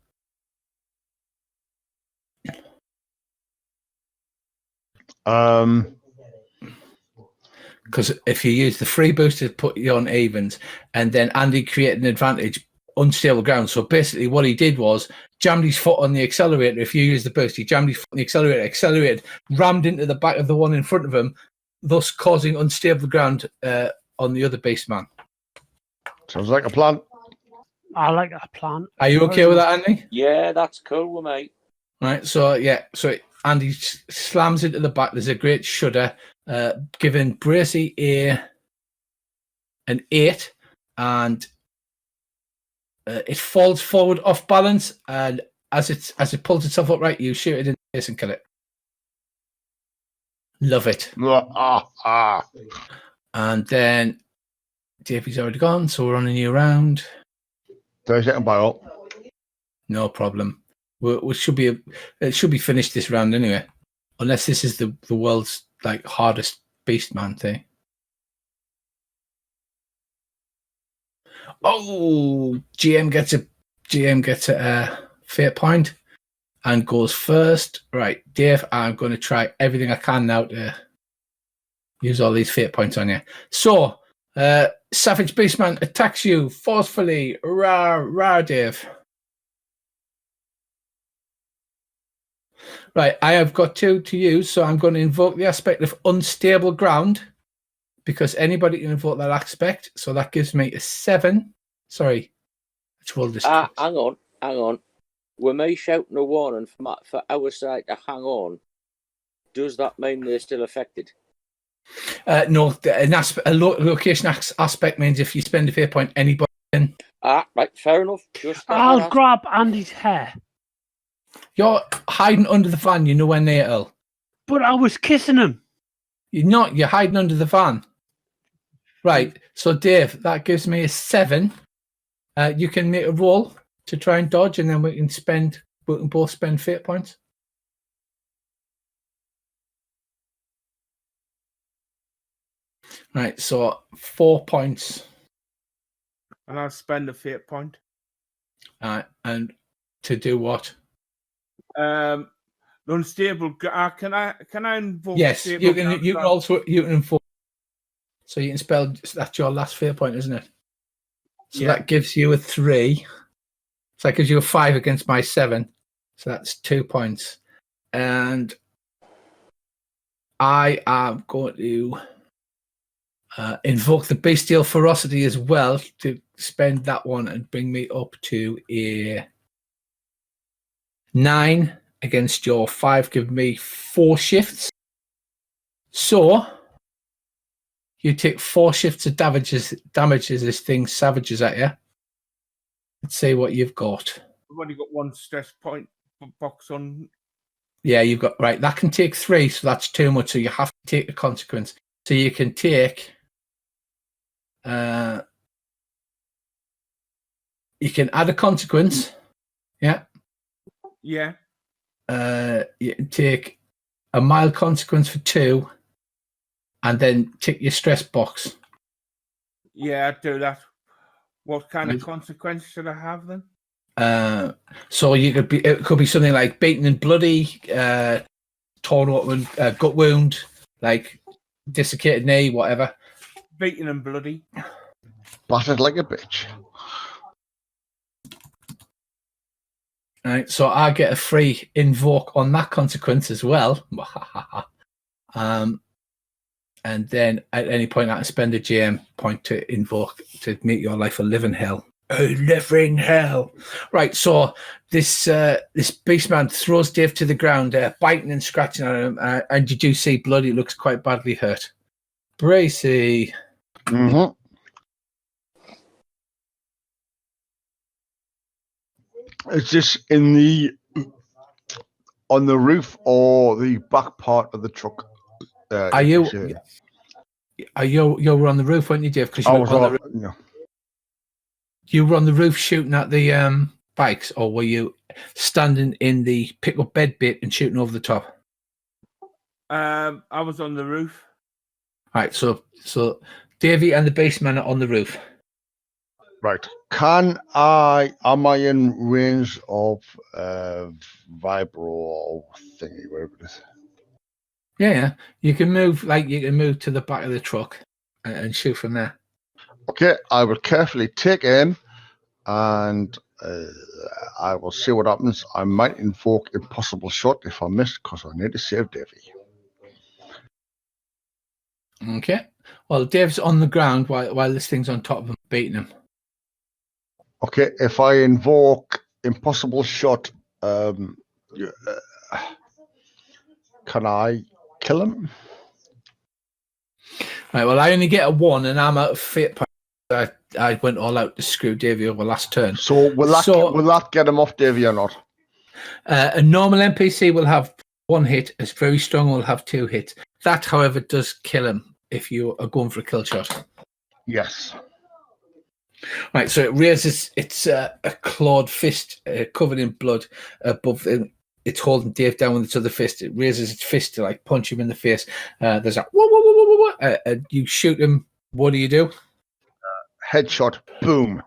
Because if you use the free boost to put you on evens, and then Andy create an advantage unstable ground. So basically what he did was jammed his foot on the accelerator. If you use the burst, he jammed his foot on the accelerator, accelerated, rammed into the back of the one in front of him, thus causing unstable ground on the other baseman.
Sounds like a plan.
I like that plan.
Are you okay with that, Andy?
Yeah, that's cool with me.
Right, so Andy slams into the back. There's a great shudder, giving Bracy an 8, and it falls forward off balance, and as it pulls itself upright, you shoot it in the face and kill it. Love it. And then Davey's already gone, so we're on a new round.
30 second by all.
No problem. It should be finished this round anyway, unless this is the world's like hardest beast man thing. Oh, GM gets a fate point and goes first. Right, Dave, I'm going to try everything I can now to use all these fate points on you. So, Savage Beastman attacks you forcefully. Rah, Dave. Right, I have got 2 to use, so I'm going to invoke the aspect of unstable ground, because anybody can invoke that aspect. So that gives me a 7. Sorry, let's roll this.
Hang on. With me shouting a warning for our side to hang on, does that mean they're still affected?
No, a location aspect means if you spend a fate point, anybody can.
Right, fair enough.
I'll grab Andy's hair.
You're hiding under the van, you know when they are.
But I was kissing him.
You're not, you're hiding under the van. Right, so Dave, that gives me a 7. You can make a roll to try and dodge, and then we can both spend fate points. Right, so 4 points.
And I'll spend a fate point.
And to do what?
Unstable. Can I invoke?
Yes, you can invoke. So you can spell. That's your last fate point, isn't it? So that gives you a 3. So that gives you a 5 against my 7. So that's 2 points. And I am going to invoke the bestial ferocity as well to spend that one and bring me up to a 9 against your 5, give me 4 shifts. So you take 4 shifts of damages this thing savages at you. Let's see what you've got.
I've only got 1 stress point box on.
Yeah, you've got, right, that can take 3, so that's too much, so you have to take a consequence. So you can take you can add a consequence. Yeah.
Yeah.
You can take a mild consequence for 2 and then tick your stress box.
Yeah, I'd do that. What kind of consequence should I have then?
So it could be something like beaten and bloody, torn open, gut wound, like dislocated knee, whatever.
Beaten and bloody.
Battered like a bitch.
Right, so I get a free invoke on that consequence as well. And then at any point I can spend a GM point to invoke to make your life a living hell. A living hell. Right, so this beastman throws Dave to the ground, biting and scratching at him, and you do see blood. He looks quite badly hurt. Bracy.
Mm-hmm. Is this on the roof or the back part of the truck?
You're on the roof, weren't you, Dave? Because you were on the roof shooting at the bikes, or were you standing in the pick-up bed bit and shooting over the top?
I was on the roof.
Right, so Davey and the baseman are on the roof.
Right. Am I in range of vibro thingy, whatever it is?
Yeah. You can move to the back of the truck and shoot from there.
Okay, I will carefully take aim and I will see what happens. I might invoke impossible shot if I miss, because I need to save Davy.
Okay. Well, Dave's on the ground while this thing's on top of him, beating him.
Okay, if I invoke impossible shot, can I kill him?
Right. Well, I only get a 1, and I'm out of fate points. I went all out to screw Davy over last turn.
So will that get him off Davy or not?
A normal NPC will have 1 hit. A very strong will have 2 hits. That, however, does kill him if you are going for a kill shot.
Yes.
Right, so it raises its a clawed fist covered in blood above him. It's holding Dave down with its other fist. It raises its fist to like punch him in the face. There's a whoa, whoa, whoa, whoa, whoa. You shoot him. What do?
Headshot. Boom.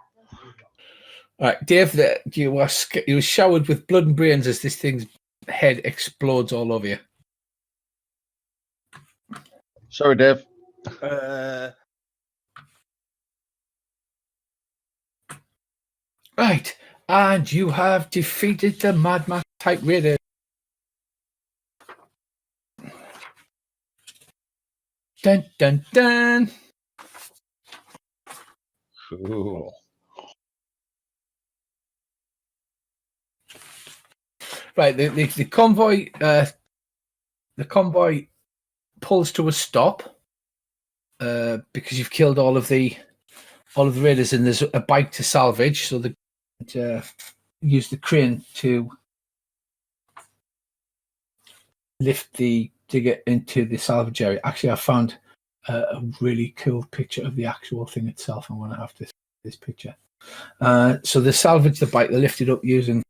All right, Dave, you were showered with blood and brains as this thing's head explodes all over you.
Sorry, Dave.
Right, and you have defeated the Mad Max type raider. Dun dun dun.
Cool.
Right, the convoy pulls to a stop because you've killed all of the raiders, and there's a bike to salvage. So they use the crane to lift the digger into the salvage area. Actually, I found a really cool picture of the actual thing itself. I'm going to have this picture. So they salvage the bike. They lift it up using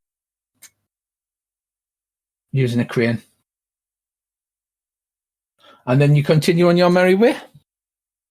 a crane, and then you continue on your merry way.